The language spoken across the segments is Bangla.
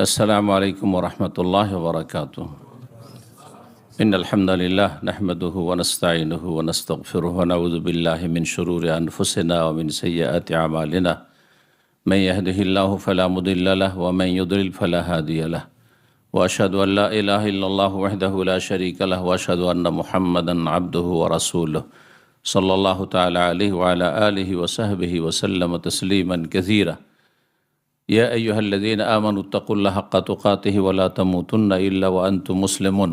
अस्सलामु अलैकुम वरहमतुल्लाहि वबरकातुह। इन्नल हम्दुलिल्लाह नहमदुहु व नस्तईनुहु व नस्तगफिरुहु व नऊज़ु बिल्लाहि मिन शुरूरि अनफुसिना व मिन सय्यिआति अमालिना। मन यहदिहिल्लाहु फला मुदिल्ल लहु व मन युद्लिल फला हादिय लहु। व अशहदु अन ला इलाहा इल्लल्लाहु वहदहु ला शरीका लहु व अशहदु अन्न मुहम्मदन अब्दुहु व रसूलुहु सल्लल्लाहु तआला अलैहि व अला आलिहि व सहबिहि व सल्लम तस्लीमन कसीरा। या अय्युहल्लज़ीना आमनुत्तक़ुल्लाह हक़्क़ तुक़ातिहि व ला तमूतुन्ना इल्ला व अंतुम मुस्लिमून।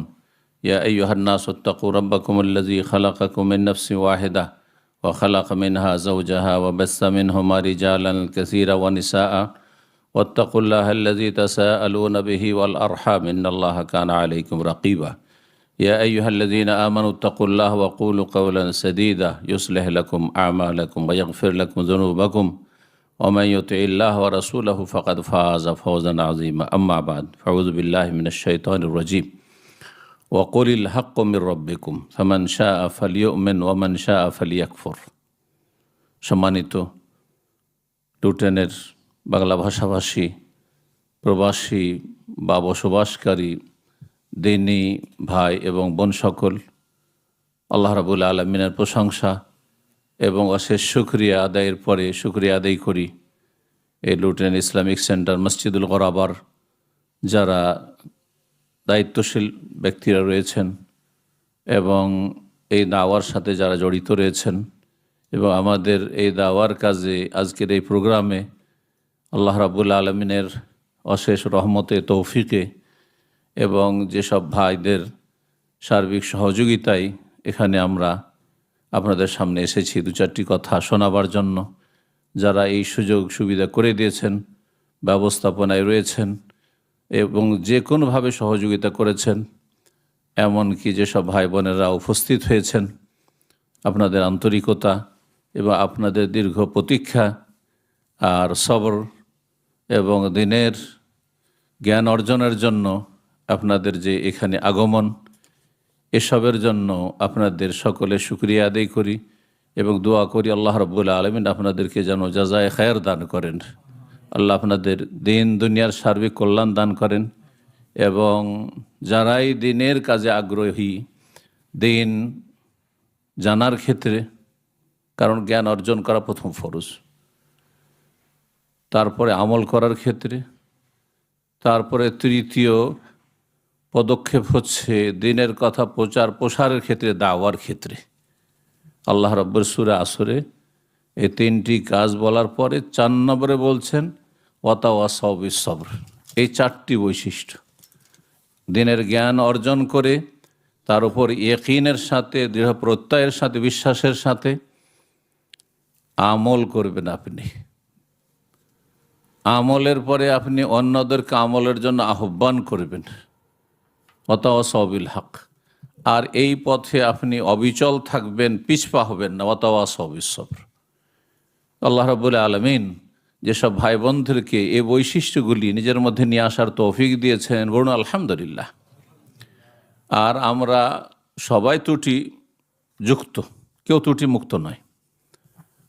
या अय्युहन्नासु इत्तक़ू रब्बकुमुल्लज़ी ख़लक़कुम मिन नफ़्सिन वाहिदा व ख़लक़ मिन्हा ज़ौजहा व बस्स मिन्हुमा रिजालन कसीरा व निसाअ वत्तक़ुल्लाहल्लज़ी तसाअलून बिही वल अर्हाम इन्नल्लाहा काना अलैकुम रक़ीबा। या अय्युहल्लज़ीना आमनुत्तक़ुल्लाह व क़ूलू क़ौलन सदीदा युस्लिह लकुम अअमालकुम व यग़फ़िर लकुम ज़ुनूबकुम वमन युतिइल्लाह व रसूलहु फ़क़द फ़ाज़ फ़ौज़न अज़ीमा। अम्मा बाद फ़अऊज़ु बिल्लाहि मिनश शैतानिर रजीम। वक़ुलिल हक़्क़ु मिर रब्बिकुम फ़मन शाअ फ़लयुमिन वमन शाअ फ़लयकफ़ुर। সম্মানিত লুটেনের বাংলা ভাষাভাষী প্রবাসী বা বসবাসকারী দিনী ভাই এবং বোন সকল, আল্লাহ রাব্বুল আলামিনের প্রশংসা এবং অশেষ শুকরিয়া আদায়ের পরে শুকরিয়া আদায় করি এই লুটেন ইসলামিক সেন্টার মসজিদুল গরাবার যারা দায়িত্বশীল ব্যক্তিরা রয়েছেন এবং এই দাওয়ার সাথে যারা জড়িত রয়েছেন এবং আমাদের এই দাওয়ার কাজে আজকের এই প্রোগ্রামে আল্লাহ রাব্বুল আলামিনের অশেষ রহমতে তৌফিকে এবং যেসব ভাইদের সার্বিক সহযোগিতায় এখানে আমরা আপনাদের সামনে এসেছি দু চারটি কথা শোনাবার জন্য। যারা এই সুযোগ সুবিধা করে দিয়েছেন, ব্যবস্থাপনায় রয়েছেন এবং যে কোনোভাবে সহযোগিতা করেছেন, এমনকি যেসব ভাই বোনেরা উপস্থিত হয়েছেন, আপনাদের আন্তরিকতা এবং আপনাদের দীর্ঘ প্রতীক্ষা আর সবর এবং দিনের জ্ঞান অর্জনের জন্য আপনাদের যে এখানে আগমন, এসবের জন্য আপনাদের সকলে শুকরিয়া আদায় করি এবং দোয়া করি আল্লাহ রাব্বুল আলামিন আপনাদেরকে যেন জাযায়ে খায়ের দান করেন। আল্লাহ আপনাদের দিন দুনিয়ার সার্বিক কল্যাণ দান করেন এবং যারাই দিনের কাজে আগ্রহী, দিন জানার ক্ষেত্রে, কারণ জ্ঞান অর্জন করা প্রথম ফরজ, তারপরে আমল করার ক্ষেত্রে, তারপরে তৃতীয় পদক্ষেপ হচ্ছে দিনের কথা প্রচার প্রসারের ক্ষেত্রে, দাওয়ার ক্ষেত্রে। আল্লাহ রাব্বুল সূরা আসরে এই তিনটি কাজ বলার পরে 4 নম্বরে বলছেন ওয়াতাওয়াসাউ বিস-সবর। এই চারটি বৈশিষ্ট্য দিনের জ্ঞান অর্জন করে তার উপর ইয়াকিনের সাথে, দৃঢ় প্রত্যয়ের সাথে, বিশ্বাসের সাথে আমল করবেন। আপনি আমলের পরে আপনি অন্যদেরকে আমলের জন্য আহ্বান করবেন, ওয়াতাওয়াসাউ বিল হক। আর এই পথে আপনি অবিচল থাকবেন, পিছপা হবেন না, ওয়াতাওয়াসাউ বিস-সবর। আল্লাহ রাব্বুল আলামিন যেসব ভাই বোনদেরকে এই বৈশিষ্ট্যগুলি নিজের মধ্যে নিয়ে আসার তৌফিক দিয়েছেন, বলুন আলহামদুলিল্লাহ। আর আমরা সবাই ত্রুটি যুক্ত, কেউ ত্রুটি মুক্ত নয়।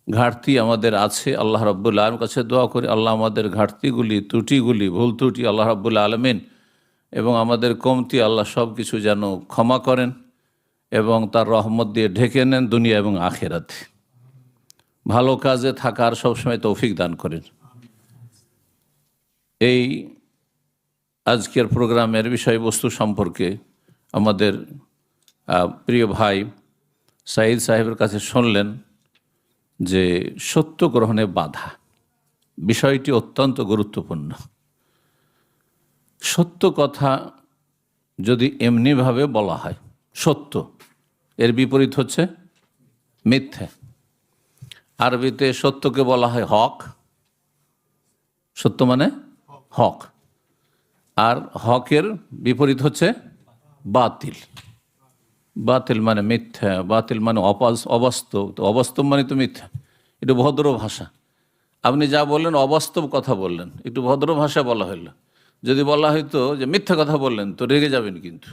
ঘাটতি আমাদের আছে, আল্লাহ রাব্বুল আলামিনের কাছে দোয়া করি আল্লাহ আমাদের ঘাটতিগুলি, ত্রুটিগুলি, ভুল ত্রুটি আল্লাহ রাব্বুল আলামিন এবং আমাদের কমতি আল্লাহ সব কিছু যেন ক্ষমা করেন এবং তার রহমত দিয়ে ঢেকে নেন দুনিয়া এবং আখিরাতে। ভালো কাজে থাকার সবসময় তৌফিক দান করেন। এই আজকের প্রোগ্রামের বিষয়বস্তু সম্পর্কে আমাদের প্রিয় ভাই সাঈদ সাহেবের কাছে শুনলেন যে সত্য গ্রহণে বাধা, বিষয়টি অত্যন্ত গুরুত্বপূর্ণ। সত্য কথা যদি এমনিভাবে বলা হয় সত্য, এর বিপরীত হচ্ছে মিথ্যা। আরবিতে সত্যকে বলা হয় হক, সত্য মানে হক, আর হকের বিপরীত হচ্ছে বাতিল। বাতিল মানে মিথ্যা, বাতিল মানে অবাস্তব, তো অবাস্তব মানে তো মিথ্যা। এটা ভদ্র ভাষা। আপনি যা বললেন অবাস্তব কথা বললেন, একটু ভদ্র ভাষা বলা হলো। যদি বলা হয়তো যে মিথ্যা কথা বললেন তো রেগে যাবেন, কিন্তু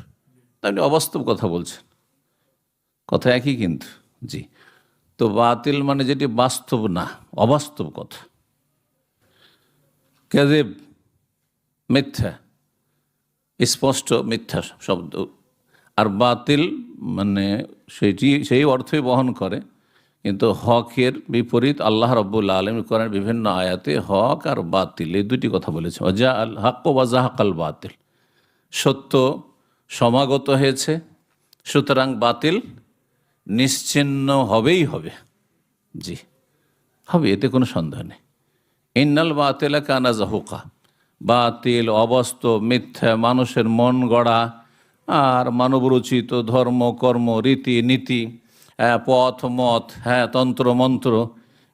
আপনি অবাস্তব কথা বলছেন, কথা একই কিন্তু। জি, তো বাতিল মানে যেটি বাস্তব না, অবাস্তব কথা। কাযিব মিথ্যা, স্পষ্ট মিথ্যা শব্দ। আর বাতিল মানে সেই অর্থই বহন করে, কিন্তু হকের বিপরীত আল্লাহ রাব্বুল আলামিন কোরআনের বিভিন্ন আয়াতে হক আর বাতিল এই দুটি কথা বলেছে। ওয়া আল হক ওয়া জাহাকাল বাতিল, সত্য সমাগত হয়েছে, সুতরাং বাতিল নিশ্চিহ্ন হবেই হবে। জি, হবে, এতে কোনো সন্দেহ নেই। ইন্নাল বাতিলা কানা জাহুকা, বাতিল অবাস্তব মিথ্যা, মানুষের মন গড়া আর মানবরচিত ধর্ম কর্ম রীতি নীতি, পথ মত, তন্ত্র মন্ত্র,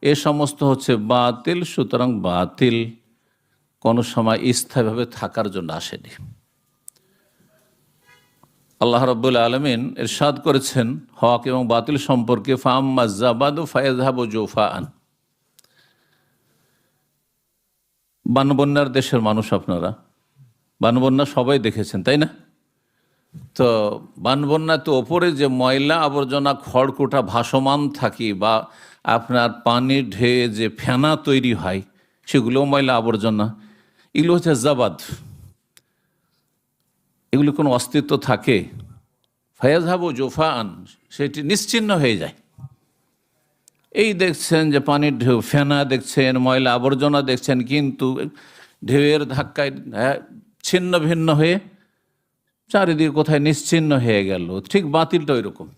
এ সমস্ত হচ্ছে বাতিল। সুতরাং বাতিল কোনো সময় স্থায়ীভাবে থাকার জন্য আসেনি। আল্লাহ রাব্বুল আলামিন ইরশাদ করেছেন হক এবং বাতিল সম্পর্কে, ফাম্মা যাবাদু ফায়াযহাবু জুফাআন। বানবন্যার দেশের মানুষ আপনারা, বানবন্যা সবাই দেখেছেন তাই না? তো বানবন্যা তো ওপরে যে ময়লা আবর্জনা খড়কুটা ভাসমান থাকি বা আপনার পানির ঢেয়ে যে ফেনা তৈরি হয়, সেগুলোও ময়লা আবর্জনা, এগুলো হচ্ছে জাবাদ। এগুলো কোনো অস্তিত্ব থাকে? ফায়াযহাবু জুফাআন, সেটি নিশ্চিহ্ন হয়ে যায়। এই দেখছেন যে পানির ঢেউ, ফেনা দেখছেন, ময়লা আবর্জনা দেখছেন, কিন্তু ঢেউয়ের ধাক্কায় ছিন্ন ভিন্ন হয়ে চারিদিকে কোথায় নিশ্চিহ্ন হয়ে গেল। ঠিক বাতিলটা ওই রকম।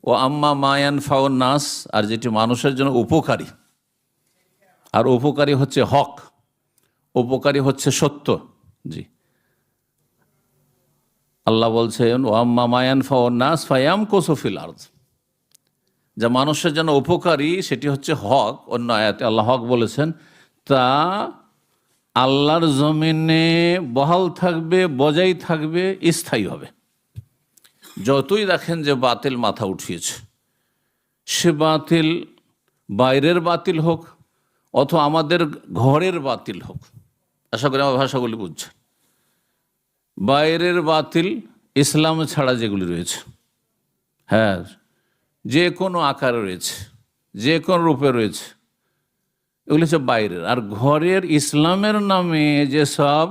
ও আম্মা মায়ান ফাউন নাস, আর যেটি মানুষের জন্য উপকারী, আর উপকারী হচ্ছে হক, উপকারী হচ্ছে সত্য। জি, আল্লাহ বলছেন ও আম্মা মায়ান ফাউন নাস ফায়াম কোসফিল আরদ, যা মানুষের জন্য উপকারী সেটি হচ্ছে হক। অন্য আয়াতে আল্লাহ হক বলেছেন, তা আল্লাহর জমিনে বহাল থাকবে, বজায় থাকবে, স্থায়ী হবে। যতই দেখেন যে বাতিল মাথা উঠিয়েছে, সে বাতিল বাইরের বাতিল হোক অথবা আমাদের ঘরের বাতিল হোক, আশা করি আমার ভাষাগুলি বুঝছেন। বাইরের বাতিল ইসলাম ছাড়া যেগুলি রয়েছে, যে কোনো আকারে রয়েছে, যে কোনো রূপে রয়েছে, এগুলো হচ্ছে বাইরের। আর ঘরের ইসলামের নামে যে সব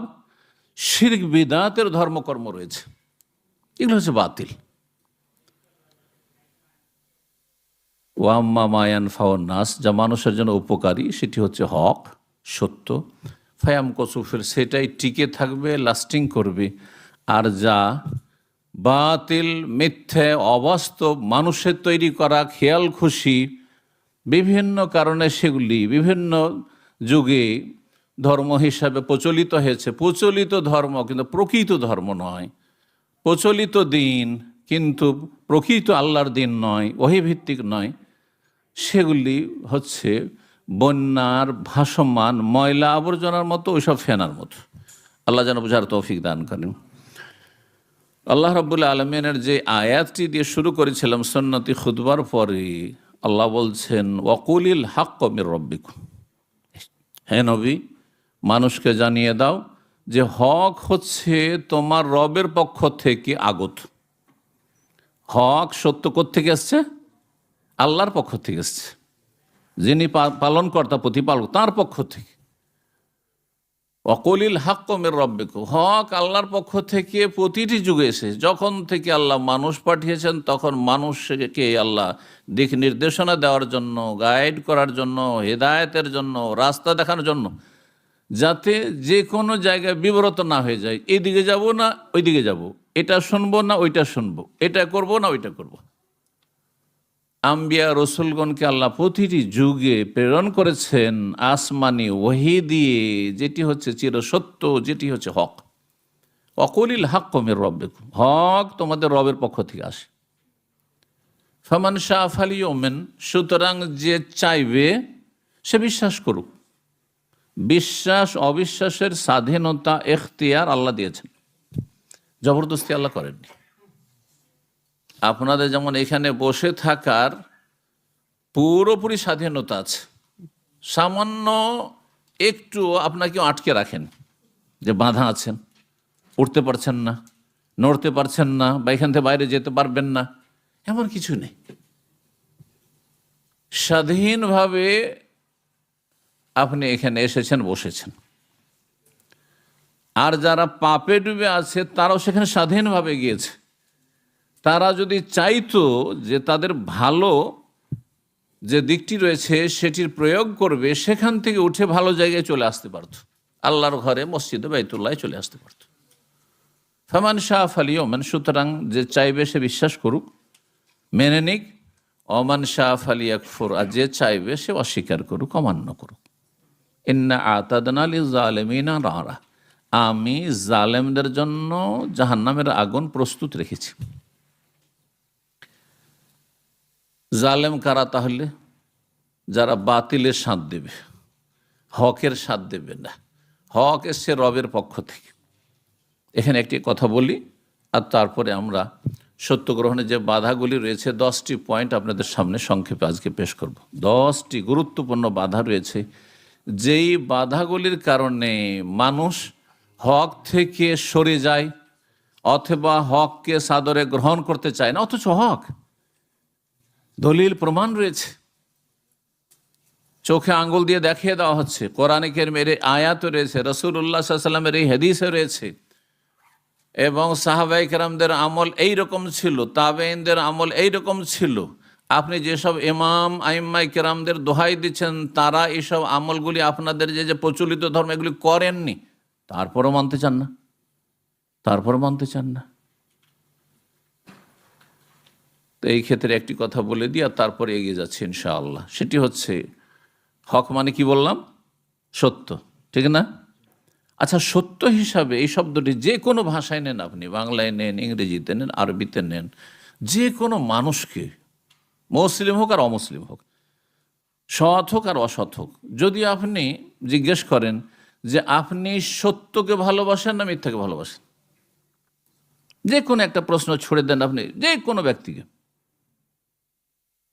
শিরক বিদাতের ধর্মকর্ম রয়েছে, এগুলো হচ্ছে বাতিল। ওয়াম্মা মায়ান ফাওয়ান নাস, যা মানুষের জন্য উপকারী সেটি হচ্ছে হক, সত্য। ফায়াম কসুফের, সেটাই টিকে থাকবে, লাস্টিং করবে। আর যা বাতিল, মিথ্যে, অবাস্তব, মানুষের তৈরি করা খেয়াল খুশি, বিভিন্ন কারণে সেগুলি বিভিন্ন যুগে ধর্ম হিসাবে প্রচলিত হয়েছে। প্রচলিত ধর্ম কিন্তু প্রকৃত ধর্ম নয়, প্রচলিত দিন কিন্তু প্রকৃত আল্লাহর দিন নয়, ওহীভিত্তিক নয়। সেগুলি হচ্ছে বন্যার ভাসমান ময়লা আবর্জনার মতো, ওইসব ফেনার মতো। আল্লাহ যেন বুঝার তৌফিক দান করেন। আল্লাহ রাব্বুল আলামিনের যে আয়াতটি দিয়ে শুরু করেছিলাম সুন্নতি খুতবার পরে, আল্লাহ বলছেন ওয়াকুলিল হাক্ক মির রব্বিকুম, হে নবী মানুষকে জানিয়ে দাও যে হক হচ্ছে তোমার রবের পক্ষ থেকে আগত। হক সত্য কোত্থেকে এসছে? আল্লাহর পক্ষ থেকে এসছে, যিনি পালনকর্তা প্রতিপালক, তাঁর পক্ষ থেকে। অকলিল হাক্ক মির রব্বিকুম, হক আল্লাহর পক্ষ থেকে প্রতিটি যুগে এসেছে। যখন থেকে আল্লাহ মানুষ পাঠিয়েছেন, তখন মানুষকে আল্লাহ দিক নির্দেশনা দেওয়ার জন্য, গাইড করার জন্য, হেদায়েতের জন্য, রাস্তা দেখানোর জন্য, যাতে যে কোনো জায়গায় বিব্রত না হয়ে যায়। এইদিকে যাব না ওইদিকে যাব, এটা শুনবো না ওইটা শুনবো, এটা করব না ওইটা করব। আম্বিয়া রসুলগণকে আল্লাহ প্রতিটি যুগে প্রেরণ করেছেন আসমানি ওহী দিয়ে, যেটি হচ্ছে চিরসত্য, যেটি হচ্ছে হক। অকলিল হাক্ক মির রব্বিকুম, হক তোমাদের রবের পক্ষ থেকে আসে। ফামান শাআ ফালিউমিন, সুতরাং যে চাইবে সে বিশ্বাস করুক। বিশ্বাস অবিশ্বাসের স্বাধীনতা, এখতিয়ার আল্লাহ দিয়েছেন, জবরদস্তি আল্লাহ করেননি। আপনাদের যেমন এখানে বসে থাকার পুরোপুরি স্বাধীনতা আছে, সামান্য একটু আপনাকে আটকে রাখেন, যে বাঁধা আছেন, উঠতে পারছেন না, নড়তে পারছেন না, বা এখান থেকে বাইরে যেতে পারবেন না, এমন কিছু নেই। স্বাধীনভাবে আপনি এখানে এসেছেন, বসেছেন। আর যারা পাপে ডুবে আছে তারাও সেখানে স্বাধীনভাবে গিয়েছে। তারা যদি চাইতো যে তাদের ভালো যে দিকটি রয়েছে সেটির প্রয়োগ করবে, সেখান থেকে উঠে ভালো জায়গায় চলে আসতে পারত, আল্লাহর ঘরে মসজিদে বাইতুল্লাহ চলে আসতে পারত। ফামান শাহ ফালিয়মান, সুতরাং যে চাইবে সে বিশ্বাস করুক, মেনে নিক। অমান শাহ ফালিয়াকফুর, আর যে চাইবে সে অস্বীকার করুক, অমান্য করুক। ইন্না আতাদনা লিযালিমিনা নারা, আমি জালেমদের জন্য জাহান্নামের আগুন প্রস্তুত রেখেছি। জালেম কারা তাহলে? যারা বাতিলের সাথ দেবে, হকের সাথ দেবে না। হক এসছে রবের পক্ষ থেকে। এখানে একটি কথা বলি, আর তারপরে আমরা সত্য গ্রহণের যে বাধাগুলি রয়েছে 10টি পয়েন্ট আপনাদের সামনে সংক্ষেপে আজকে পেশ করব। 10টি গুরুত্বপূর্ণ বাধা রয়েছে, যেই বাধাগুলির কারণে মানুষ হক থেকে সরে যায় অথবা হককে সাদরে গ্রহণ করতে চায় না, অথচ হক দলিল প্রমাণ রয়েছে, চোখে আঙ্গুল দিয়ে দেখিয়ে দেওয়া হচ্ছে। কোরআনে কারীমের আয়াত রয়েছে, রাসূলুল্লাহ সাল্লাল্লাহু আলাইহি ওয়াসাল্লামের এই হাদিসে রয়েছে, এবং সাহাবায়ে কেরামদের আমল এই রকম ছিল, তাবেঈনদের আমল এই রকম ছিল। আপনি যেসব ইমাম আইম্মায়ে কেরামদের দোহাই দিচ্ছেন, তারা এইসব আমলগুলি আপনাদের যে প্রচলিত ধর্ম এগুলি করেননি, তারপরও মানতে চান না, তারপরও মানতে চান না। তো এই ক্ষেত্রে একটি কথা বলে দিই আর তারপরে এগিয়ে যাচ্ছি ইনশাআল্লাহ। সেটি হচ্ছে, হক মানে কি বললাম? সত্য, ঠিক না? আচ্ছা, সত্য হিসাবে এই শব্দটি যে কোনো ভাষায় নেন, আপনি বাংলায় নেন, ইংরেজিতে নেন, আরবিতে নেন, যে কোনো মানুষকে, মুসলিম হোক আর অমুসলিম হোক, সৎ হোক আর অসৎ হোক, যদি আপনি জিজ্ঞেস করেন যে আপনি সত্যকে ভালোবাসেন না মিথ্যাকে ভালোবাসেন, যে কোনো একটা প্রশ্ন ছুড়ে দেন আপনি যে কোনো ব্যক্তিকে,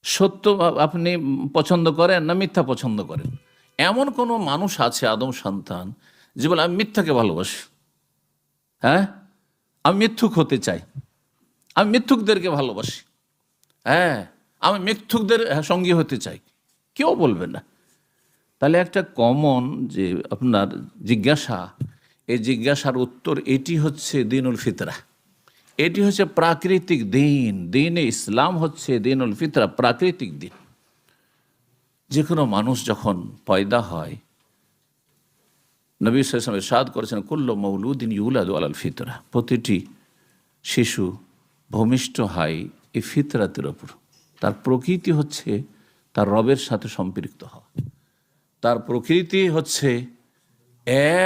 সত্য আপনি পছন্দ করেন না মিথ্যা পছন্দ করেন, এমন কোনো মানুষ আছে আদম সন্তান যে বলে আমি মিথ্যাকে ভালোবাসি, হ্যাঁ আমি মিথ্যুক হতে চাই, আমি মিথ্যুকদেরকে ভালোবাসি, হ্যাঁ আমি মিথ্যুকদের সঙ্গী হতে চাই? কেউ বলবে না। তাহলে একটা কমন যে আপনার জিজ্ঞাসা, এই জিজ্ঞাসার উত্তর এটি হচ্ছে দীনুল ফিতরা, এটি হচ্ছে প্রাকৃতিক দিন। দিনে ইসলাম হচ্ছে দীনুল ফিতরা, প্রাকৃতিক দিন। যে কোনো মানুষ যখন পয়দা হয়, নবী সাল্লাল্লাহু আলাইহি ওয়াসাল্লাম ইরশাদ করেছেন, কুল্লু মাউলুদিন ইউলাদু আলাল ফিতরা, প্রতিটি শিশু ভূমিষ্ঠ হয় এই ফিতরাতের ওপর। তার প্রকৃতি হচ্ছে তার রবের সাথে সম্পৃক্ত হওয়া, তার প্রকৃতি হচ্ছে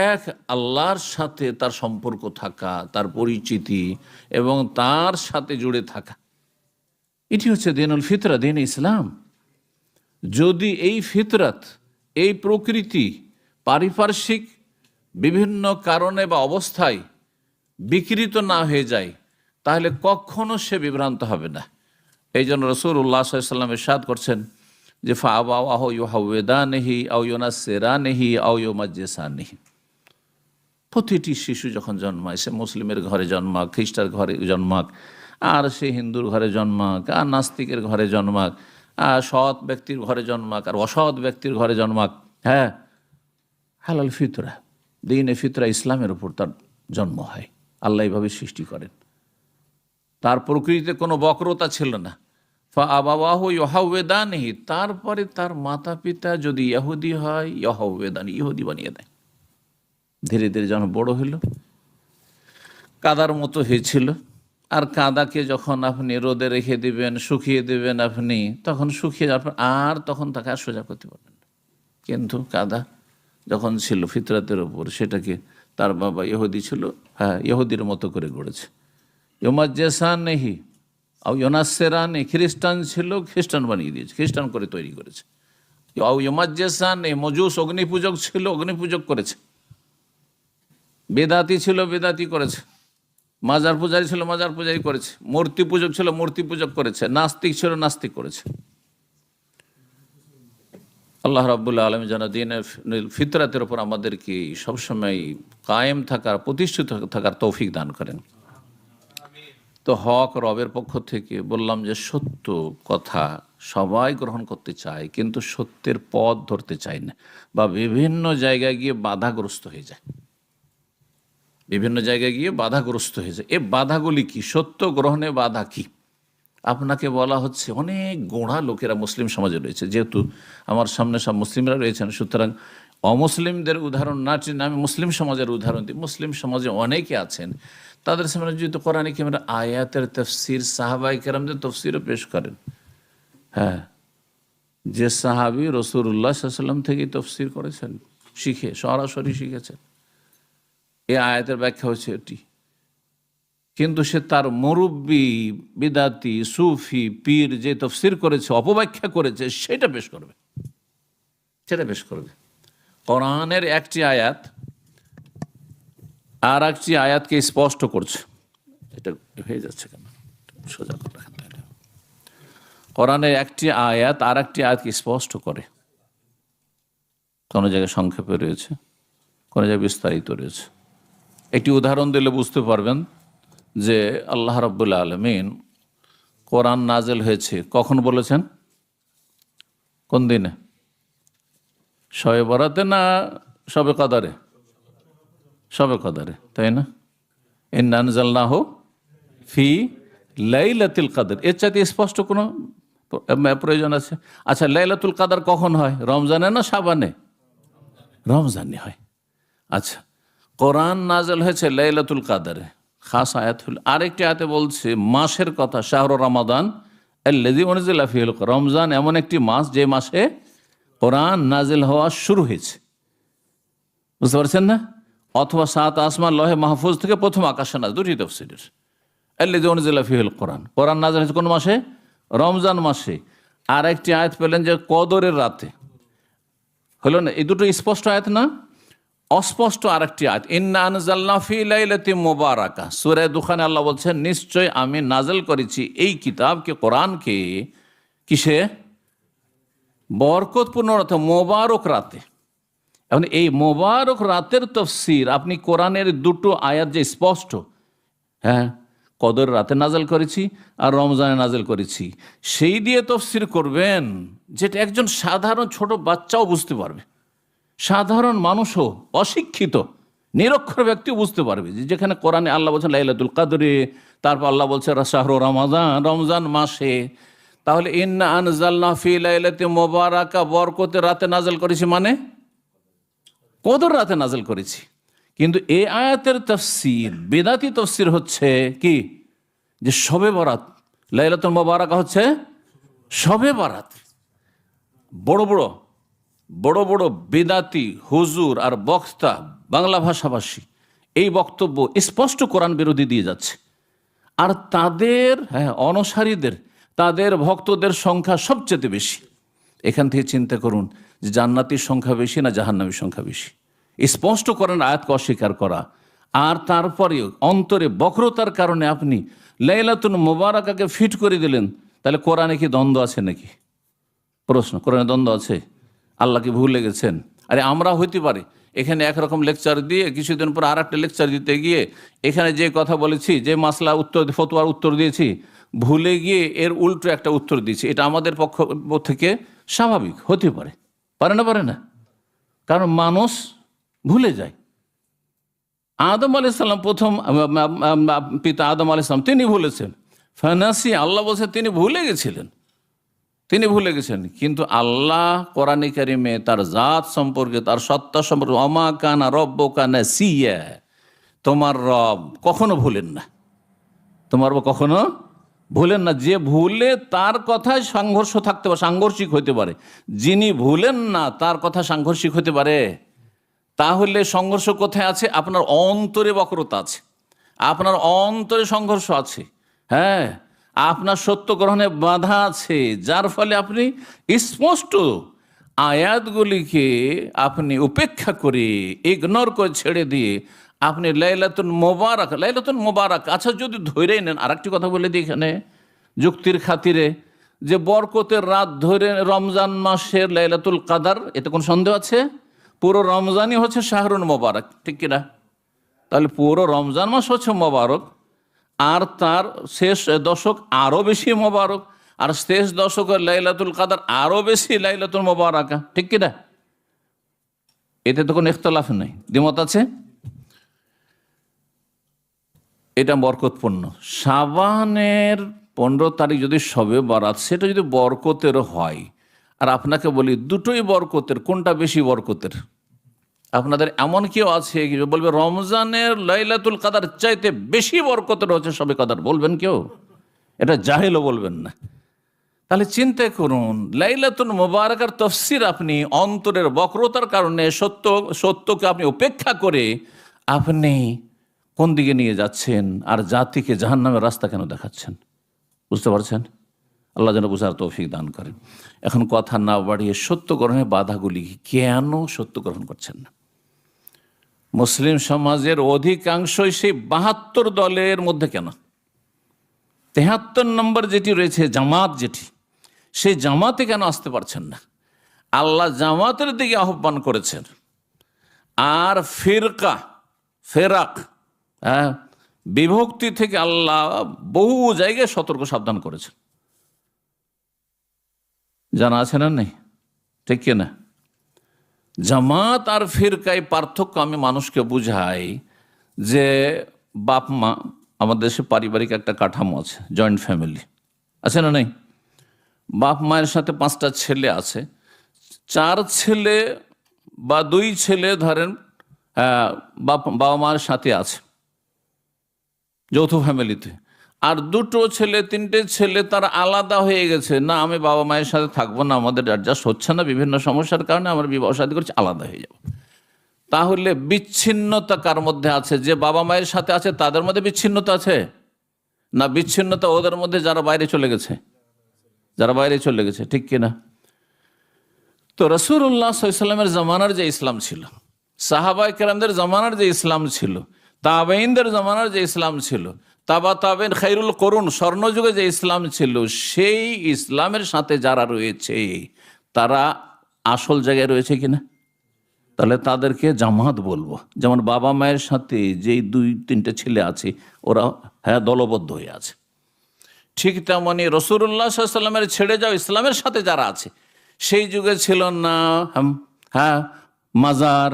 এক আল্লাহর সাথে তার সম্পর্ক থাকা, তার পরিচিতি এবং তার সাথে জুড়ে থাকা। এটি হচ্ছে দীনুল ফিতরা, দিন ইসলাম। যদি এই ফিতরাত, এই প্রকৃতি পারিপার্শ্বিক বিভিন্ন কারণে বা অবস্থায় বিকৃত না হয়ে যায়, তাহলে কখনো সে বিভ্রান্ত হবে না। এই জন্য রাসূলুল্লাহ সাল্লাল্লাহু আলাইহি ওয়াসাল্লাম ইরশাদ করছেন যে ফাআবাওয়াহু ইউহাউওয়িদানিহি আও ইউনাসসিরানিহি আও ইউমাজ্জিসানিহি, প্রতিটি শিশু যখন জন্মায়, সে মুসলিমের ঘরে জন্মাক, খ্রিস্টার ঘরে জন্মাক, আর সে হিন্দুর ঘরে জন্মাক, আর নাস্তিকের ঘরে জন্মাক, আর সৎ ব্যক্তির ঘরে জন্মাক, আর অসৎ ব্যক্তির ঘরে জন্মাক, হ্যাঁ হালাল ফিতরা, দ্বীনে ফিতরা, ইসলামের উপর তার জন্ম হয়। আল্লাহ এইভাবে সৃষ্টি করেন, তার প্রকৃতিতে কোনো বক্রতা ছিল না। ফাআবাওয়াহু ইউহাউওয়িদানিহি, তারপরে তার মাতা পিতা যদি ইহুদি হয়, ইউহাউওয়িদানি, ইহুদি বানিয়ে দেয়। ধীরে ধীরে যখন বড় হইল, কাদার মতো হয়েছিল, আর কাদাকে যখন আপনি রোদে রেখে দিবেন, শুকিয়ে দেবেন আপনি, তখন শুকিয়ে যাওয়ার পর আর তখন তাকে আর সোজা করতে পারবেন না। কিন্তু কাদা যখন ছিল ফিতরাতের ওপর, সেটাকে তার বাবা ইহুদি ছিল, হ্যাঁ ইহুদির মতো করে গড়েছে। ইউমাজ্জিসানিহি আও ইউনাসসিরানি, খ্রিস্টান ছিল, খ্রিস্টান বানিয়ে দিয়েছে, খ্রিস্টান করে তৈরি করেছে। আও ইউমাজ্জিসানি, মজুস অগ্নিপূজক ছিল, অগ্নিপূজক করেছে। বেদাতি ছিল, বেদাতি করেছে। মাজার পূজারী ছিল, মাজার পূজারী করেছে। মূর্তি পূজক ছিল, মূর্তি পূজক করেছে। নাস্তিক ছিল, নাস্তিক করেছে। আল্লাহ রাব্বুল আলামিন যেন দ্বীনের ফিতরাতের উপর আমাদেরকে সবসময় কায়েম থাকার, প্রতিষ্ঠিত থাকার তৌফিক দান করেন। তো হক রবের পক্ষ থেকে, বললাম যে সত্য কথা সবাই গ্রহণ করতে চায়, কিন্তু সত্যের পথ ধরতে চায় না, বা বিভিন্ন জায়গায় গিয়ে বাধাগ্রস্ত হয়ে যায়। বিভিন্ন জায়গায় গিয়ে বাধাগ্রস্ত হয়েছে। এ বাধাগুলি কি? সত্য গ্রহণে বাধা কি? আপনাকে বলা হচ্ছে অনেক গোঁড়া লোকেরা মুসলিম সমাজে রয়েছে, যেহেতু আমার সামনে সব মুসলিমরা রয়েছেন, সুতরাং অমুসলিমদের উদাহরণ না টেনে আমি মুসলিম সমাজের উদাহরণ দিই। মুসলিম সমাজে অনেকে আছেন, তাদের সামনে যেহেতু কোরআনে কারিমের আয়াতের তাফসীর সাহাবায়ে কেরামদের তাফসীরও পেশ করেন। হ্যাঁ, যে সাহাবী রাসূলুল্লাহ সাল্লাল্লাহু আলাইহি ওয়াসাল্লাম থেকেই তাফসীর করেছেন, শিখে সরাসরি শিখেছেন, এই আয়াতের ব্যাখ্যা হচ্ছে এটি, কিন্তু সে তার মুরব্বী বিদাতি সুফি পীর যে তাফসীর করেছে, অপব্যাখ্যা করেছে, সেটা পেশ করবে, সেটা পেশ করবে। কোরআনের একটি আয়াত আর একটি আয়াতকে স্পষ্ট করছে। এটা হয়ে যাচ্ছে কেন? সোজা করে রাখেন। কোরআনের একটি আয়াত আর একটি আয়াতকে স্পষ্ট করে। কোনো জায়গায় সংক্ষেপে রয়েছে, কোনো জায়গায় বিস্তারিত রয়েছে। একটি উদাহরণ দিলে বুঝতে পারবেন যে আল্লাহ রাব্বুল আলামিন কোরআন নাজেল হয়েছে কখন বলেছেন? কোন দিনে? শবে বরাতে না শবে কদরে? শবে কদরে, তাই না? ইন্না আনজালনাহু ফি লাইলাতুল কদর, এর চাইতে স্পষ্ট কোনো প্রয়োজন আছে? আচ্ছা, লাইলাতুল কদর কখন হয়? রমজানে না শাবানে? রমজানে হয়। আচ্ছা, কোরআন নাজেল হয়েছে লাইলাতুল কদরে, খাস আয়াত হল। আরেকটি আয়াতে বলছে মাসের কথা, শাহরু রমাদান আল্লাযী উনজিলা ফীহিল কোরআন, রমজান এমন একটি মাস যে মাসে কোরআন নাজিল হওয়া শুরু হয়েছে। বুঝতে পারছেন না? অথবা সাত আসমান লহে মাহফুজ থেকে প্রথম আকাশে নাজ, দুটি তাফসীরের। আল্লাযী উনজিলা ফীহিল কোরআন, কোরআন নাজিল হয়েছে কোন মাসে? রমজান মাসে। আর একটি আয়াত পেলেন যে কদরের রাতে, হলো না? এই দুটো স্পষ্ট আয়াত না? অস্পষ্ট আরেকটি আয়াত, ইন্না আনজালনা ফি লাইলাতিন মুবারাকা, সূরা দুখানে আল্লাহ বলছেন নিশ্চয় আমি নাজেল করেছি এই কিতাবকে, কোরআনকে, কিসে? বরকতপূর্ণ রাতে, মোবারক রাতে। এখন এই মোবারক রাতের তাফসীর আপনি কোরআনের দুটো আয়াত যে স্পষ্ট, হ্যাঁ, কদর রাতে নাজেল করেছি আর রমজানে নাজেল করেছি, সেই দিয়ে তাফসীর করবেন, যেটা একজন সাধারণ ছোট বাচ্চাও বুঝতে পারবে, সাধারণ মানুষও, অশিক্ষিত নিরক্ষর ব্যক্তিও বুঝতে পারবে। যেখানে কোরআনে আল্লাহ বলছেন লাইলাতুল কদরে, তারপর আল্লাহ বলছে শাহরু রমাদান, রমজান মাসে, তাহলে ইন্না আনজালনা ফি লাইলাতিন মুবারাকা, বরকতের রাতে নাজেল করেছি, মানে কদর রাতে নাজেল করেছি। কিন্তু এই আয়াতের তাফসীর, বেদাতি তাফসীর হচ্ছে কি, যে শবে বরাত, লাইলাতুল মুবারাকা হচ্ছে শবে বরাত। বড় বড় বড় বড় বেদাতি হুজুর আর বক্তা, বাংলা ভাষাভাষী, এই বক্তব্য স্পষ্ট কোরআন বিরোধী দিয়ে যাচ্ছে। আর তাদের অনুসারীদের, তাদের ভক্তদের সংখ্যা সবচেয়ে বেশি। এখান থেকে চিন্তা করুন যে জান্নাতীর সংখ্যা বেশি না জাহান্নামীর সংখ্যা বেশি? স্পষ্ট করেন আয়াতকে অস্বীকার করা, আর তারপরে অন্তরে বক্রতার কারণে আপনি লাইলাতুল মুবারাকাকে ফিট করে দিলেন। তাহলে কোরআনে কি দ্বন্দ্ব আছে নাকি? প্রশ্ন, কোরআনে দ্বন্দ্ব আছে? আল্লাহকে ভুলে গেছেন? আরে আমরা হইতে পারি এখানে একরকম লেকচার দিয়ে কিছুদিন পর আর একটা লেকচার দিতে গিয়ে এখানে যে কথা বলেছি, যে মাসলা উত্তর, ফতোয়ার উত্তর দিয়েছি, ভুলে গিয়ে এর উল্টো একটা উত্তর দিয়েছি। এটা আমাদের পক্ষ থেকে স্বাভাবিক, হতে পারে, পারে না? পারে না, কারণ মানুষ ভুলে যায়। আদম আলাইহিস সালাম, প্রথম পিতা আদম আলাইহিস সালাম, তিনি ভুলেছেন। ফানাসি, আল্লাহ বলছে তিনি ভুলে গেছিলেন, তিনি ভুলে গেছেন। কিন্তু আল্লাহ কোরআনে কারিমে তার জাত সম্পর্কে, তার সত্তা সম্পর্কে, ওমা কানা রব্বুকা নাসিয়া, তোমার রব কখনো ভুলেন না, তোমার রব কখনো ভুলেন না। যে ভুলে তার কথায় সংঘর্ষ থাকতে পারে, সাংঘর্ষিক হতে পারে। যিনি ভুলেন না তার কথা সাংঘর্ষিক হতে পারে। তাহলে সংঘর্ষ কোথায় আছে? আপনার অন্তরে বক্রতা আছে, আপনার অন্তরে সংঘর্ষ আছে, হ্যাঁ, আপনার সত্য গ্রহণে বাধা আছে, যার ফলে আপনি স্পষ্ট আয়াতগুলিকে আপনি উপেক্ষা করে, ইগনোর করে, ছেড়ে দিয়ে আপনি লাইলাতুল মুবারাক, লাইলাতুল মুবারাক, আচ্ছা যদি ধরেই নেন, আর একটি কথা বলে দিই এখানে যুক্তির খাতিরে, যে বরকতের রাত ধরে রমজান মাসের লাইলাতুল কদর, এতে কোন সন্দেহ আছে? পুরো রমজানই হচ্ছে শাহরুল মুবারক, ঠিক কিনা? তাহলে পুরো রমজান মাস হচ্ছে মোবারক, আর তার শেষ দশক আরও বেশি মোবারক, আর শেষ দশকের লাইলাতুল কদর আরও বেশি লাইলাতুল মুবারাকা, ঠিক কিনা? এতে তো কোনো ইখতিলাফ নেই, দ্বিমত আছে? এটা বরকতপূর্ণ। শাবানের 15 তারিখ যদি শবে বরাত, সেটা যদি বরকতের হয়, আর আপনাকে বলি দুটোই বরকতের, কোনটা বেশি বরকতের? আপনাদের এমন কেউ আছে কি বলবে রমজানের লাইলাতুল কাদার চাইতে বেশি বরকতের হচ্ছে শবে কদর? বলবেন কেউ? এটা জাহেলও বলবেন না। তাহলে চিন্তা করুন, লাইলাতুল মুবারাকার তফসির আপনি অন্তরের বক্রতার কারণে সত্যকে আপনি উপেক্ষা করে আপনি কোন দিকে নিয়ে যাচ্ছেন, আর জাতিকে জাহান্নামের রাস্তা কেন দেখাচ্ছেন? বুঝতে পারছেন? আল্লাহ যেন বুঝার তৌফিক দান করেন। এখন কথা না বাড়িয়ে সত্য গ্রহণের বাধাগুলি কেন সত্য গ্রহণ করছেন না? মুসলিম সমাজের অধিকাংশই সেই 72 দলের মধ্যে কেন 73 নম্বর যেটি রয়েছে জামাত, যেটি সেই জামাতে কেন আসতে পারছেন না? আল্লাহ জামাতের দিকে আহ্বান করেছেন, আর ফেরাক বিভক্তি থেকে আল্লাহ বহু জায়গায় সতর্ক সাবধান করেছেন। জানা আছে না? নেই? ঠিক কিনা? জামাত আর ফিরকায় পার্থক্য আমি মানুষকে বুঝাই যে বাপ মা, আমাদের দেশে পারিবারিক একটা কাঠামো আছে, জয়েন্ট ফ্যামিলি আছে না? নেই? বাপ মায়ের সাথে 5টা ছেলে আছে, 4 ছেলে বা 2 ছেলে ধরেন বাবা মায়ের সাথে আছে যৌথ ফ্যামিলিতে, আর 2টো ছেলে 3টে ছেলে তারা আলাদা হয়ে গেছে, না আমি বাবা মায়ের সাথে থাকবো না, আমাদের অ্যাডজাস্ট হচ্ছে না, বিভিন্ন সমস্যার কারণে আমরা বিবাহ শাদী করছি, আলাদা হয়ে যাব। তাহলে বিচ্ছিন্নতা কার মধ্যে আছে? যে বাবা মায়ের সাথে আছে তাদের মধ্যে বিচ্ছিন্নতা আছে, না বিচ্ছিন্নতা ওদের মধ্যে যারা বাইরে চলে গেছে? যারা বাইরে চলে গেছে, ঠিক কিনা? তো রাসূলুল্লাহ সাল্লাল্লাহু আলাইহি ওয়াসাল্লামের জামানার যে ইসলাম ছিল, সাহাবায়ে কেরামদের জামানার যে ইসলাম ছিল, তাবেঈনদের জামানার যে ইসলাম ছিল, তাবেঈন খায়রুল করুন স্বর্ণযুগে যে ইসলাম ছিল, সেই ইসলামের সাথে যারা রয়েছে তারা আসল জায়গায় রয়েছে কিনা? তাহলে তাদেরকে জামাত বলবো। যেমন বাবা মায়ের সাথে যেই 2-3টে ছেলে আছে ওরা দলবদ্ধ হয়ে আছে, ঠিক তেমনি রাসূলুল্লাহ সাল্লাল্লাহু আলাইহি ওয়াসাল্লামের ছেড়ে যাও ইসলামের সাথে যারা আছে, সেই যুগে ছিল না মাজার,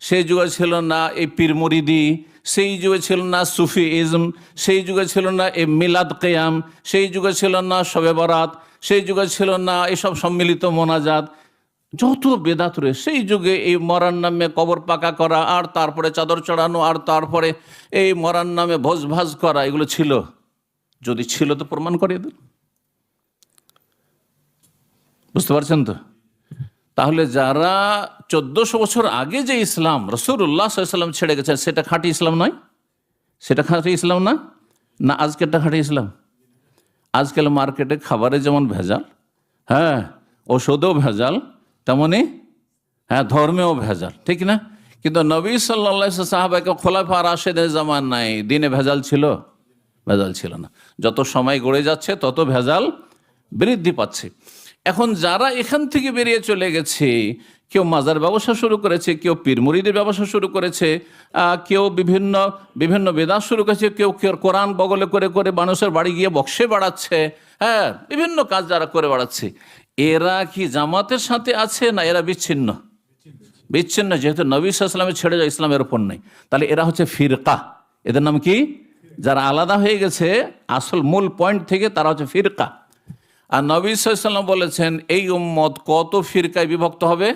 সেই যুগে ছিল না এই পীর মুরিদি, সেই যুগে ছিল না সুফিইজম, সেই যুগে ছিল না এই মিলাদ কিয়াম, সেই যুগে ছিল না শবে বরাত, সেই যুগে ছিল না এইসব সম্মিলিত মোনাজাত, যত বেদাত রয়েছে। সেই যুগে এই মরার নামে কবর পাকা করা, আর তারপরে চাদর চড়ানো, আর তারপরে এই মরার নামে ভোজ ভাজ করা, এগুলো ছিল? যদি ছিল তো প্রমাণ করিয়ে দেন। বুঝতে পারছেন তো? তাহলে যারা 1400 বছর আগে যে ইসলাম রাসূলুল্লাহ সাল্লাল্লাহু আলাইহি ওয়াসাল্লাম ছেড়ে গেছেন, সেটা খাঁটি ইসলাম নয়? সেটা খাঁটি ইসলাম না? না আজকেরটা খাঁটি ইসলাম? আজকাল মার্কেটে খাবারে যেমন ভেজাল, ওষুধেও ভেজাল, তেমনি ধর্মেও ভেজাল, ঠিক না? কিন্তু নবী সাল্লাল্লাহু আলাইহি ওয়াসাল্লাম সাহাবায়ে খোলাফা রাশেদের জামানায় দিনে ভেজাল ছিল? ভেজাল ছিল না। যত সময় গড়ে যাচ্ছে তত ভেজাল বৃদ্ধি পাচ্ছে। এখন যারা এখান থেকে বেরিয়ে চলে গেছে, কেউ মাজার ব্যবসা শুরু করেছে, কেউ পীর মুরিদের ব্যবসা শুরু করেছে, কেউ বিভিন্ন বিভিন্ন বেদাত শুরু করেছে, কেউ কোরআন বগলে করে করে মানুষের বাড়ি গিয়ে বক্সে বাড়াচ্ছে, বিভিন্ন কাজ যারা করে বাড়াচ্ছে, এরা কি জামাতের সাথে আছে না এরা বিচ্ছিন্ন? বিচ্ছিন্ন, যেহেতু নবী সাল্লাল্লাহু আলাইহি ওয়াসাল্লামের ছেড়ে যাওয়া ইসলামের উপর নেই। তাহলে এরা হচ্ছে ফিরকা। এদের নাম কি? যারা আলাদা হয়ে গেছে আসল মূল পয়েন্ট থেকে, তারা হচ্ছে ফিরকা। আর নবী সাল্লাল্লাহু আলাইহি ওয়াসাল্লাম বলেছেন এই উম্মত কত ফিরকায় বিভক্ত হবে?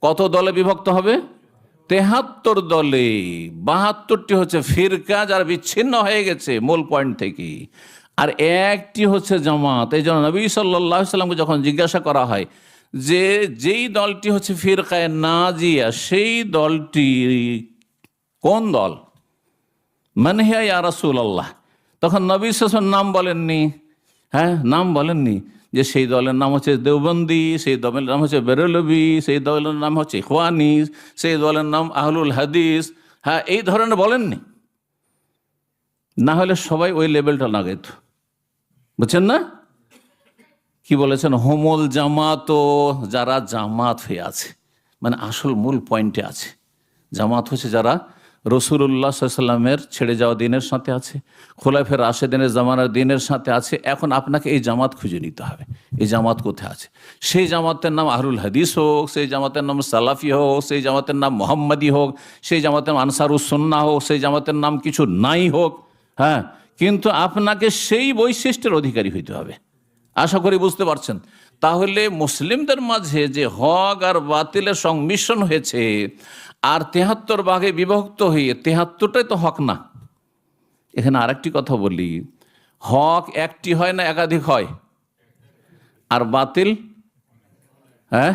কত দলে বিভক্ত হবে? 73 দলে। 72টি হচ্ছে ফিরকা, যারা বিচ্ছিন্ন হয়ে গেছে মূল পয়েন্ট থেকে, আর একটি হচ্ছে জামাত। এই জন্য নবী সাল্লাল্লাহু আলাইহি ওয়াসাল্লামকে যখন জিজ্ঞাসা করা হয় যে যেই দলটি হচ্ছে ফিরকায়ে নাজিয়া, সেই দলটি কোন দল? মান হিয়া ইয়া রাসূলুল্লাহ? তখন নবী সাল্লাল্লাহু আলাইহি ওয়াসাল্লাম নাম বলেননি, নাম বলেননি যে সেই দলের নাম হচ্ছে দেওবন্দি, সেই দলের নাম হচ্ছে বেরলভি, সেই দলের নাম হচ্ছে ইখওয়ানি, সেই দলের নাম আহলুল হাদিস, এই ধরনের বলেননি। না হলে সবাই ওই লেভেলটা লাগাইত, বুঝছেন না? কি বলেছেন? হোমল জামাত, যারা জামাত হয়ে আছে, মানে আসল মূল পয়েন্টে আছে। জামাত হচ্ছে যারা রাসূলুল্লাহ সাল্লাল্লাহু আলাইহি ওয়াসাল্লামের ছেড়ে যাওয়া দিনের সাথে আছে, খোলাফায়ে রাশেদিনের জামানার দিনের সাথে আছে। এখন আপনাকে এই জামাত খুঁজে নিতে হবে, এই জামাত কোথায় আছে। সেই জামাতের নাম আহলুল হাদিস হোক, সেই জামাতের নাম সালাফি হোক, সেই জামাতের নাম মোহাম্মদী হোক, সেই জামাতের নাম আনসারুস সুন্নাহ হোক, সেই জামাতের নাম কিছু নাই হোক, হ্যাঁ, কিন্তু আপনাকে সেই বৈশিষ্ট্যের অধিকারী হইতে হবে। আশা করি বুঝতে পারছেন। তাহলে মুসলিমদের মাঝে যে হক আর বাতিলের সংমিশ্রণ হয়েছে আর ৭৩ ভাগে বিভক্ত হয়ে ৭৩টাই তো হক না। এখানে আরেকটি কথা বলি, হক একটি হয় না একাধিক হয়? আর বাতিল? হ্যাঁ,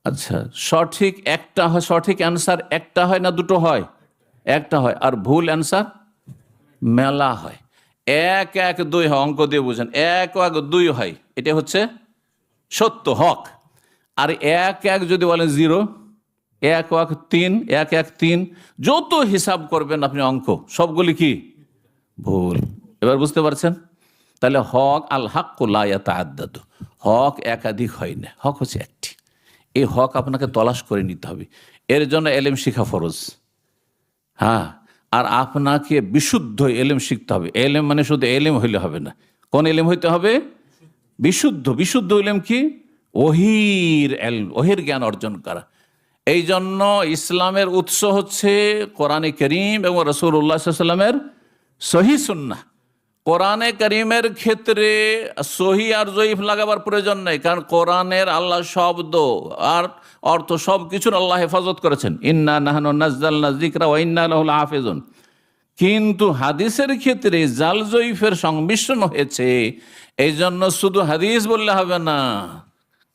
আচ্ছা, সঠিক একটা হয়, সঠিক অ্যান্সার একটা হয় না দুটো হয়? একটা হয়। আর ভুল অ্যান্সার মেলা হয়। ১ ১ ২ হয়, অঙ্ক দিয়ে বুঝেন, ১ ১ ২ হয়, এটা হচ্ছে সত্য হক। আর ১ ১ যদি বলেন 0, ১ ১ ৩, ১ ১ ৩, যত হিসাব করবেন আপনি অঙ্ক সবগুলি কি ভুল। এবার বুঝতে পারছেন? তাহলে হক আল হাক্কু লা ইয়াতাআদ্দাদু, হক একাধিক হয় না, হক হচ্ছে একটি। এই হক আপনাকে তলাশ করে নিতে হবে। এর জন্য এলেম শিখা ফরজ। হ্যাঁ, আর আপনাকে বিশুদ্ধ এলেম শিখতে হবে। এলেম মানে শুধু এলেম হইলে হবে না। কোন এলেম হইতে হবে? বিশুদ্ধ। বিশুদ্ধ এলেম কি? ওহির এলম, ওহির জ্ঞান অর্জন করা। এই জন্য ইসলামের উৎস হচ্ছে কোরআনে করিম এবং রাসূলুল্লাহ সাল্লাল্লাহু আলাইহি ওয়াসাল্লামের সহিহ সুন্নাহ। কোরআনে করিমের ক্ষেত্রে সহি আর জয়ীফ লাগাবার প্রয়োজন নেই, কারণ কোরআনের আল্লাহ শব্দ আর অর্থ সব কিছুর আল্লাহ হেফাজত করেছেন। ইন্না নাহনু নাজ্জালনা যিকরা ওয়া ইন্না লাহু লাহাফিজুন। কিন্তু হাদিসের ক্ষেত্রে জাল জয়ীফের সংমিশ্রণ হয়েছে, এই জন্য শুধু হাদিস বললে হবে না,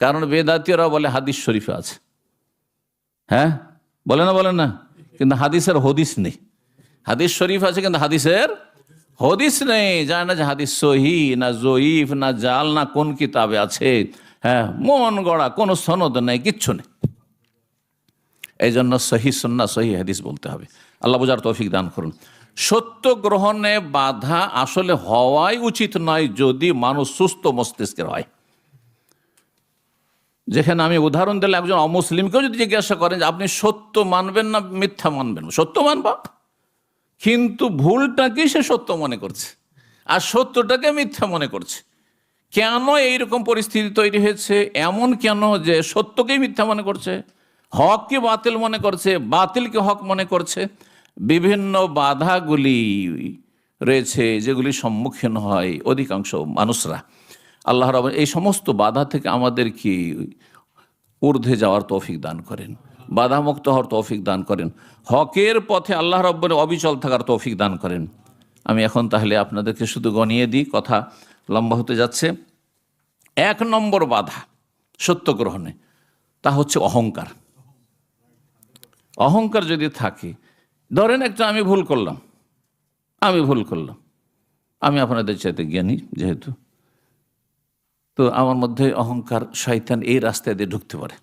কারণ বেদাতীয়রা বলে হাদিস শরীফে আছে। হ্যাঁ, বলে না, কিন্তু হাদিসের হদিস নেই। হাদিস শরীফ আছে কিন্তু হাদিসের হদিস নেই। জানে না যে হাদিস সহি না জয়ীফ না জাল না কোন কিতাবে আছে। হ্যাঁ, মন গড়া কোনো সনদ নেই, কিচ্ছু নেই। এই জন্য সহি সুন্নাহ সহি হাদিস বলতে হবে। আল্লাহ বুঝার তৌফিক দান করুন। সত্য গ্রহণে বাধা আসলে হওয়াই উচিত নয় যদি মানুষ সুস্থ মস্তিষ্কের হয়। যেখানে আমি উদাহরণ দিলে একজন অমুসলিমকেও যদি জিজ্ঞাসা করেন যে আপনি সত্য মানবেন না মিথ্যা মানবেন, সত্য মানবা, কিন্তু ভুলটাকে সে সত্য মনে করছে আর সত্যটাকে মিথ্যা মনে করছে। কেন এইরকম পরিস্থিতি তৈরি হয়েছে? এমন কেন যে সত্যকেই মিথ্যা মনে করছে, হককে বাতিল মনে করছে, বাতিলকে হক মনে করছে? বিভিন্ন বাধাগুলি রয়েছে যেগুলি সম্মুখীন হয় অধিকাংশ মানুষরা। আল্লাহ রাব্বুল এই সমস্ত বাধা থেকে আমাদেরকে ঊর্ধ্বে যাওয়ার তৌফিক দান করেন, বাধামুক্ত হওয়ার তৌফিক দান করেন, হকের পথে আল্লাহ রাব্বুল অবিচল থাকার তৌফিক দান করেন। আমি এখন তাহলে আপনাদেরকে শুধু গনিয়ে দিই, কথা লম্বা হতে যাচ্ছে। ১ নম্বর বাধা সত্য গ্রহণে, তা হচ্ছে অহংকার। অহংকার যদি থাকে, ধরেন একটা আমি ভুল করলাম, আমি আপনাদের চাইতে জ্ঞানী যেহেতু, তো আমার মধ্যে অহংকার, শয়তান এই রাস্তা দিয়ে ঢুকতে পারে।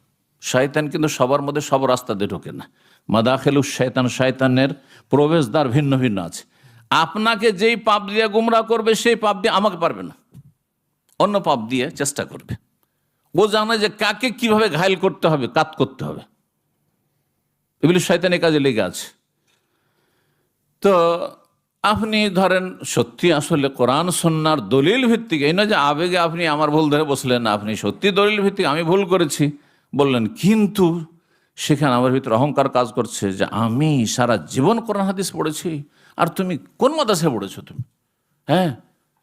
শয়তান কিন্তু সবার মধ্যে সব রাস্তা দিয়ে ঢোকে না। মাদাখিলুশ শয়তান, শয়তানের প্রবেশদ্বার ভিন্ন ভিন্ন আছে। আপনাকে যেই পাপ দিয়ে গুমরা করবে সেই পাপ দিয়ে আমাকে পারবে না, অন্য পাপ দিয়ে চেষ্টা করবে। ও জানে যে কাকে কিভাবে ঘায়েল করতে হবে, কাত করতে হবে। এগুলি শয়তানের কাজে লেগে আছে। তো আপনি ধরেন সত্যি আসলে কোরআন সুন্নাহর দলিল ভিত্তিক, এই নয় যে আবেগে আপনি আমার ভুল ধরে বসলেন না, আপনি সত্যি দলিল ভিত্তিক আমি ভুল করেছি বললেন, কিন্তু সেখানে আমার ভিতরে অহংকার কাজ করছে যে আমি সারা জীবন কোরআন হাদিস পড়েছি, আর তুমি কোন মাদ্রাসায় পড়েছো? তুমি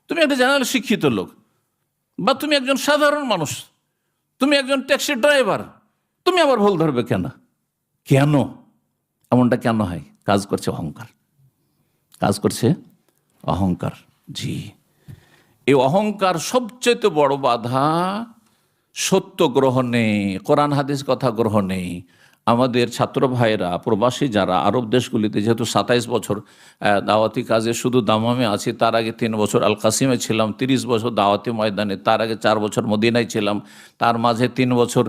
তুমি একটা জেনারেল শিক্ষিত লোক, বা তুমি একজন সাধারণ মানুষ, তুমি একজন ট্যাক্সি ড্রাইভার, তুমি আবার ভুল ধরবে কেন? এমনটা কেন হয়? কাজ করছে অহংকার। জি, এই অহংকার সবচেয়ে বড় বাধা সত্য গ্রহণে, কোরআন হাদিস কথা গ্রহণে। আমাদের ছাত্র ভাইরা প্রবাসী যারা আরব দেশগুলিতে, যেহেতু 27 বছর দাওয়াতি কাজে শুধু দামামে আছি, তার আগে 3 বছর আল কাসিমে ছিলাম, 30 বছর দাওয়াতি ময়দানে, তার আগে 4 বছর মদিনায় ছিলাম, তার মাঝে 3 বছর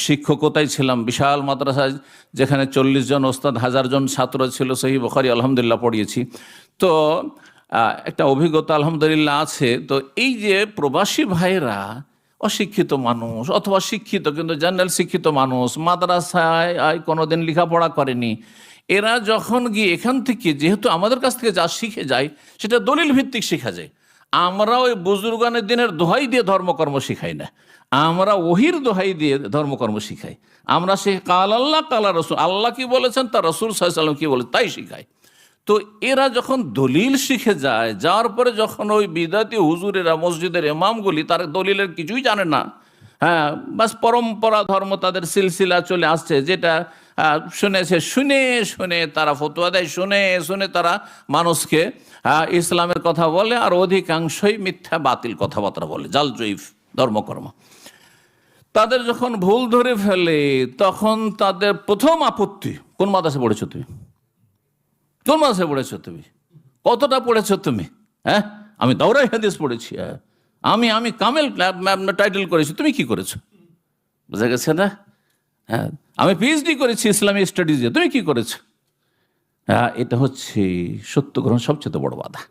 শিক্ষকতায় ছিলাম বিশাল মাদ্রাসায়, যেখানে 40 জন ওস্তাদ, 1000 জন ছাত্র ছিল। সহিহ বুখারী আলহামদুলিল্লাহ পড়িয়েছি। তো একটা অভিজ্ঞতা আলহামদুলিল্লাহ আছে। তো এই যে প্রবাসী ভাইরা, অশিক্ষিত মানুষ অথবা শিক্ষিত কিন্তু জেনারেল শিক্ষিত মানুষ, মাদ্রাসায় কোনোদিন লেখাপড়া করেনি, এরা যখন গিয়ে এখান থেকে, যেহেতু আমাদের কাছ থেকে যা শিখে যায় সেটা দলিল ভিত্তিক শেখা যায়। আমরা ওই বুজুর্গানের দিনের দোহাই দিয়ে ধর্মকর্ম শিখাই না, আমরা ওহির দোহাই দিয়ে ধর্মকর্ম শিখাই। আমরা সে কাল আল্লাহ কালা রসুল, আল্লাহ কি বলেছেন, তার রসুল সাল্লাল্লাহু আলাইহি ওয়াসাল্লাম কি বলে তাই শিখাই। তো এরা যখন দলিল শিখে যায়, যাওয়ার পরে যখন ওই বিদাতি হুজুরেরা, মসজিদের ইমামগুলি, তার দলিলের কিছুই জানে না, হ্যাঁ, বাস পরম্পরা ধর্ম তাদের সিলসিলা চলে আসছে, যেটা শুনেছে, শুনে শুনে তারা ফতোয়া দেয়, শুনে শুনে তারা মানুষকে ইসলামের কথা বলে, আর অধিকাংশই মিথ্যা বাতিল কথাবার্তা বলে, জাল জয়ীফ ধর্মকর্ম। তাদের যখন ভুল ধরে ফেলে, তখন তাদের প্রথম আপত্তি, কোন মাদ্রাসা পড়েছো তুমি, কোন মাদ্রাসায় পড়েছো তুমি, কতটা পড়েছো তুমি, হ্যাঁ, আমি দাওরাই হাদিস পড়েছি, হ্যাঁ, আমি কামেল টাইটেল করেছি, তুমি কি করেছো, বোঝা গেছে না, হ্যাঁ, আমি পিএইচডি করেছি ইসলামিক স্টাডিজে, তুমি কি করেছো। হ্যাঁ, এটা হচ্ছে সত্য গ্রহণ সবচেয়ে বড় বাধা,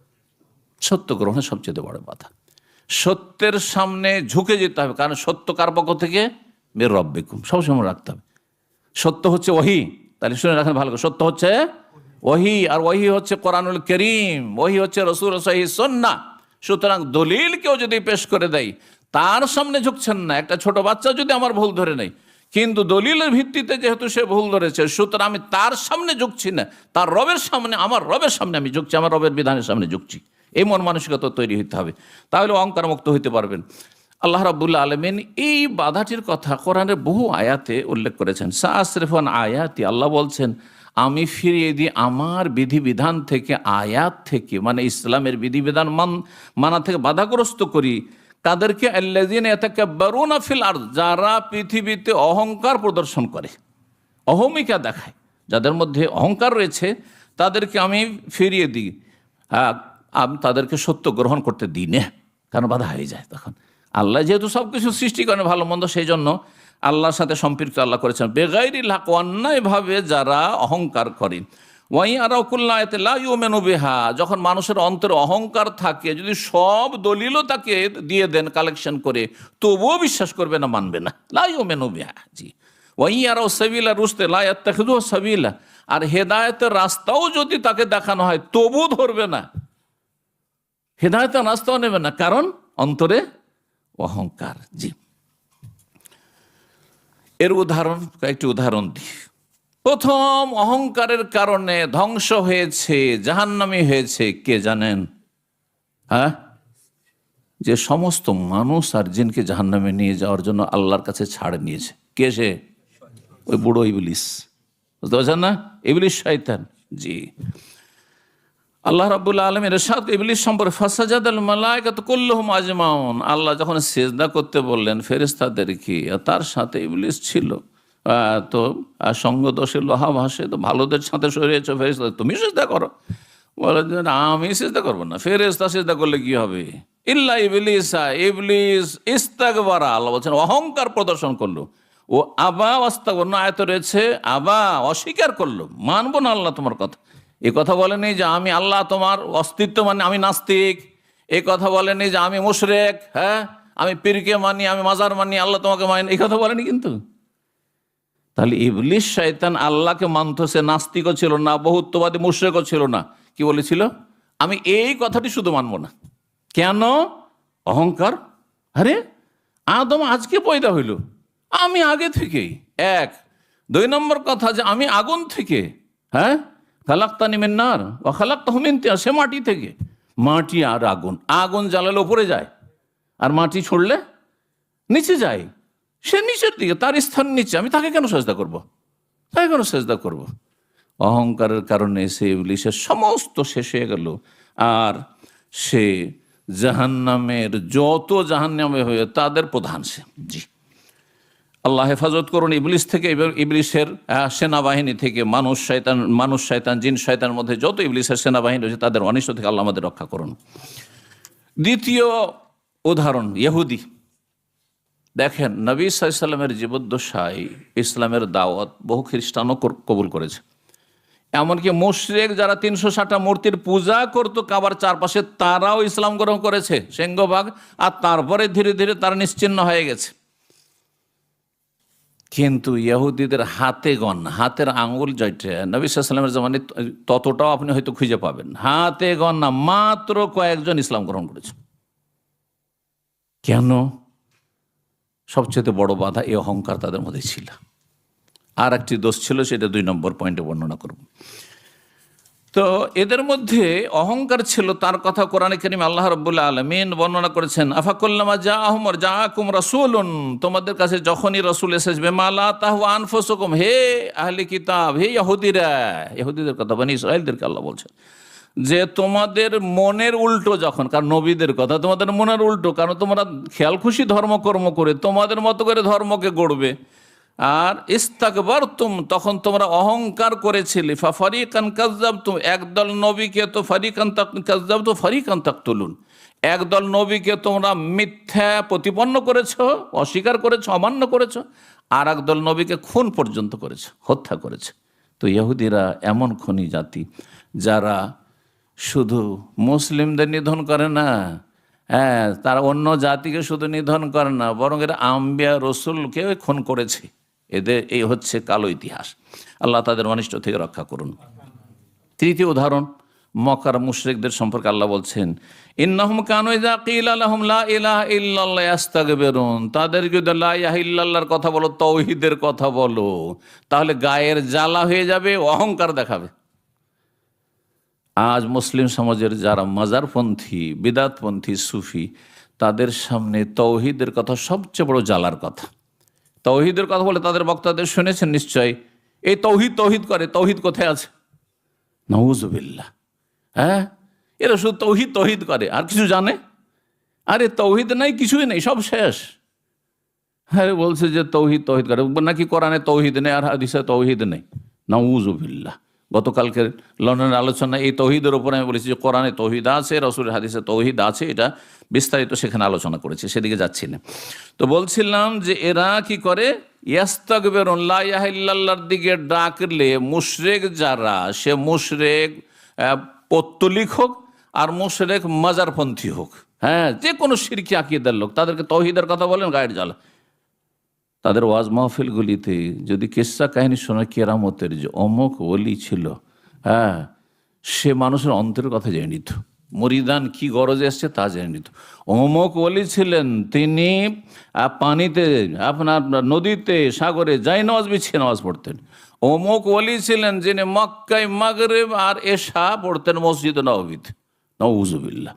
সত্য গ্রহণের সবচেয়ে বড় বাধা। সত্যের সামনে ঝুঁকে যেতে হবে, কারণ সত্য কার পক্ষ থেকে, মের রব্বিকুম, সবসময় রাখতে হবে। সত্য হচ্ছে ওহী, তাহলে শুনে রাখেন ভালো করে, সত্য হচ্ছে ওহী, আর ওহী হচ্ছে কোরআনুল কারীম, ওহী হচ্ছে রাসূল সহিহ সুন্নাহ। সুতরাং দলিল কেউ যদি পেশ করে দেয়, তার সামনে ঝুঁকছেন না। একটা ছোট বাচ্চা যদি আমার ভুল ধরে নেয়, কিন্তু দলিলের ভিত্তিতে যেহেতু সে ভুল ধরেছে, সুতরাং আমি তার সামনে ঝুঁকছি না, তার রবের সামনে, আমার রবের সামনে আমি ঝুঁকছি, আমার রবের বিধানের সামনে ঝুঁকছি। এই মন মানসিকতা তৈরি হতে হবে, তাহলে অহংকার মুক্ত হইতে পারবেন। আল্লাহ রাব্বুল আলামিন এই বাধাটির কথা কোরআনের বহু আয়াতে উল্লেখ করেছেন। সাআসরিফুন আয়াতি, আল্লাহ বলছেন আমি ফিরিয়ে দিই আমার বিধিবিধান থেকে, আয়াত থেকে, মানে ইসলামের বিধিবিধান মানা থেকে বাধাগ্রস্ত করি তাদেরকে, আল্লাযিনা ইয়াতাকাব্বারুনা ফিল আরদ, যারা পৃথিবীতে অহংকার প্রদর্শন করে, অহমিকা দেখায়, যাদের মধ্যে অহংকার রয়েছে, তাদেরকে আমি ফিরিয়ে দিই, আমি তাদেরকে সত্য গ্রহণ করতে দিই না, কারণ বাধা হয়ে যায়। তখন আল্লাহ যেহেতু সব কিছু সৃষ্টি করেন ভালো মন্দ, সেই জন্য আল্লাহর সাথে সম্পৃক্ত আল্লাহ করেছেন। বেগাইরিল হক, অন্যায়ভাবে যারা অহংকার করে, ওয়াই আরাউ কুল্লা আয়াতি লা ইউমিনু বিহা, যখন মানুষের অন্তরে অহংকার থাকে, যদি সব দলিলও তাকে দিয়ে দেন কালেকশন করে, তবুও বিশ্বাস করবে না, মানবে না, লা ইউমিনু বিহা। জি, ওয়াই আরাউ সাবিলা রুশদি লা ইয়াত্তাখিযুহু সাবিলা, আর হেদায়েতের রাস্তাও যদি তাকে দেখানো হয়, তবু ধরবে না, হেদায়েতের রাস্তাও নেবে না, কারণ অন্তরে অহংকার। জি, এর উদাহরণ, কয়েকটি উদাহরণ দিই। প্রথম অহংকারের কারণে ধ্বংস হয়েছে, জাহান্নামী হয়েছে কে জানেন? হ্যাঁ, যে সমস্ত মানুষ আর জিনকে জাহান্নামে নিয়ে যাওয়ার জন্য আল্লাহর কাছে ছাড় নিয়েছে, কে সে? ওই বুড়ো ইবলিস, বুঝতে পারছেন না, ইবলিস শয়তান। জি, আল্লাহ রাব্বুল আলামিন ইরশাদ ইবলিস সম্পর্কে, ফাসাজাদাল মালায়েকাতু কুল্লুহুম আজমাউন, আল্লাহ যখন সিজদা করতে বললেন ফেরেশতাদেরকে, তার সাথে ইবলিস ছিল, তো সঙ্গ দোষে লোহা ভাসে, তো ভালোদের সাথে সরিয়েছো ফেরেশতা, তুমি সিজদা করো। বলে যে আমি সিজদা করবো না, ফেরেশতা সিজদা করলে কি হবে? ইল্লা ইবলিসা, ইবলিস ইস্তাকবারা, আল্লাহ বলছেন অহংকার প্রদর্শন করলো, ও আবা ওয়াস্তাকবার, আয়াতে রয়েছে আবা, অস্বীকার করলো, মানবো না আল্লাহ তোমার কথা। এ কথা বলেনি যে আমি আল্লাহ তোমার অস্তিত্ব মানে আমি নাস্তিক, এ কথা বলেনি যে আমি মুশরিক, হ্যাঁ, আমি পীরকে মানি, আমি মাজার মানি, আল্লাহ তোমাকে মানি, এই কথা বলেনি। কিন্তু তাহলে ইবলিস শয়তান আল্লাহকে মানত, সে নাস্তিকও ছিল না, বহুত্ববাদী মুশরিকও ছিল না, কি বলেছিল? আমি এই কথাটি শুধু মানবো না। কেন? অহংকার। আরে আদম আজকে পয়দা হইল, আমি আগে থেকেই, এক। দুই নম্বর কথা যে আমি আগুন থেকে, হ্যাঁ, খালাক্তানি মিন নার ওয়া খালাক্তাহু মিন তিন, সে মাটি থেকে, মাটি আর আগুন, আগুন জ্বালালে উপরে যায় আর মাটি ছড়লে নিচে যায়, সে নিচের দিকে, তার স্থান নিচে, আমি তাকে কেন সেজদা করব, তাকে কেন সেজদা করব? অহংকারের কারণে সে ইবলিসের সমস্ত শেষ হয়ে গেল, আর সে জাহান্নামের যত জাহান্নামে হয়ে তাদের প্রধান সে। জি, আল্লাহ হেফাজত করুন ইবলিস থেকে, ইবলিসের সেনাবাহিনী থেকে, মানুষ শয়তান জিন শয়তানের মধ্যে যত ইবলিসের সেনাবাহিনী রয়েছে তাদের অনিষ্ট থেকে আল্লাহ আমাদের রক্ষা করুন। দ্বিতীয় উদাহরণ ইহুদি। দেখেন, নবী সাল্লাল্লাহু আলাইহি ওয়াসাল্লামের জীবদ্দশায় ইসলামের দাওয়াত বহু খ্রিস্টানও কবুল করেছে, এমনকি মুশরিক যারা 360টা মূর্তির পূজা করতো কাবার চারপাশে, তারাও ইসলাম গ্রহণ করেছে সিংহভাগ, আর তারপরে ধীরে ধীরে তারা নিশ্চিহ্ন হয়ে গেছে। কিন্তু ইহুদিদের হাতে গণনা, হাতের আঙ্গুল যেটা নবী সাল্লাল্লাহু আলাইহি ওয়াসাল্লামের জামানে, ততটাও আপনি হয়তো খুঁজে পাবেন, হাতে গণনা মাত্র কয়েকজন ইসলাম গ্রহণ করেছে। কেন? সবচেয়ে বড় বাধা এই অহংকার তাদের মধ্যে ছিল। আর একটি দোষ ছিল, সেটা 2 নম্বর পয়েন্টে বর্ণনা করব। তো এদের মধ্যে অহংকার ছিল, তার কথা কোরআনে কারীমে আল্লাহ রাব্বুল আলামিন বর্ণনা করেছেন, আফাকুল্লামা জাআকুম রাসূলুন, তোমাদের কাছে যখনই রাসূল এসেছে, মা লা তাহওয়া আনফুসুকুম, হে আহলে কিতাব, হে ইহুদিরা, ইহুদিদের কথা, বনি ইসরাঈলদেরকে আল্লাহ বলছেন যে তোমাদের মনের উল্টো যখন, কারণ নবীদের কথা, তোমাদের মনের উল্টো, কারণ তোমরা খেয়াল খুশি ধর্মকর্ম করে তোমাদের মতো করে ধর্মকে গড়বে, আর ইস্তাকবারতুম, তখন তোমরা অহংকার করেছিলে, ফারিকান কাযযাবতুম, একদল নবীকে তো কাযযাবতুম ফারিকান তাকতুলুন, একদল নবীকে তোমরা মিথ্যা প্রতিপন্ন করেছো, অস্বীকার করেছো, অমান্য করেছো, আর একদল নবীকে খুন পর্যন্ত করেছো, হত্যা করেছো। তো ইহুদিরা এমন খুনি জাতি যারা শুধু মুসলিমদের নিধন করে না, হ্যাঁ, তারা অন্য জাতিকে শুধু নিধন করে না, বরং এরা আম্বিয়া রসুলকে খুন করেছে। এদের এই হচ্ছে কালো ইতিহাস। আল্লাহ তাদের অনিষ্ট থেকে রক্ষা করুন। তৃতীয় উদাহরণ, মক্কার মুশরিকদের সম্পর্কে আল্লাহ বলছেন, ইন্নাহুম কানু ইযা কিলা লাহুম লা ইলাহা ইল্লাল্লাহ ইস্তাকবিরুন, তাদের যদি লা ইলাহা ইল্লাল্লাহর কথা বলো, তাওহীদের কথা বলো, তাহলে গায়ের জ্বালা হয়ে যাবে, অহংকার দেখাবে। আজ মুসলিম সমাজের যারা মাজারপন্থী, বিদাতপন্থী, সুফি, তাদের সামনে তৌহিদের কথা সবচেয়ে বড় জ্বালার কথা। তৌহিদের কথা বলে তাদের বক্তাদের শুনেছেন নিশ্চয়, এই তৌহিদ তৌহিদ করে, তৌহিদ কোথায় আছে? নাউজুবিল্লাহ। হ্যাঁ, এরা শুধু তৌহিদ তৌহিদ করে, আর কিছু জানে? আরে তৌহিদ নাই, কিছুই নেই, সব শেষ। হ্যাঁ, বলছে যে তৌহিদ তৌহিদ করে, নাকি কোরআনে তৌহিদ নেই আর হাদিসে তৌহিদ নেই। নাউজুবিল্লাহ। গতকালকের লন্ডনের আলোচনা এই তৌহিদের উপরে আমি বলেছি যে কোরআনে তৌহিদ আছে, রাসূলের হাদিসে তৌহিদ আছে, এটা বিস্তারিত সেখানে আলোচনা করেছি, সেদিকে যাচ্ছি না। তো বলছিলাম যে এরা কি করে, ইস্তাকবিরুন, লা ইলাহা ইল্লাল্লাহর দিকে ডাকলে মুশরিক যারা, সে মুশরিক পৌত্তলিক হোক আর মুশরিক মাজারপন্থী হোক, হ্যাঁ, যে কোনো শিরকি আকীদার লোক, তাদেরকে তৌহিদের কথা বলেন, গায়ের জ্বালা। তাদের ওয়াজ মাহফিলগুলিতে যদি কিস্সা কাহিনী শোনা কেরামতের, যে অমুক ওলি ছিল, হ্যাঁ, সে মানুষের অন্তরের কথা জেনে নিত, মরিদান কি গরজে এসছে তা জেনে নিত। অমুক ওলি ছিলেন, তিনি পানিতে, আপনার নদীতে, সাগরে যাই নামাজ বিছিয়ে নামাজ পড়তেন। অমুক ওলি ছিলেন যিনি মক্কায় মাগরিব আর এশা পড়তেন মসজিদ নববীতে। নাউজুবিল্লাহ।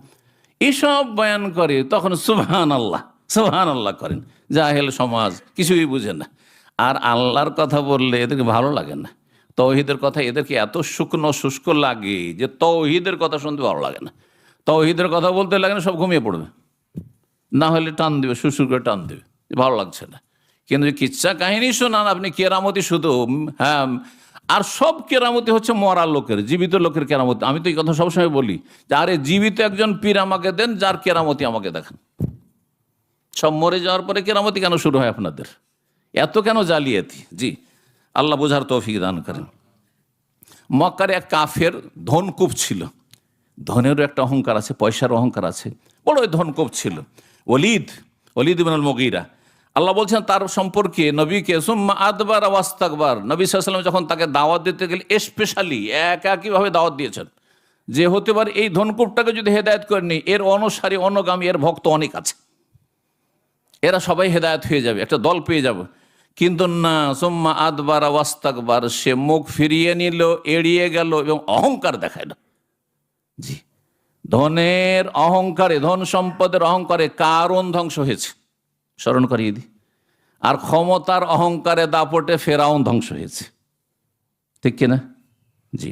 এসব বয়ান করে, তখন সুবহানাল্লাহ সুবহানাল্লাহ করেন। জাহেল সমাজ কিছুই বুঝে না। আর আল্লাহর কথা বললে এদেরকে ভালো লাগে না। তৌহিদের কথা এদেরকে এত শুকনো শুষ্ক লাগে যে তৌহিদের কথা শুনতে ভালো লাগে না। তৌহিদের কথা বলতে লাগে না, সব ঘুমিয়ে পড়বে, না হলে টান দেবে, সুসুর করে টান দেবে, ভালো লাগছে না। কিন্তু কিচ্ছা কাহিনী শোনান আপনি, কেরামতি শুধু, হ্যাঁ, আর সব কেরামতি হচ্ছে মরা লোকের, জীবিত লোকের কেরামতি। আমি তো এই কথা সবসময় বলি যে আরে জীবিত একজন পীর আমাকে দেন, যার কেরামতি আমাকে দেখান। সব মরে যাওয়ার পরে কেরামতি কেন শুরু হয় আপনাদের? এত কেন জালিয়াতি? জি, আল্লাহ বোঝার তৌফিক দান করেন। মক্কার এক কাফের ধনকুপ ছিল, ধনেরও একটা অহংকার আছে, পয়সার অহংকার আছে, বড় ধনকুপ ছিল, ওলিদ ইবনুল মুগীরা। আল্লাহ বলছেন তার সম্পর্কে নবীকে, সুম্মা আদবার ওয়াস্তাকবার, নবী সাল্লাল্লাহু আলাইহি ওয়াসাল্লাম যখন তাকে দাওয়াত দিতে গেলে স্পেশালি একইভাবে দাওয়াত দিয়েছেন যে হতে পারে এই ধনকুপটাকে যদি হেদায়েত করেনি, এর অনুসারী, অনুগামী, এর ভক্ত অনেক আছে, এরা সবাই হেদায়েত হয়ে যাবে, একটা দল পেয়ে যাবে। কিন্তু না, সুম্মা আদবার ওয়াস্তাকবার, সে মুখ ফিরিয়ে নিল, এড়িয়ে গেল এবং অহংকার দেখাইল। জি, ধনের অহংকারে, ধন সম্পদের অহংকারে কারণ ধ্বংস হয়েছে, স্মরণ করিয়ে দিই। আর ক্ষমতার অহংকারে দাপটে ফেরাউন ধ্বংস হয়েছে, ঠিক কিনা? জি,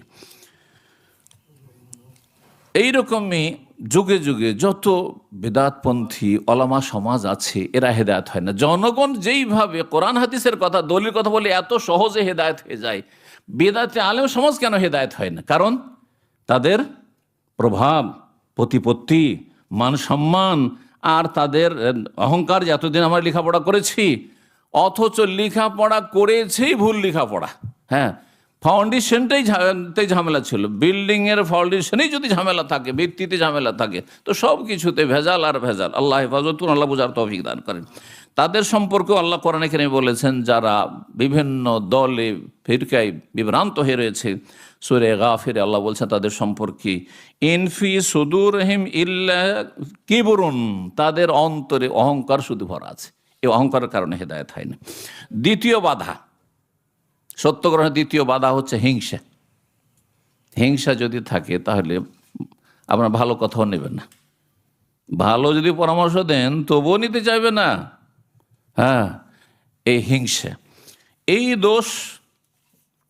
এইরকমই যুগে যুগে যত বেদাতপন্থী ওলামা সমাজ আছে, এরা হেদায়েত হয় না। জনগণ যেইভাবে কোরআন হাদিসের কথা, দলিল কথা বলে এত সহজে হেদায়েত হয়ে যায়, বেদাতে আলেম সমাজ কেন হেদায়েত হয় না? কারণ তাদের প্রভাব, প্রতিপত্তি, মান সম্মান, আর তাদের অহংকার যে এতদিন আমরা লেখাপড়া করেছি, অথচ লেখাপড়া করেছেই ভুল লেখাপড়া। হ্যাঁ, ফাউন্ডেশনটাই ঝামেলা ছিল। বিল্ডিংয়ের ফাউন্ডেশনেই যদি ঝামেলা থাকে, ভিত্তিতে ঝামেলা থাকে, তো সব কিছুতে ভেজাল আর ভেজাল। আল্লাহ হেফাজত, আল্লাহ বুঝার তৌফিক দান করেন। তাদের সম্পর্কেও আল্লাহ কোরআনে কারীমে বলেছেন, যারা বিভিন্ন দলে ফিরকায় বিভ্রান্ত হয়ে রয়েছে। সূরা গাফিরে আল্লাহ বলছেন তাদের সম্পর্কে, ইনফি সুদুরহিম ইল্লা কিবরুন, তাদের অন্তরে অহংকার শুধু ভরা আছে। এই অহংকারের কারণে হেদায়েত হয় না। দ্বিতীয় বাধা, সত্য গ্রহণের দ্বিতীয় বাধা হচ্ছে হিংসা। হিংসা যদি থাকে তাহলে আপনার ভালো কথাও নেবেন না, ভালো যদি পরামর্শ দেন তবুও নিতে চাইবে না। হ্যাঁ, এই হিংসা, এই দোষ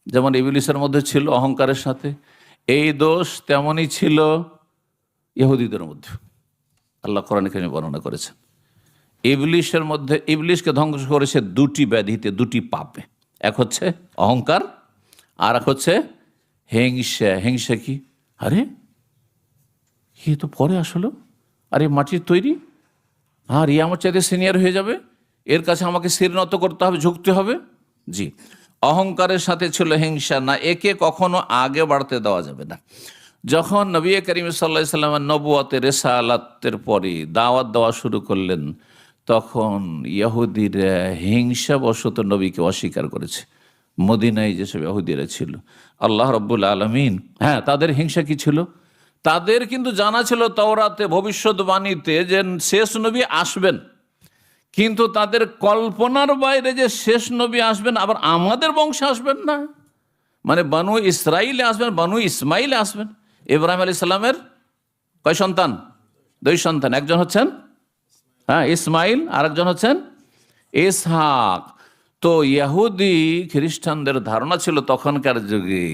যেমন ইবলিসের মধ্যে ছিল অহংকারের সাথে, এই দোষ তেমনই ছিল ইহুদিদের মধ্যে। আল্লাহ কোরআনে কারিমে বর্ণনা করেছেন ইবলিসের মধ্যে, ইবলিসকে ধ্বংস করেছে দুটি ব্যাধিতে, দুটি পাপে। এক হচ্ছে অহংকার, আর এক হচ্ছে হিংসা। হিংসা কি? আরে এ তো পরে আসলো, আরে মাটির তৈরি, আর এ আমার চাইতে সিনিয়র হয়ে যাবে, এর কাছে আমাকে শির নত করতে হবে, ঝুঁকতে হবে। জি, অহংকারের সাথে ছিল হিংসা। না, একে কখনো আগে বাড়তে দেওয়া যাবে না। যখন নবী করিম সাল্লাল্লাহু আলাইহি ওয়াসাল্লাম নবুয়তের রিসালাতের পরে দাওয়াত দেওয়া শুরু করলেন, তখন ইহুদিরা হিংসাবশত নবীকে অস্বীকার করেছে। মদিনায় যেসব ইহুদিরা ছিল, আল্লাহ রাব্বুল আলামিন, হ্যাঁ, তাদের হিংসা কি ছিল? তাদের কিন্তু জানা ছিল তাওরাতে ভবিষ্যৎবাণীতে যে শেষ নবী আসবেন, কিন্তু তাদের কল্পনার বাইরে যে শেষ নবী আসবেন আবার আমাদের বংশে আসবেন না, মানে বানু ইসরাইলে আসবেন, বানু ইসমাইলে আসবেন। ইব্রাহিম আলাইহিস সালামের কয় সন্তান? 2 সন্তান। একজন হচ্ছেন ইসমাইল, আর একজন হচ্ছেন ইসহাক। তো ইহুদি খ্রিস্টানদের ধারণা ছিল তখনকার যুগে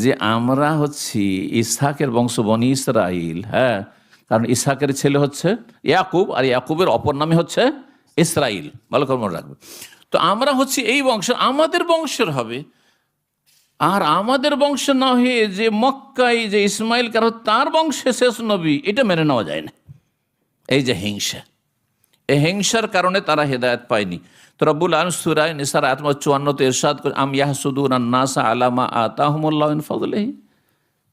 যে আমরা হচ্ছি ইসহাকের বংশ, বনি ইসরাইল। হ্যাঁ, কারণ ইসহাকের ছেলে হচ্ছে ইয়াকুব, আর ইয়াকুবের অপর নামে হচ্ছে ইসরাইল। ভালো করে মনে রাখবে। তো আমরা হচ্ছি এই বংশ, আমাদের বংশের হবে। আর আমাদের বংশ না হয়ে যে মক্কায় যে ইসমাইল, কারণ তার বংশে শেষ নবী, এটা মেনে নেওয়া যায় না। এই যে হিংসা, এই হিংসার কারণে তারা হেদায়েত পায়নি। তো রব্বুল আলামিন সূরা নিসার আয়াত 54 ইরশাদ করে, আম ইয়াহসুদুনান নাসা আলা মা আতাহুমুল্লাহু মিন ফাদলিহি,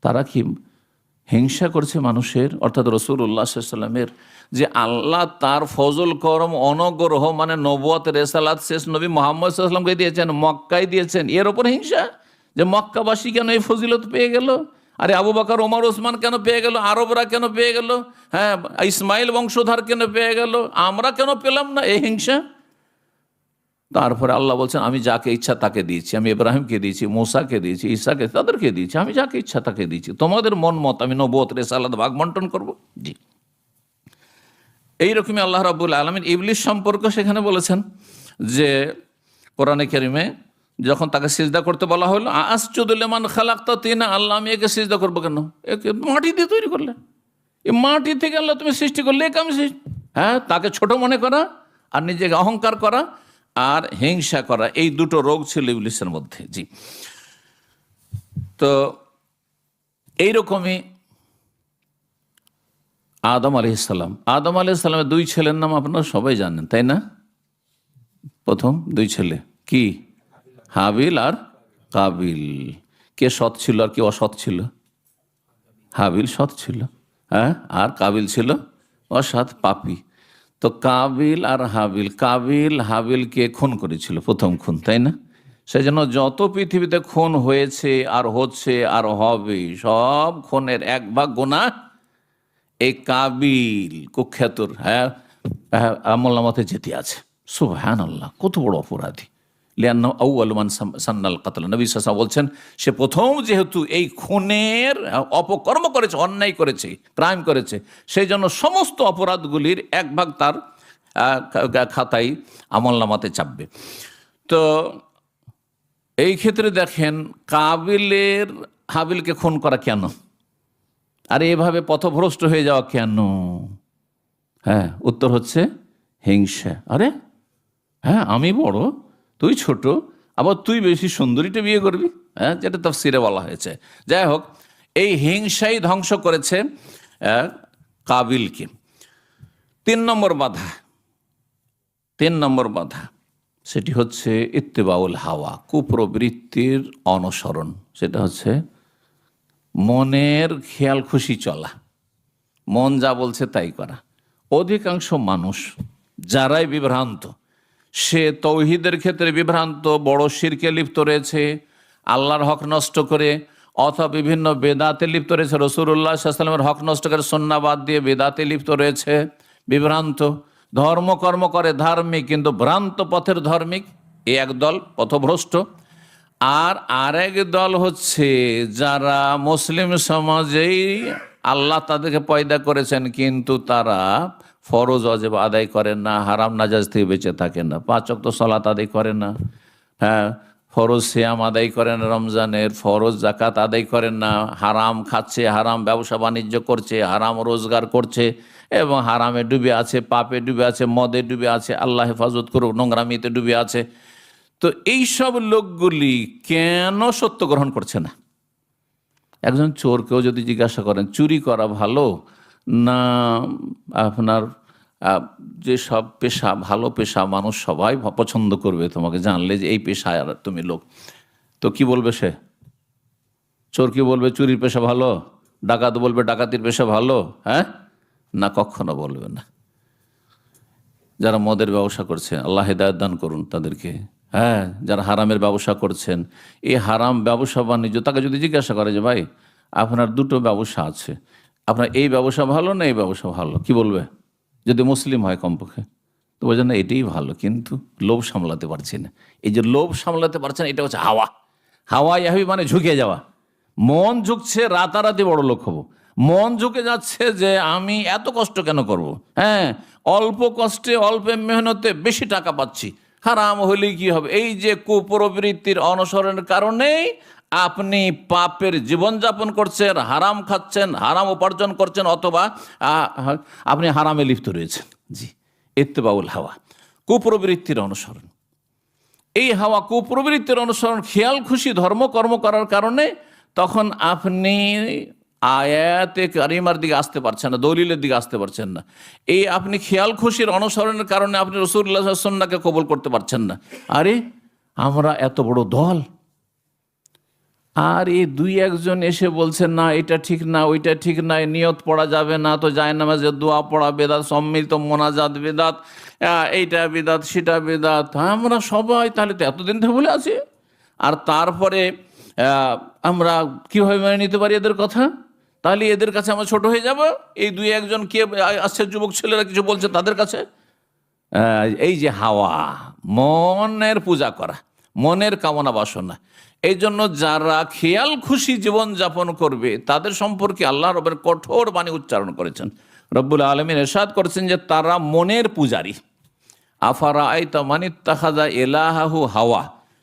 তারা কি হিংসা করছে মানুষের, অর্থাৎ রাসূলুল্লাহ সাল্লাল্লাহু আলাইহি ওয়াসাল্লামের, যে আল্লাহ তার ফজল করম অনুগ্রহ, মানে নবুয়ত রিসালাত শেষ নবী মুহাম্মদ সাল্লাল্লাহু আলাইহি ওয়াসাল্লামকে দিয়েছেন, মক্কায় দিয়েছেন, এর উপর হিংসা যে মক্কাবাসী কেন এই ফজিলত পেয়ে গেল, আরে আবু বকর, ওমর, ওসমান কেন পেয়ে গেল, আরবরা কেন পেয়ে গেল, হ্যাঁ, ইসমাইল বংশধর কেন পেয়ে গেল, আমরা কেন পেলাম না? এই হিংসা। তারপরে আল্লাহ বলছেন, আমি যাকে ইচ্ছা তাকে দিয়েছি, আমি ইব্রাহিমকে দিয়েছি, মূসাকে দিয়েছি, ঈসাকে, তাদেরকে দিয়েছি, আমি যাকে ইচ্ছা তাকে দিয়েছি, তোমাদের মন মত আমি নবুয়ত রিসালাত ভাগ বন্টন করবো। জি, এইরকমই আল্লাহ রাব্বুল আলামিন ইবলিস সম্পর্ক সেখানে বলেছেন যে কোরআনে কারিমে যখন তাকে সিজদা করতে বলা হলো, আসজুদু লিমান খালাকতা তিনা, আল্লাহ আমি একে সিজদা করবো কেন? একে মাটি দিয়ে তৈরি করলে, এই মাটি থেকে আল্লাহ তুমি সৃষ্টি করলে, একে আমি হ্যাঁ, তাকে ছোট মনে করা আর নিজেকে অহংকার করা আর হিংসা করা, এই দুটো রোগ ছিল ইবলিসের মধ্যে। জি, তো এইরকমই আদম আলাইহিসসালাম, আদম আলাইহিসসালামের 2 ছেলের নাম আপনারা সবাই জানেন, তাই না? প্রথম 2 ছেলে কি? হাবিল আর কাবিল। কে সৎ ছিল আর কে অসৎ ছিল? হাবিল সৎ ছিল, হ্যাঁ, আর কাবিল ছিল অসৎ, পাপী। তো কাবিল আর হাবিল, কাবিল হাবিলকে খুন করেছিল, প্রথম খুন, তাই না? সেই জন্য যত পৃথিবীতে খুন হয়েছে আর হচ্ছে আর হবে, সব খুনের 1 ভাগ গুনাহ এই কাবিল কুখ্যাতর, হ্যাঁ, আমলনামাতে যেতে আছে। সুবহানাল্লাহ, কত বড় অপরাধী। লিআন্নাহু আউয়ালু মান সান্নাল কাতল, নবী সাল্লাল্লাহু আলাইহি ওয়াসাল্লাম বলছেন, সে প্রথম যেহেতু এই খুনের অপকর্ম করেছে, অন্যায় করেছে, ক্রাইম করেছে, সেই জন্য সমস্ত অপরাধগুলির 1 ভাগ তার খাতায় আমলনামাতে চাপবে। তো এই ক্ষেত্রে দেখেন কাবিলের হাবিলকে খুন করা কেন, আর এভাবে পথভ্রষ্ট হয়ে যাওয়া কেন? হ্যাঁ, উত্তর হচ্ছে হিংসা। আরে হ্যাঁ, আমি বড়, তুই ছোট, আবার তুই বেশি সুন্দরীটা বিয়ে করবি, হ্যাঁ, যেটা তাফসীরে বলা হয়েছে। যাই হোক, এই হিংসাই ধ্বংস করেছে কাবিলকে। 3 নম্বর বাধা, 3 নম্বর বাধা, সেটি হচ্ছে ইত্তেবাউল হাওয়া, কুপ্রবৃত্তির অনুসরণ। সেটা হচ্ছে মনের খেয়াল খুশি চলা, মন যা বলছে তাই করা। অধিকাংশ মানুষ যারাই বিভ্রান্ত, সে তৌহিদের ক্ষেত্রে বিভ্রান্ত, বড় শিরকে লিপ্ত রয়েছে, আল্লাহর হক নষ্ট করে, অথবা বিভিন্ন বেদাতে লিপ্ত রয়েছে, রাসূলুল্লাহ সাল্লাল্লাহু আলাইহি ওয়াসাল্লামের হক নষ্ট করে সুন্নাহ দিয়ে বেদাতে লিপ্ত রয়েছে, বিভ্রান্ত, ধর্মকর্ম করে ধার্মিক কিন্তু ভ্রান্ত পথের ধার্মিক, এই একদল পথভ্রষ্ট। আর আরেক দল হচ্ছে যারা মুসলিম সমাজেই আল্লাহ তাদেরকে পয়দা করেছেন, কিন্তু তারা ফরজ ওয়াজিব আদায় করেন না, হারাম নাজায়েজ থেকে বেঁচে থাকেন না, 5 ওয়াক্ত সালাত আদায় করেন না, হ্যাঁ, ফরজ সিয়াম আদায় করেন রমজানের, ফরজ যাকাত আদায় করেন না, হারাম খাচ্ছে, হারাম ব্যবসা বাণিজ্য করছে, হারাম রোজগার করছে এবং হারামে ডুবে আছে, পাপে ডুবে আছে, মদে ডুবে আছে, আল্লাহ হেফাজত করুক, নোংরামিতে ডুবে আছে। তো এইসব লোকগুলি কেন সত্য গ্রহণ করছে না? একজন চোরকেও যদি জিজ্ঞাসা করেন চুরি করা ভালো না আপনার যে সব পেশা, ভালো পেশা মানুষ সবাই পছন্দ করবে তোমাকে জানলে যে এই পেশায় আর তুমি লোক, তো কি বলবে সে? চোর কি বলবে চুরির পেশা ভালো? ডাকাত বলবে ডাকাতির পেশা ভালো? হ্যাঁ, না, কখনো বলবে না। যারা মদের ব্যবসা করছে আল্লাহ হেদায়েত দান করুন তাদেরকে, হ্যাঁ, যারা হারামের ব্যবসা করছেন, এই হারাম ব্যবসা বাণিজ্য, তাকে যদি জিজ্ঞাসা করে যে ভাই আপনার দুটো ব্যবসা আছে, আপনার এই ব্যবসা ভালো না এই ব্যবসা ভালো, কি বলবে? যদি মুসলিম হয় কমপক্ষে তো বোঝেন না এটাই ভালো, কিন্তু লোভ সামলাতে পারছি না। এই যে লোভ সামলাতে পারছে না, এটা হচ্ছে হাওয়া। হাওয়া ইয়াহি মানে ঝুঁকে যাওয়া। মন ঝুঁকছে রাতারাতি বড় লোক হবো, মন ঝুঁকে যাচ্ছে যে আমি এত কষ্ট কেন করব, হ্যাঁ, অল্প কষ্টে অল্প মেহনতে বেশি টাকা পাচ্ছি, হারাম হলে কি হবে? এই যে কুপ্রবৃত্তির অনুসরণের কারণেই আপনি পাপের জীবনযাপন করছেন, হারাম খাচ্ছেন, হারাম উপার্জন করছেন, অথবা আপনি হারামে লিপ্ত রয়েছেন। জি, ইত্তেবাউল হাওয়া, কুপ্রবৃত্তির অনুসরণ। এই হাওয়া কুপ্রবৃত্তির অনুসরণ, খেয়াল খুশি ধর্মকর্ম করার কারণে তখন আপনি আয়াতে কারিমার দিকে আসতে পারছেন না, দলিলের দিকে আসতে পারছেন না। এই আপনি খেয়াল খুশির অনুসরণের কারণে আপনি রাসূলুল্লাহ সাল্লাল্লাহু আলাইহি ওয়াসাল্লামকে কবুল করতে পারছেন না। আরে আমরা এত বড় দল, আর এই 2-1 এসে বলছেন না এটা ঠিক না, ওইটা ঠিক না, নিয়ত পড়া যাবে না, তো জায়নামাজে দোয়া পড়া বেদাত, সম্মিলিত মোনাজাত বেদাত, এইটা বেদাত সেটা বেদাত, আমরা সবাই তাহলে তো এতদিন থেকে বলে আছি। আর তারপরে আমরা কীভাবে মেনে নিতে পারি এদের কথা? তাহলে এদের কাছে আমরা ছোট হয়ে যাব? এই 2-1 কে আসছে যুবক ছেলেরা কিছু বলছে তাদের কাছে। এই যে হাওয়া, মনের পূজা করা, মনের কামনা বাসনা, এই জন্য যারা খেয়াল খুশি জীবন যাপন করবে তাদের সম্পর্কে আল্লাহ রবের কঠোর বাণী উচ্চারণ করেছেন। রব্বুল আলামিন ইরশাদ করেছেন যে তারা মনের পূজারী। আফারাআইতা মান ইত্তাখাযা ইলাহাহু হাওয়া,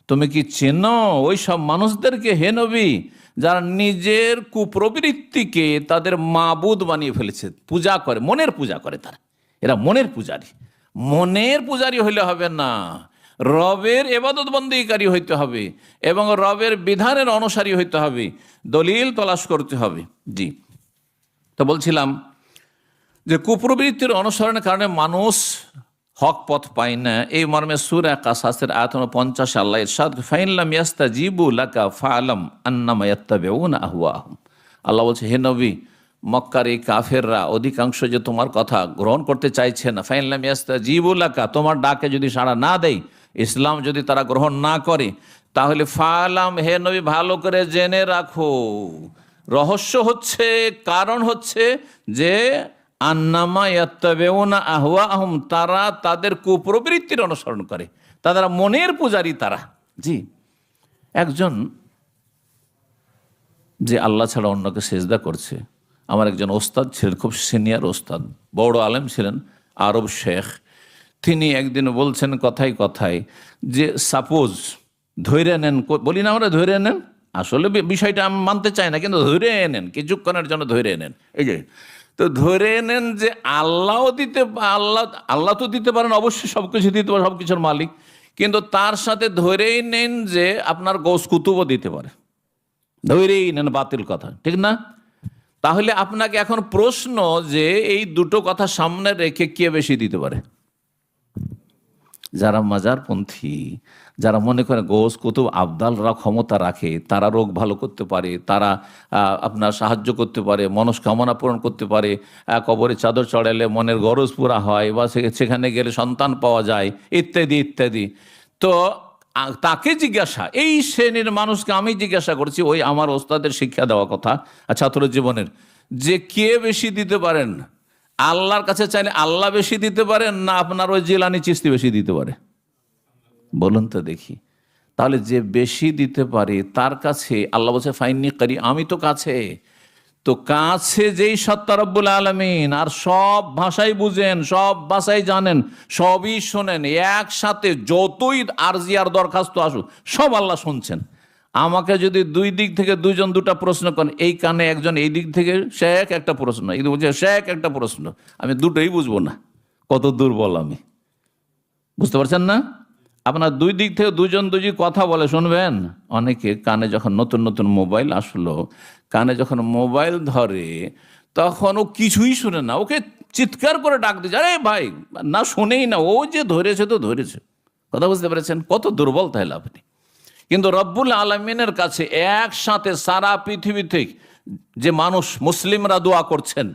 তুমি কি চেনো ওই সব মানুষদেরকে হে নবী যারা নিজের কুপ্রবৃত্তিকে তাদের মাবুদ বানিয়ে ফেলেছে, পূজা করে, মনের পূজা করে তারা, এরা মনের পূজারী। মনের পূজারী হইলে হবে না, রবের ইবাদত বন্দেগীকারী হইতে হবে এবং রবের বিধানের অনুসারী হইতে হবে, দলিল তলাশ করতে হবে। জি, তো বলছিলাম যে কুপ্রবৃত্তির অনুসরণের কারণে মানুষ হক পথ পায় না। এই মর্মে সূরা কাসাসের আয়াত 50 আল্লাহ ইরশাদ ফাইন লাম ইয়াস্তাজিবু লাকা ফাআলাম আন্নামা ইয়াত্তাবিউনা আহওয়াহুম। আল্লাহ বলছে হে নবী, মক্কার এই কাফেররা অধিকাংশ যে তোমার কথা গ্রহণ করতে চাইছে না, ফাইন লাম ইয়াস্তাজিবু লাকা, তোমার ডাকে যদি সাড়া না দেয়, ইসলাম যদি তারা গ্রহণ না করে, তাহলে ফাআলাম, হে নবী ভালো করে জেনে রাখো, রহস্য হচ্ছে, কারণ হচ্ছে যে আন্নামা ইয়াত্তাবিউনা আহওয়াহুম, তারা তাদের কুপ্রবৃত্তির অনুসরণ করে, তারা মনের পূজারী তারা। জি, একজন যে আল্লাহ ছাড়া অন্যকে সেজদা করছে, আমার একজন ওস্তাদ ছিলেন, খুব সিনিয়র ওস্তাদ, বড় আলেম ছিলেন, আরব শেখ। তিনি একদিন বলছেন কথায় কথায় যে সাপোজ ধৈর্য নেন, বলি না আমরা ধৈর্য নেন, আসলে বিষয়টা আমি মানতে চাই না, কিন্তু ধৈর্য নেন, কিছুক্ষণের জন্য ধৈর্য নেন। এই যে তো ধরে নেন যে আল্লাহ তো দিতে পারেন, অবশ্যই সব কিছু দিতে পারে, সব কিছুর মালিক, কিন্তু তার সাথে ধরেই নেন যে আপনার গৌস কুতুবও দিতে পারে, ধরেই নেন, বাতিল কথা, ঠিক না? তাহলে আপনাকে এখন প্রশ্ন যে এই দুটো কথা সামনে রেখে কে বেশি দিতে পারে? যারা মাজারপন্থী, যারা মনে করে গৌস কুতুব আবদালরা ক্ষমতা রাখে, তারা রোগ ভালো করতে পারে, তারা আপনার সাহায্য করতে পারে, মনস্কামনা পূরণ করতে পারে, কবরে চাদর চড়ালে মনের গরজ পুরা হয়, বা সেখানে গেলে সন্তান পাওয়া যায়, ইত্যাদি ইত্যাদি। তো তাকে জিজ্ঞাসা, এই শ্রেণীর মানুষকে আমি জিজ্ঞাসা করছি, ওই আমার ওস্তাদের শিক্ষা দেওয়া কথা ছাত্র জীবনের, যে কে বেশি দিতে পারেন? আল্লাহর কাছে চাইলে আল্লাহ বেশি দিতে পারেন না আপনার ওই জিলানি চিশতি বেশি দিতে পারে? বলুন তো দেখি। তাহলে যে বেশি দিতে পারে তার কাছে আল্লাহ বলছে ফাইন্নি করি, আমি তো কাছে। তো কাছে যেই সত্তা রব্বুল আলামিন, আর সব ভাষাই বুঝেন, সব ভাষাই জানেন, সবই শোনেন, একসাথে যতই আরজি আর দরখাস্ত আসুক সব আল্লাহ শুনছেন। আমাকে যদি দুই দিক থেকে দুইজন দুটা প্রশ্ন করেন, এই কানে একজন এই দিক থেকে সে একটা প্রশ্ন, এই বুঝে সে একটা প্রশ্ন, আমি দুটোই বুঝবো না, কত দুর্বল আমি, বুঝতে পারছেন না? আপনার দুই দিক থেকে দুজন দুজি কথা বলে শুনবেন। অনেকে কানে যখন নতুন নতুন মোবাইল আসলো, কানে যখন মোবাইল ধরে তখন ও কিছুই শুনে না, ওকে চিৎকার করে ডাক দিচ্ছে, আরে ভাই, না শোনেই না, ও যে ধরেছে তো ধরেছে। কথা বুঝতে পেরেছেন কত দুর্বল তাহলে আপনি? কিন্তু রব্বুল আলমিনের কাছে একসাথে সারা পৃথিবী থেকে যে মানুষ মুসলিমরা দোয়া করছেন,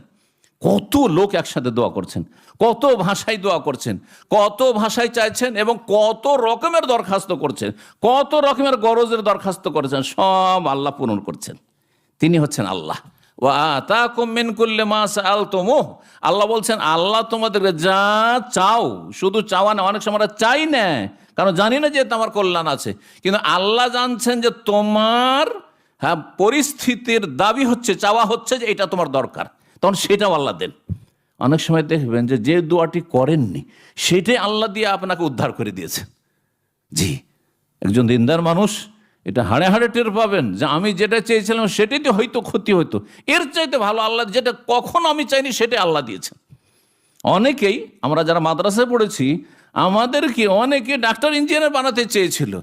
কত লোক একসাথে দোয়া করছেন, কত ভাষায় দোয়া করছেন, কত ভাষায় চাইছেন এবং কত রকমের দরখাস্ত করছেন, কত রকমের গরজের দরখাস্ত করেছেন, সব আল্লাহ পূরণ করছেন। তিনি হচ্ছেন আল্লাহ। ওয়া আতাকুম মিন কুল্লি মা সাআলতুমুহ, আল্লাহ বলছেন আল্লাহ তোমাদেরকে যা চাও, শুধু চাওয়া না, অনেক সময় আমরা চাই না কারণ জানি না যে তোমার কল্যাণ আছে, কিন্তু আল্লাহ জানছেন যে তোমার পরিস্থিতির দাবি হচ্ছে, চাওয়া হচ্ছে যে এটা তোমার দরকার, তখন সেটাও আল্লাহ দেন। অনেক সময় দেখবেন যে যে দোয়াটি করেননি সেটাই আল্লাহ দিয়ে আপনাকে উদ্ধার করে দিয়েছে। জি, একজন দিনদার মানুষ এটা হাড়ে হাড়ে টের পাবেন যে আমি যেটা চেয়েছিলাম সেটাই হয়তো ক্ষতি হতো, এর চাইতে ভালো আল্লাহ যেটা কখনো আমি চাইনি সেটাই আল্লাহ দিয়েছেন। অনেকেই আমরা যারা মাদ্রাসায় পড়েছি, আমাদেরকে অনেকে ডাক্তার ইঞ্জিনিয়ার বানাতে চেয়েছিল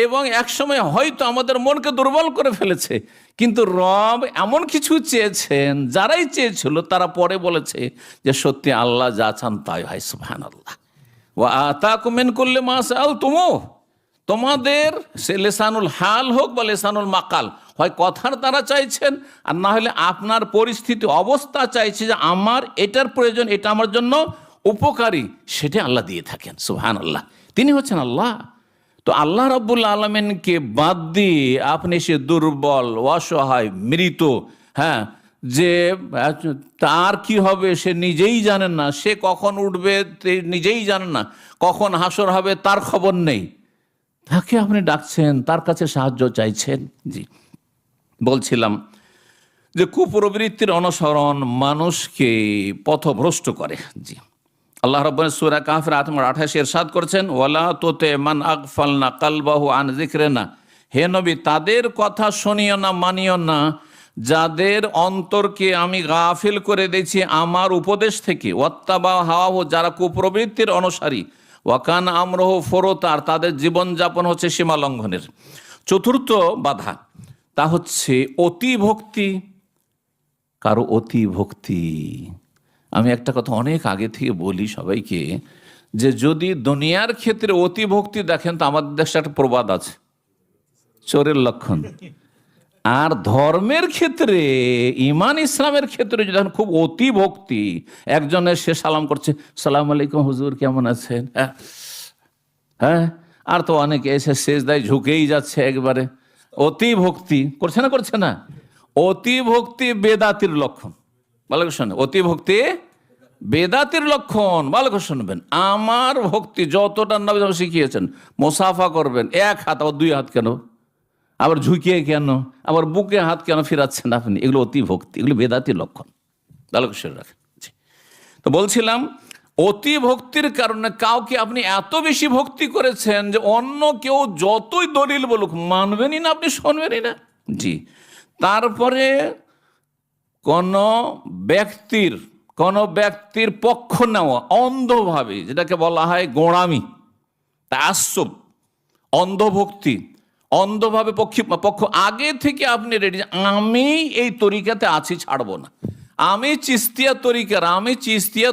এবং একসময় হয়তো আমাদের মনকে দুর্বল করে ফেলেছে, কিন্তু রব এমন কিছু চেয়েছেন, যারাই চেয়েছিল তারা পরে বলেছে যে সত্যি আল্লাহ যা চান তাই হয়। সুবহানাল্লাহ। ওয়া আতাকুম মিন কুল্লি মা সাআলতুমুহ, তোমাদের সে লেসানুল হাল হোক বা লেসানুল মাকাল, হয় কথার দ্বারা চাইছেন আর না হলে আপনার পরিস্থিতি অবস্থা চাইছে যে আমার এটার প্রয়োজন, এটা আমার জন্য উপকারী, সেটা আল্লাহ দিয়ে থাকেন। সুবহানাল্লাহ। তিনি হচ্ছেন আল্লাহ। তো আল্লাহ রাব্বুল আলামিনকে বাদ দিয়ে আপনি সে দুর্বল, অসহায়, মৃত, যে তার কি হবে সে নিজেই জানেন না, সে কখন উঠবে নিজেই জানেন না, কখন হাসর হবে তার খবর নেই, তাকে আপনি ডাকছেন, তার কাছে সাহায্য চাইছেন। জি, বলছিলাম যে কুপ্রবৃত্তির অনুসরণ মানুষকে পথভ্রষ্ট করে। জি, আল্লাহ রাব্বুল সূরা কাহফের 28 ইরশাদ করেছেন, ওয়ালা তুতি মান আগফালনা কালবাহু আন যিকরিনা, হে নবী তাদের কথা শুনিও না, মানিও না যাদের অন্তরকে আমি গাফিল করে দিয়েছি আমার উপদেশ থেকে, ওয়াত্তাবা হাওয়াহু, যারা কুপ্রবৃত্তির অনুসারী, ওয়াকান আমরহু ফুরতা, তাদের জীবনযাপন হচ্ছে সীমা লঙ্ঘনের। চতুর্থ বাধা তা হচ্ছে অতি ভক্তি। কারো অতি ভক্তি, আমি একটা কথা অনেক আগে থেকে বলি সবাইকে, যে যদি দুনিয়ার ক্ষেত্রে অতি ভক্তি দেখেন তো আমাদের দেশে একটা প্রবাদ আছে, চোরের লক্ষণ। আর ধর্মের ক্ষেত্রে, ইমান ইসলামের ক্ষেত্রে যদি দেখেন খুব অতি ভক্তি, একজনের সে সালাম করছে, সালাম আলাইকুম হুজুর কেমন আছেন, হ্যাঁ, আর তো অনেকে এসে সেজদায় ঝুঁকেই যাচ্ছে একবারে, অতি ভক্তি করছে না, করছে না? অতি ভক্তি বেদাতির লক্ষণ। ভালো করে শোনেন, অতি ভক্তি বেদাতির লক্ষণ। ভালো করে শুনবেন, আমার ভক্তি যতটা নবী শিখিয়েছেন, মোসাফা করবেন এক হাত, আবার দুই হাত কেন, আবার ঝুঁকিয়ে কেন, আবার বুকে হাত কেন ফিরাচ্ছেন আপনি, এগুলো অতি ভক্তি, এগুলো বেদাতির লক্ষণ। ভালো করে শুনে রাখেন। তো বলছিলাম, অতি ভক্তির কারণে কাউকে আপনি এত বেশি ভক্তি করেছেন যে অন্য কেউ যতই দলিল বলুক মানবেনই না, আপনি শুনবেনই না। জি, তারপরে কোন ব্যক্তির পক্ষ নেওয়া অন্ধভাবে, যেটাকে বলা হয় গোঁড়ামি, তাআসসুব, অন্ধভক্তি, অন্ধভাবে পক্ষ আগে থেকে আপনি রেডি, আমি এই তরিকাতে আছি, ছাড়বো না, আমি চিস্তিয়া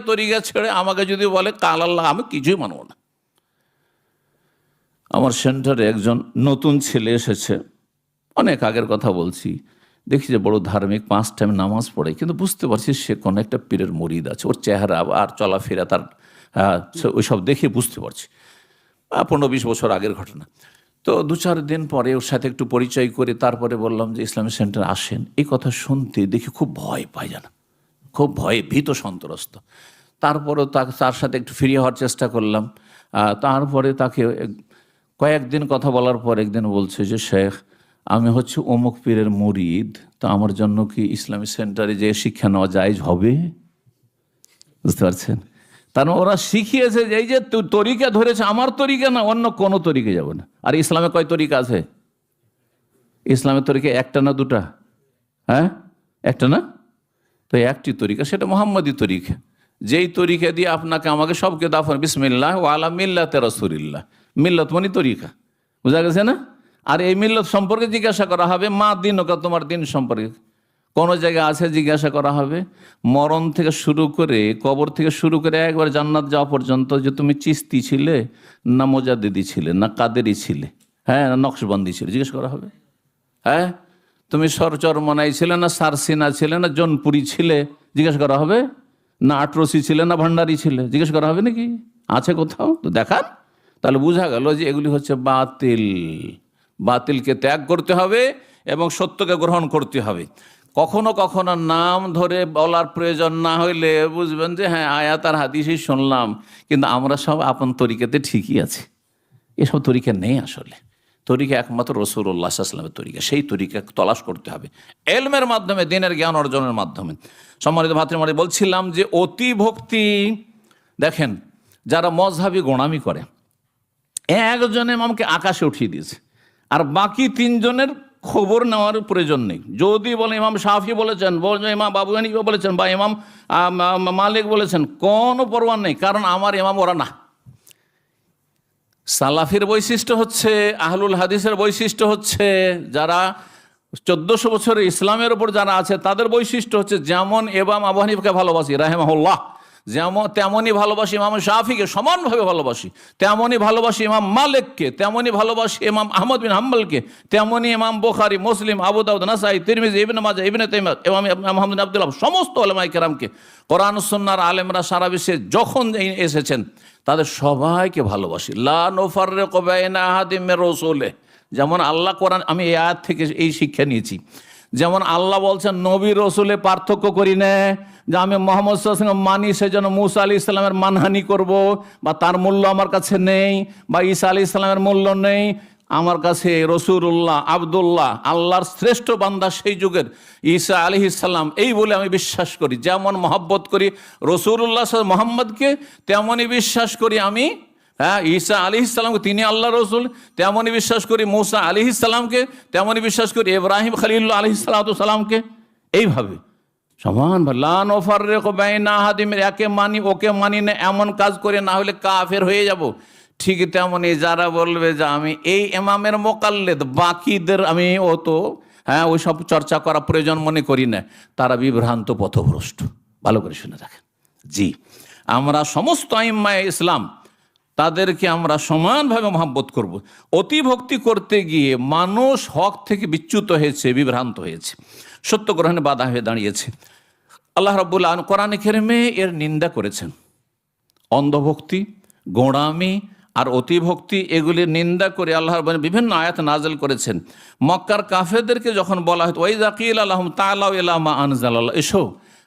তরিকা ছেড়ে আমাকে যদি বলে কাল আল্লাহ, আমি কিছুই মানব না। আমার সেন্টারে একজন নতুন ছেলে এসেছে, অনেক আগের কথা বলছি, দেখি যে বড় ধার্মিক, 5 টাইম নামাজ পড়ে, কিন্তু বুঝতে পারছি সে কোনো একটা পীরের মুরিদ আছে, ওর চেহারা আর চলাফেরা তার ওইসব দেখে বুঝতে পারছি, 15-20 বছর আগের ঘটনা। তো 2-4 দিন পরে ওর সাথে একটু পরিচয় করে তারপরে বললাম যে ইসলামিক সেন্টারে আসেন। এই কথা শুনতে দেখি খুব ভয় পাই, জানা, খুব ভয়ে ভীত সন্ত্রস্ত। তারপরেও তার সাথে একটু ফিরিয়ে হওয়ার চেষ্টা করলাম। তারপরে তাকে কয়েকদিন কথা বলার পর একদিন বলছে যে শেখ, আমি হচ্ছে অমুক পীরের মুরিদ, তো আমার জন্য কি ইসলামিক সেন্টারে যে শিক্ষা নেওয়া জায়েজ হবে? বুঝতে পারছেন? তার মানে ওরা শিখিয়েছে যে এই যে তরিকা ধরেছে, আমার তরিকা না, অন্য কোনো তরিকা যাবে না। আর ইসলামে কয় তরিকা আছে? ইসলামের তরিকা একটা না দুটা? হ্যাঁ, একটা না? তো একটি তরিকা, সেটা মোহাম্মদী তরিকা। যেই তরিকা দিয়ে আপনাকে আমাকে সবকে দাফন বিসমিল্লাহ ওয়া আলা মিল্লাতে রাসূলিল্লাহ। মিল্লত মানে তরিকা, বুঝা গেছে না? আর এই মিল্লত সম্পর্কে জিজ্ঞাসা করা হবে, মা দিন ওকা, তোমার দিন সম্পর্কে কোন জায়গায় আছে জিজ্ঞাসা করা হবে। মরণ থেকে শুরু করে, কবর থেকে শুরু করে একবার জান্নাত যাওয়া পর্যন্ত, যে তুমি চিস্তি ছিলে না মোজাদ্দিদি ছিলে না কাদেরি ছিলে, হ্যাঁ, না নকশবন্দি ছিলে, জিজ্ঞেস করা হবে। হ্যাঁ, তুমি সরচরমনাই ছিলে না সারসিনা ছিলে না জনপুরি ছিলে, জিজ্ঞেস করা হবে। না আটরসি ছিলে না ভান্ডারি ছিলে, জিজ্ঞেস করা হবে নাকি? আছে কোথাও? তো দেখান। তাহলে বোঝা গেল যে এগুলি হচ্ছে বাতিল। বাতিলকে ত্যাগ করতে হবে এবং সত্যকে গ্রহণ করতে হবে। কখনো কখনো নাম ধরে বলার প্রয়োজন না হইলে বুঝবেন যে হ্যাঁ, আয়াত আর হাদিসই শুনলাম, কিন্তু আমরা সব আপন তরিকাতে ঠিকই আছি। এসব তরিকা নেই আসলে। তরিকা একমাত্র রাসূলুল্লাহ সাল্লাল্লাহু আলাইহি ওয়াসাল্লামের তরিকা। সেই তরিকা তলাশ করতে হবে ইলমের মাধ্যমে, দ্বীনের জ্ঞান অর্জনের মাধ্যমে। সম্মানিত ভাতৃমণ্ডলী, বলছিলাম যে অতি ভক্তি, দেখেন যারা মযহাবী গোঁড়ামি করে, একজন ইমামকে আকাশে উঠিয়ে দিয়েছে, আর বাকি তিনজনের খবর নেওয়ার প্রয়োজন নেই। যদি বলে ইমাম শাফি বলেছেন, ইমাম আবু হানিফা বলেছেন, বা ইমাম মালিক বলেছেন, কোনো পরোয়া নেই, কারণ আমার ইমাম ওরা না। সালাফির বৈশিষ্ট্য হচ্ছে, আহলুল হাদিসের বৈশিষ্ট্য হচ্ছে, যারা 1400 বছরের ইসলামের উপর যারা আছে তাদের বৈশিষ্ট্য হচ্ছে, যেমন ইমাম আবু হানিফাকে ভালোবাসি রাহিমাহুল্লাহ, যেমন তেমনই ভালোবাসি ইমাম শাফিকে, সমানভাবে ভালোবাসি, তেমনই ভালোবাসি ইমাম মালিককে, তেমনই ভালোবাসি ইমাম আহমদ বিন হাম্বলকে, তেমনই ইমাম বুখারী, মুসলিম, আবু দাউদ, নাসাই, তিরমিজি, ইবনে মাজাহ, ইবনে তাইমিয়া, ইমাম মুহাম্মদ বিন আব্দুল্লাহ, সমস্ত উলামায়ে কেরামকে, কোরআন সুন্নাহর আলেমরা সারা বিশ্বে যখন এসেছেন তাদের সবাইকে ভালোবাসি। লা নুফাররিকু বাইনা আহাদিম মির রাসূলিহি, যেমন আল্লাহ কোরআন, আমি এই আয়াত থেকে এই শিক্ষা নিয়েছি, যেমন আল্লাহ বলছেন নবী রসুলে পার্থক্য করি না, যে আমি মোহাম্মদ সাল্লাল্লাহু আলাইহি ওয়াসাল্লাম মানি সেজন্য মুসা আলাইহিস সালামের মানহানি করব, বা তার মূল্য আমার কাছে নেই, বা ঈসা আলাইহিস সালামের মূল্য নেই। আমার কাছে রসুলুল্লাহ, আব্দুল্লাহ, আল্লাহর শ্রেষ্ঠ বান্দা সেই যুগের ঈসা আলাইহিস সালাম, এই বলে আমি বিশ্বাস করি। যেমন মহব্বত করি রসুলুল্লাহ মোহাম্মদকে, তেমনই বিশ্বাস করি আমি ঈসা আলাইহিস সালামকে, তিনি আল্লাহ রসুল, তেমনই বিশ্বাস করি মুসা আলাইহিস সালামকে, তেমনই বিশ্বাস করি ইব্রাহিম খলিলুল্লাহ আলাইহিস সালামকে। এইভাবে সমান লা নুফাররিকু বাইনা আহাদিম, একে মানি ওকে মানি না, এমন কাজ করে না হলে কাফের হয়ে যাব। ঠিক তেমনই যারা বলবে যে আমি এই ইমামের মোকাল্লেদ, বাকিদের আমি ওই সব চর্চা করা প্রয়োজন মনে করি না, তারা বিভ্রান্ত পথভ্রষ্ট। ভালো করে শুনে রাখেন। জি, আমরা সমস্ত আইম্মায়ে ইসলাম তাদেরকে আমরা সমানভাবে মহব্বত করব। অতি ভক্তি করতে গিয়ে মানুষ হক থেকে বিচ্যুত হয়েছে, বিভ্রান্ত হয়েছে, সত্য গ্রহণে বাধা হয়ে দাঁড়িয়েছে। আল্লাহ রাব্বুল আলামিন কোরআনে কারিমে এর নিন্দা করেছেন। অন্ধভক্তি, গোঁড়ামি আর অতিভক্তি, এগুলির নিন্দা করে আল্লাহ রাব্বুল আলামিন বিভিন্ন আয়াত নাযিল করেছেন। মক্কার কাফেরদেরকে যখন বলা হতো ওয়াইযা কিলা লাহুম তাআলাউ ইলা মা আনজালাল্লাহ, এসো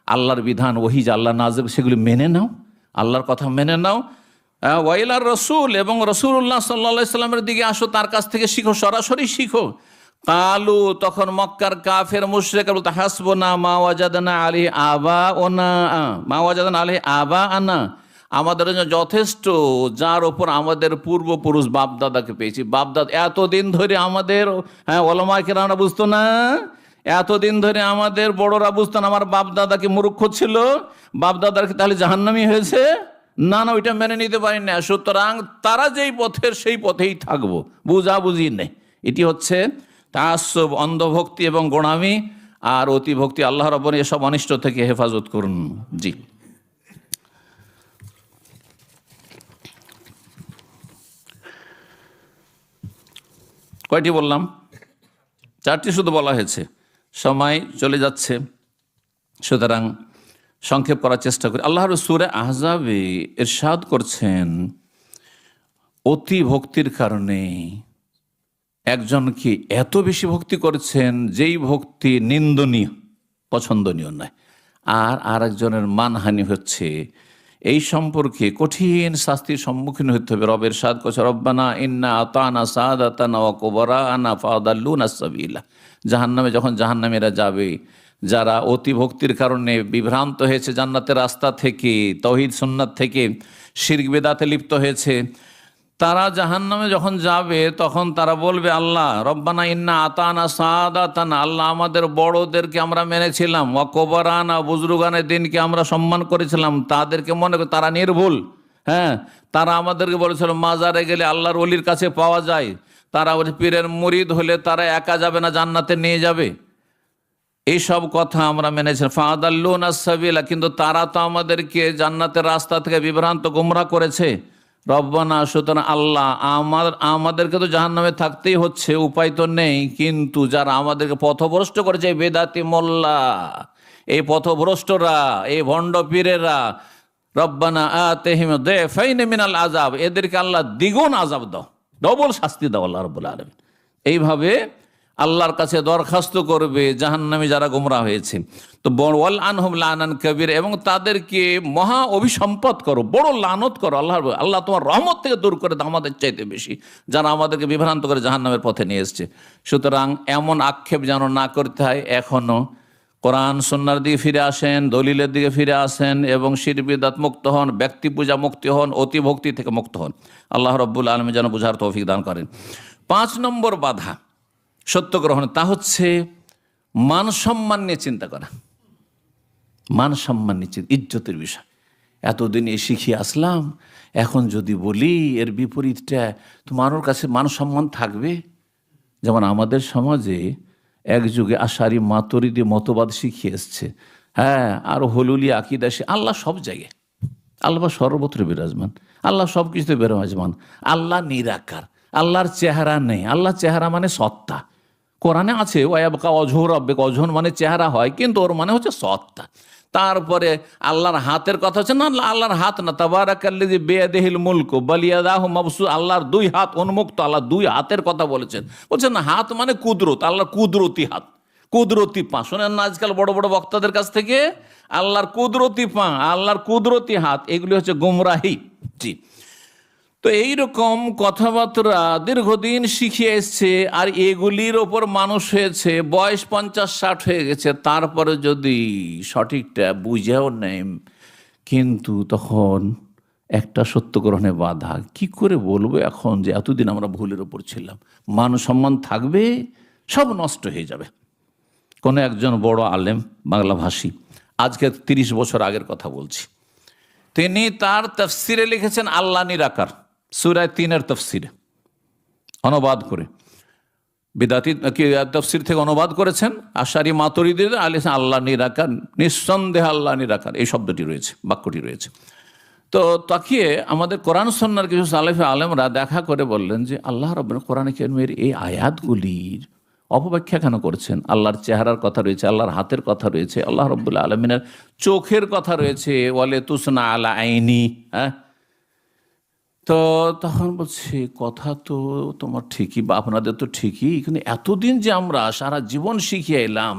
আল্লাহর বিধান, ওহী যে আল্লাহ নাযিল সেগুলি মেনে নাও, আল্লাহর কথা মেনে নাও। ওয়াইলার রসুল, এবং রসুল্লাহ সাল্লাল্লাহু আলাইহি সাল্লামের দিকে আসো, তার কাছ থেকে শিখো, সরাসরি শিখো। কালু, তখন মক্কার কাফের মুশরিকরা বলতো হাসবুনা মা ওয়াজাদনা আলাইহি আবাউনা, মা ওয়াজাদনা আলাইহি আবাআনা, আমাদের জন্য যথেষ্ট যার ওপর আমাদের পূর্বপুরুষ বাপদাদাকে পেয়েছি। বাপদাদা এতদিন ধরে আমাদের ওলামায়ে কেরামরা বুঝতো না, এতদিন ধরে আমাদের বড়রা বুঝতো না, আমার বাপদাদা কি মূর্খ ছিল, বাপদাদার কি তাহলে জাহান্নামী হয়েছে? না না, ওইটা মেনে নিতে পারি না। সুতরাং তারা যেই পথের সেই পথেই থাকবো, বুঝাবুঝি নেই। এটি হচ্ছে তাআসসুব, অন্ধভক্তি এবং গোঁড়ামি আর অতিভক্তি। আল্লাহ রাব্বুল আলামিন এসব অনিষ্ট থেকে হেফাজত করুন। জি, কয়টি বললাম? 4টি শুধু বলা হয়েছে, সময় চলে যাচ্ছে, সুতরাং সংক্ষেপ করার চেষ্টা করি। আল্লাহ সূরা আহজাবে ইরশাদ করছেন, অতি ভক্তির কারণে একজনকে এত বেশি ভক্তি করেছেন যেই ভক্তি নিন্দনীয়, পছন্দনীয় নয়, আর আরেকজনের মানহানি হচ্ছে এই সম্পর্কে কঠিন শাস্তির সম্মুখীন হতে হবে। রবের সাদ করছে, রব্বানা ইন্না আতানা সাদাতানা ওয়া কুবরানা ফাদাল্লুনা সাবিলা। জাহান্নামে যখন জাহান্নামীরা যাবে, যারা অতি ভক্তির কারণে বিভ্রান্ত হয়েছে জান্নাতের রাস্তা থেকে, তৌহিদ সুন্নাত থেকে শিরক বিদআতে লিপ্ত হয়েছে, তারা জাহান্নামে যখন যাবে তখন তারা বলবে, আল্লাহ রব্বানা ইন্না আতানা সাদাতানা, আল্লাহ আমাদের বড়দেরকে আমরা মেনেছিলাম, ওয়া কুবরানা বুজরুগানের দিনকে আমরা সম্মান করেছিলাম, তাদেরকে মনে করে তারা নির্ভুল। হ্যাঁ, তারা আমাদেরকে বলেছিল মাজারে গেলে আল্লাহর ওলির কাছে পাওয়া যায়, তারা পীরের মুরিদ হলে তারা একা যাবে না, জান্নাতে নিয়ে যাবে। এইসব কথা আমরা মেনেছিলাম। ফাদাল্লুনা সাবিলা, কিন্তু তারা তো আমাদেরকে জান্নাতের রাস্তা থেকে বিভ্রান্ত গোমরাহ করেছে। রব্বানা, সুতরাং আল্লাহ আমাদেরকে তো জাহান্নামে থাকতেই হচ্ছে, উপায় তো নেই, কিন্তু যারা আমাদেরকে পথভ্রষ্ট করেছে, বেদাতি মোল্লা, এই পথভ্রষ্টরা, এই ভণ্ড পীরেরা, রব্বানা আতিহিম দিফাইন মিনাল আযাব, এদেরকে আল্লাহ দ্বিগুণ আযাব দাও, ডবল শাস্তি দাও আল্লাহ রাব্বুল আলামিন। এইভাবে আল্লাহর কাছে দরখাস্ত করবে জাহান্নামী যারা গোমরাহ হয়েছে। তো ওয়াল আনহুম লানান কবির, এবং তাদেরকে মহা অভিসম্পদ করো, বড় লানত করো। আল্লাহ তোমার রহমত থেকে দূর করে দাও আমাদের চাইতে বেশি, যারা আমাদেরকে বিভ্রান্ত করে জাহান্নামের পথে নিয়ে এসছে। সুতরাং এমন আক্ষেপ যেন না করতে হয়। এখনো কোরআন সুন্নাহর দিকে ফিরে আসেন, দলিলের দিকে ফিরে আসেন, এবং শিরক বিদআত মুক্ত হন, ব্যক্তি পূজা মুক্তি হন, অতি ভক্তি থেকে মুক্ত হন। আল্লাহ রাব্বুল আলামিন যেন বুঝার তৌফিক দান করেন। 5 নম্বর বাধা সত্য গ্রহণ, তা হচ্ছে মান সম্মান নিয়ে চিন্তা করা। মান সম্মান নিয়ে, ইজ্জতের বিষয়। এতদিন এ শিখিয়ে আসলাম, এখন যদি বলি এর বিপরীতটা, তো মানুষের কাছে মান সম্মান থাকবে? যেমন আমাদের সমাজে এক যুগে আশারি মাতুরিদি মতবাদ শিখিয়ে এসছে, হ্যাঁ, আর হলুলি আকিদা। আল্লাহ সব জায়গায়, আল্লাহ সর্বত্র বিরাজমান, আল্লাহ সব কিছুতে বিরাজমান, আল্লাহ নিরাকার, আল্লাহর চেহারা নেই। আল্লাহ চেহারা মানে সত্তা, কোরআনে আছে ওয়ায়াবকা ওয়াজহু রাব্বিকা, ওয়াজহুন মানে চেহারা হয়, কিন্তু ওর মানে হচ্ছে সত্তা। তারপরে আল্লাহর হাতের কথা হচ্ছে না, আল্লাহর হাত না, তাবারাকাল্লাযী বিয়াদিহিল মুলকু বাল ইয়াদাহু মাবসুত, আল্লাহর 2 হাত উন্মুক্ত, আল্লাহ 2 হাতের কথা বলেছেন। বলছেন না, হাত মানে কুদরত, আল্লাহর কুদরতি হাত, কুদরতি পা। শোনেন না আজকাল বড় বড় বক্তাদের কাছ থেকে, আল্লাহর কুদরতি পা, আল্লাহর কুদরতি হাত, এগুলি হচ্ছে গুমরাহি। জি, তো এইরকম কথাবার্তা দীর্ঘদিন শিখিয়ে এসছে, আর এগুলির ওপর মানুষ হয়েছে, বয়স 50-60 হয়ে গেছে, তারপরে যদি সঠিকটা বুঝেও নেই, কিন্তু তখন একটা সত্য গ্রহণে বাধা। কি করে বলবো এখন যে এতদিন আমরা ভুলের ওপর ছিলাম? মান সম্মান থাকবে, সব নষ্ট হয়ে যাবে। কোনো একজন বড় আলেম, বাংলা ভাষী, আজকে 30 বছর আগের কথা বলছি, তিনি তার তাফসিরে লিখেছেন আল্লাহ নিরাকার, সূরা 3-এর তাফসিরে অনুবাদ করে, বিদাতি তাফসির থেকে অনুবাদ করেছেন আশারি মাতুরিদির আল্লাহ নিরাকার, নিঃসন্দেহে আল্লাহ নিরাকার, এই শব্দটি রয়েছে, বাক্যটি রয়েছে। তো তাকিয়ে আমাদের কোরআন সুন্নাহর কিছু সালেফে আলেমরা দেখা করে বললেন যে আল্লাহ রাব্বুল কোরআনে কারীমের এই আয়াতগুলির অপব্যাখ্যা কেন করছেন? আল্লাহর চেহারার কথা রয়েছে, আল্লাহর হাতের কথা রয়েছে, আল্লাহ রাব্বুল আলামিনের চোখের কথা রয়েছে, ওয়ালে তুসনা আলা আইনি। হ্যাঁ, তো তখন বলছে কথা তো তোমার ঠিকই, বা আপনাদের তো ঠিকই, কিন্তু এতদিন যে আমরা সারা জীবন শিখিয়ে এলাম,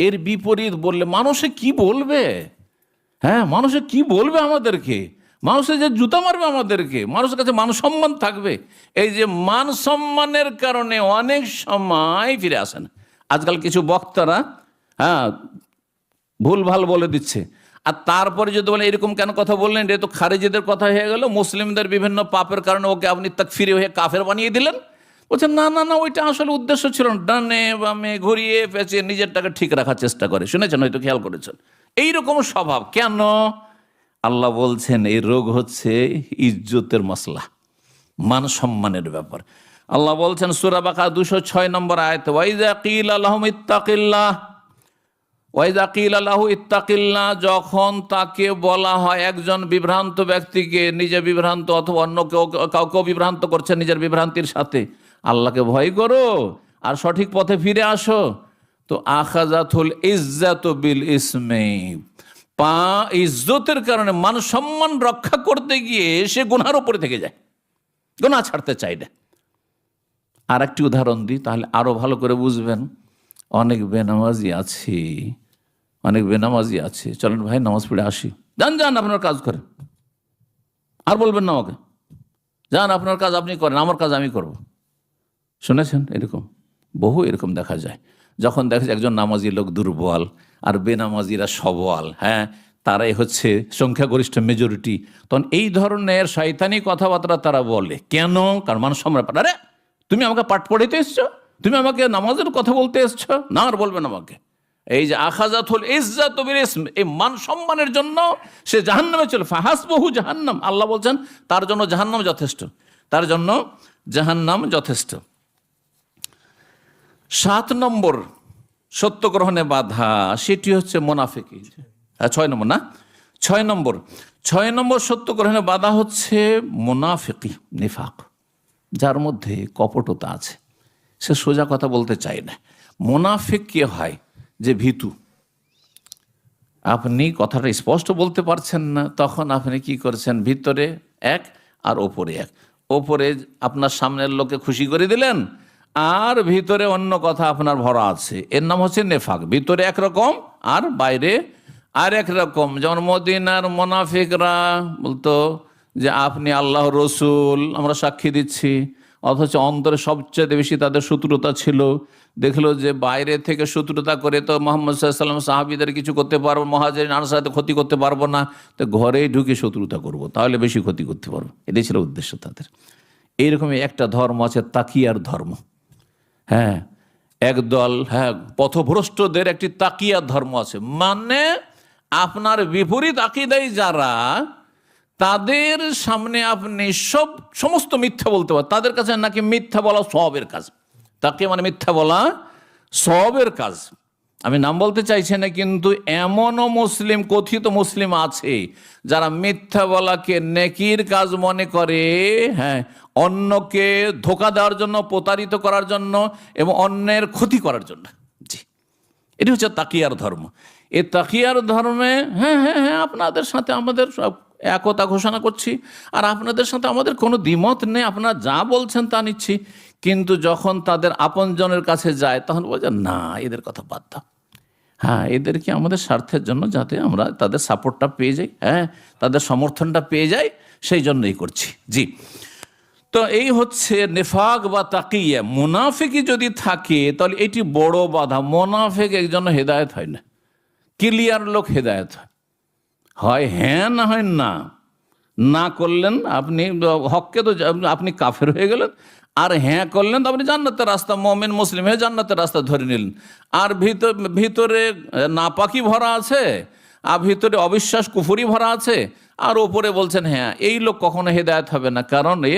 এর বিপরীত বললে মানুষে কি বলবে? হ্যাঁ, মানুষে কি বলবে আমাদেরকে? মানুষের যে জুতা মারবে আমাদেরকে, মানুষের কাছে মান সম্মান থাকবে? এই যে মান সম্মানের কারণে অনেক সময় ফিরে আসে না। আজকাল কিছু বক্তারা হ্যাঁ ভুল ভাল বলে দিচ্ছে, আর তারপরে যদি বলে এরকম কেন কথা বললেন, এটা তো খারেজিদের কথা হয়ে গেল, মুসলিমদের বিভিন্ন পাপের কারণে ওকে আপনি তাকফিরি হয়ে কাফের বানিয়ে দিলেন। বলছেন না না না, ওইটা আসলে উদ্দেশ্য ছিল না, ডানে বামে ঘুরিয়ে পেঁচিয়ে নিজেরটাকে ঠিক রাখার চেষ্টা করে। শুনেছেন, হয়তো খেয়াল করেছেন। এইরকম স্বভাব কেন? আল্লাহ বলছেন এই রোগ হচ্ছে ইজ্জতের মাসলা, মান সম্মানের ব্যাপার। আল্লাহ বলছেন সূরা বাকারা 206 নম্বর আয়াতে, ওয়াইযা কিলা লাহুম ইত্তাকিল্লাহ, ওয়াইযা কিলা লাহু ইত্তাকিল্লাহ, যখন তাকে বলা হয়, একজন বিভ্রান্ত ব্যক্তিকে, নিজে বিভ্রান্ত অথবা অন্য কাউকে বিভ্রান্ত করছে নিজের বিভ্রান্তির সাথে, আল্লাহকে ভয় করো আর সঠিক পথে ফিরে আসো, তো আখাযাতুল ইজ্জাতু বিল ইসমে, ইজ্জতের কারণে মান সম্মান রক্ষা করতে গিয়ে সে গুনার উপরে থেকে যায়, গুনাহ ছাড়তে চায় না। আর একটি উদাহরণ দিই, তাহলে আরো ভালো করে বুঝবেন। অনেক বেনামাজি আছে, চলেন ভাই নামাজ পড়ে আসি, যান আপনার কাজ করেন, আর বলবেন না আমাকে, যান আপনার কাজ আপনি করেন, আমার কাজ আমি করব। শুনেছেন এরকম? বহু এরকম দেখা যায়। যখন দেখা যায় একজন নামাজি লোক দুর্বল আর বেনামাজিরা সবল, হ্যাঁ, তারাই হচ্ছে সংখ্যাগরিষ্ঠ মেজরিটি, তখন এই ধরনের শয়তানি কথাবার্তা তারা বলে। কেন? কারণ মানুষ সম্রাট, আরে তুমি আমাকে পাঠ পড়াইতে এসছো, তুমি আমাকে নামাজের কথা বলতে এসছো, না আর বলবেন আমাকে। এই যে আখাজাতুল ইজ্জাতু বিল ইসম, এই মান সম্মানের জন্য সে জাহান্নামে চলে, ফাহাসবুহু জাহান্নাম, আল্লাহ বলছেন তার জন্য জাহান্নাম যথেষ্ট, তার জন্য জাহান্নাম যথেষ্ট। 7 নম্বর সত্য গ্রহণে বাধা, সেটি হচ্ছে মুনাফিকি। 6 নম্বর না, 6 নম্বর সত্য গ্রহণে বাধা হচ্ছে মুনাফিকি, নিফাক, যার মধ্যে কপটতা আছে, সে সোজা কথা বলতে চায় না। মুনাফিক কে হয়? যে ভীতু, আপনি কথাটা স্পষ্ট বলতে পারছেন না, তখন আপনি কি করছেন, ভিতরে এক আর ওপরে এক, ওপরে আপনার সামনের লোককে খুশি করে দিলেন আর ভিতরে অন্য কথা আপনার ভরা আছে, এর নাম হচ্ছে নেফাক। ভিতরে একরকম আর বাইরে আর এক রকম। যেমন মদিনার মুনাফিকরা বলতো যে আপনি আল্লাহ রসুল, আমরা সাক্ষী দিচ্ছি, অথচ অন্তরে সবচেয়ে বেশি তাদের শত্রুতা ছিল। দেখলো যে বাইরে থেকে শত্রুতা করে তো মোহাম্মদ সাল্লাল্লাহু আলাইহি ওয়াসাল্লাম সাহাবীদের কিছু করতে পারবো, মুহাজিরিন আনসারদের ক্ষতি করতে পারবো না, তো ঘরেই ঢুকে শত্রুতা করব, তাহলে বেশি ক্ষতি করতে পারবো। এটাই ছিল উদ্দেশ্য তাদের। এইরকমই একটা ধর্ম আছে তাকিয়ার ধর্ম, হ্যাঁ, একদল, হ্যাঁ, পথভ্রষ্টদের একটি তাকিয়ার ধর্ম আছে, মানে আপনার বিপরীত আকীদায় যারা, তাদের সামনে আপনি সমস্ত মিথ্যা বলতে পারেন, তাদের কাছে নাকি মিথ্যা বলা সওয়াবের কাজ। তাকে মানে মিথ্যা বলা সওয়াবের কাজ। আমি নাম বলতে চাইছি না, কিন্তু এমনও মুসলিম, কথিত মুসলিম আছে যারা মিথ্যা বলাকে নেকির কাজ মনে করে, হ্যাঁ, অন্যকে ধোঁকা দেওয়ার জন্য, প্রতারিত করার জন্য এবং অন্যের ক্ষতি করার জন্য। জি, এটি হচ্ছে তাকিয়ার ধর্ম। এই তাকিয়ার ধর্মে হ্যাঁ হ্যাঁ হ্যাঁ আপনাদের সাথে আমাদের সব একতা ঘোষণা করছি, আর আপনাদের সাথে আমাদের কোনো দ্বিমত নেই, আপনারা যা বলছেন তা নিচ্ছি। কিন্তু যখন তাদের আপনজনের কাছে যায় তখন বলছে না, এদের কথা বাদ দাও, হ্যাঁ, এদেরকে আমাদের স্বার্থের জন্য যাতে আমরা তাদের সাপোর্টটা পেয়ে যাই, হ্যাঁ, তাদের সমর্থনটা পেয়ে যাই, সেই জন্যই করছি। জি, তো এই হচ্ছে নেফাক বা তাকিয়া। মুনাফিকি যদি থাকে তাহলে এটি বড় বাধা। মুনাফিক একজন হেদায়েত হয় না, ক্লিয়ার লোক হেদায়েত হয় হ্যাঁ, না হয় না। না করলেন আপনি হককে, তো আপনি কাফের হয়ে গেলেন, আর হ্যাঁ করলেন তো আপনি জান্নাতের রাস্তা, মুমিন মুসলিম হয়ে জান্নাতের রাস্তা ধরে নিলেন। আর ভিতরে নাপাকি ভরা আছে, আর ভিতরে অবিশ্বাস কুফরি ভরা আছে, আর ওপরে বলছেন হ্যাঁ, এই লোক কখনো হেদায়েত হবে না, কারণ এ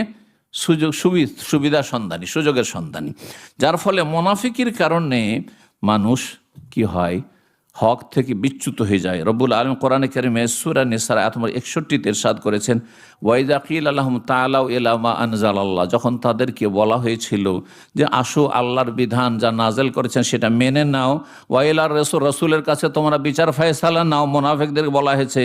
সুবিধা সন্ধানী, সুযোগের সন্ধানী। যার ফলে মুনাফিকির কারণে মানুষ কি হয়, হক থেকে বিচ্যুত হয়ে যায়। রব্বুল আলামিন কোরআনে কারিমে সূরা নিসার আয়াত নম্বর 61 ইরশাদ করেছেন, ওয়াইযা কিলা লাহুম তাআলাউ ইলা মা আনজালাল্লাহ, যখন তাদেরকে বলা হয়েছিল যে আসো আল্লাহর বিধান যা নাজেল করেছেন সেটা মেনে নাও, ওয়াইলার রাসূল, রাসূলের কাছে তোমরা বিচার ফায়সালা নাও। মুনাফিকদেরকে বলা হয়েছে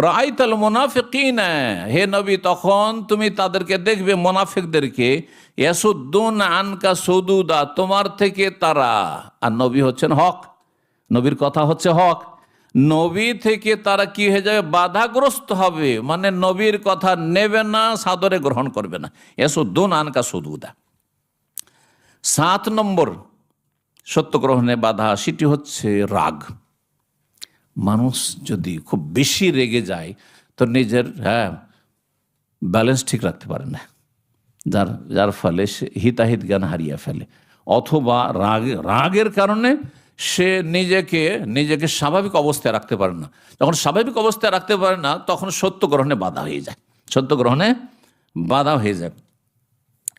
রাআইতাল মুনাফিকিনা, হে নবী তখন তুমি তাদেরকে দেখবে, মুনাফিকদেরকে, ইয়াসুদ্দুন আনকা সুদুদা, তোমার থেকে তারা, আর নবী হচ্ছেন হক, নবীর কথা হচ্ছে হক, নবী থেকে তারা কি হয়ে যাবে, বাধাগ্রস্ত হবে, মানে নবীর কথা নেবে না, সাদরে গ্রহণ করবে না। ইয়াসুদ্দুন আনকা সুদুদা। 7 নম্বর সত্য গ্রহণে বাধা, সেটি হচ্ছে রাগ। মানুষ যদি খুব বেশি রেগে যায় তো নিজের ব্যালেন্স ঠিক রাখতে পারে না, যার ফলে সে হিতাহিত জ্ঞান হারিয়ে ফেলে, অথবা রাগের কারণে সে নিজেকে স্বাভাবিক অবস্থায় রাখতে পারে না। যখন স্বাভাবিক অবস্থায় রাখতে পারে না তখন সত্য গ্রহণে বাধা হয়ে যায়, সত্য গ্রহণে বাধা হয়ে যায়।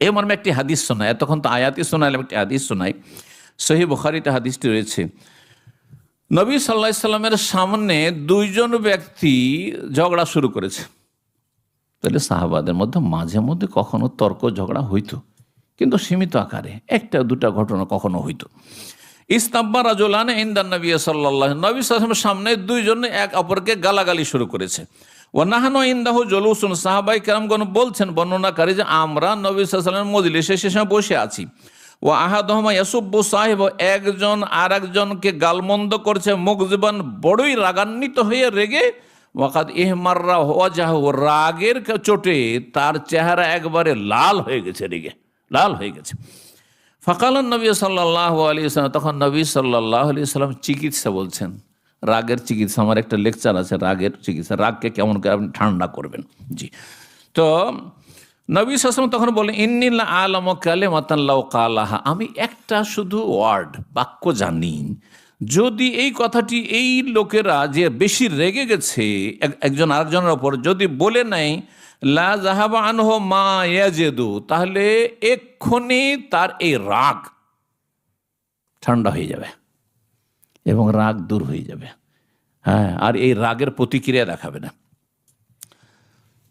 এই মর্মে একটি হাদিস শোনায়, এতক্ষণ তো আয়াতি শোনাইলাম, একটি হাদিস শোনাই। সহিহ বুখারীতে হাদিসটি রয়েছে, নবী সাল্লাল্লাহু আলাইহি সাল্লামের সামনে 2 জন ব্যক্তি ঝগড়া শুরু করেছে। তাহলে সাহাবাদের মধ্যে মাঝে মধ্যে কখনো তর্ক ঝগড়া হইতো, কিন্তু সীমিত আকারে, 1-2টা ঘটনা কখনো হইতো। ইস্তাব্বা রাজুলান ইনদান নবী সাল্লাল্লাহু, নবী সাল্লাল্লাহু আলাইহি ওয়াসাল্লামের সামনে 2 জন এক অপরকে গালাগালি শুরু করেছে। ওয়া নাহনু ইনদাহু জুলুসুন, সাহাবায়ে কেরামগণ বলছেন, বর্ণনাকারী, যে আমরা নবী সাল্লাল্লাহু আলাইহি ওয়াসাল্লামের মজলিসে সে সময় বসে আছি। ওয়া আহাদুহুমা ইয়াসুব্বু সাহিব, একজন আর একজনকে গালমন্দ করছে, মুগযিবান, বড়ই রাগান্বিত হয়ে রেগে, ওয়াকাদ ইহমাররা ওয়াজহু, রাগের চোটে তার চেহারা একবারে লাল হয়ে গেছে, রেগে লাল হয়ে গেছে। ফাকালান নবী সাল্লাল্লাহু আলাইহি ওয়াসাল্লাম, তখন নবী সাল্লাল্লাহু আলাইহি ওয়াসাল্লাম চিকিৎসা বলছেন, রাগের চিকিৎসা। আমার একটা লেকচার আছে রাগের চিকিৎসা, রাগকে কেমন করে আপনি ঠান্ডা করবেন। জি, তো নবী সাল্লাল্লাহু আলাইহি ওয়াসাল্লাম তখন বলেন, ইন্নী লা আ'লামু কালিমাতান লাউ কালাহা, আমি একটা শুধু ওয়ার্ড, বাক্য জানি, যদি এই কথাটি এই লোকেরা যে বেশি রেগে গেছে একজন আরেকজনের ওপর, যদি বলে নাই লা যাহাবা আনহু মা ইয়াজিদু, তাহলে এক্ষুনি তার এই রাগ ঠান্ডা হয়ে যাবে এবং রাগ দূর হয়ে যাবে। হ্যাঁ, আর এই রাগের প্রতিক্রিয়া দেখাবে না।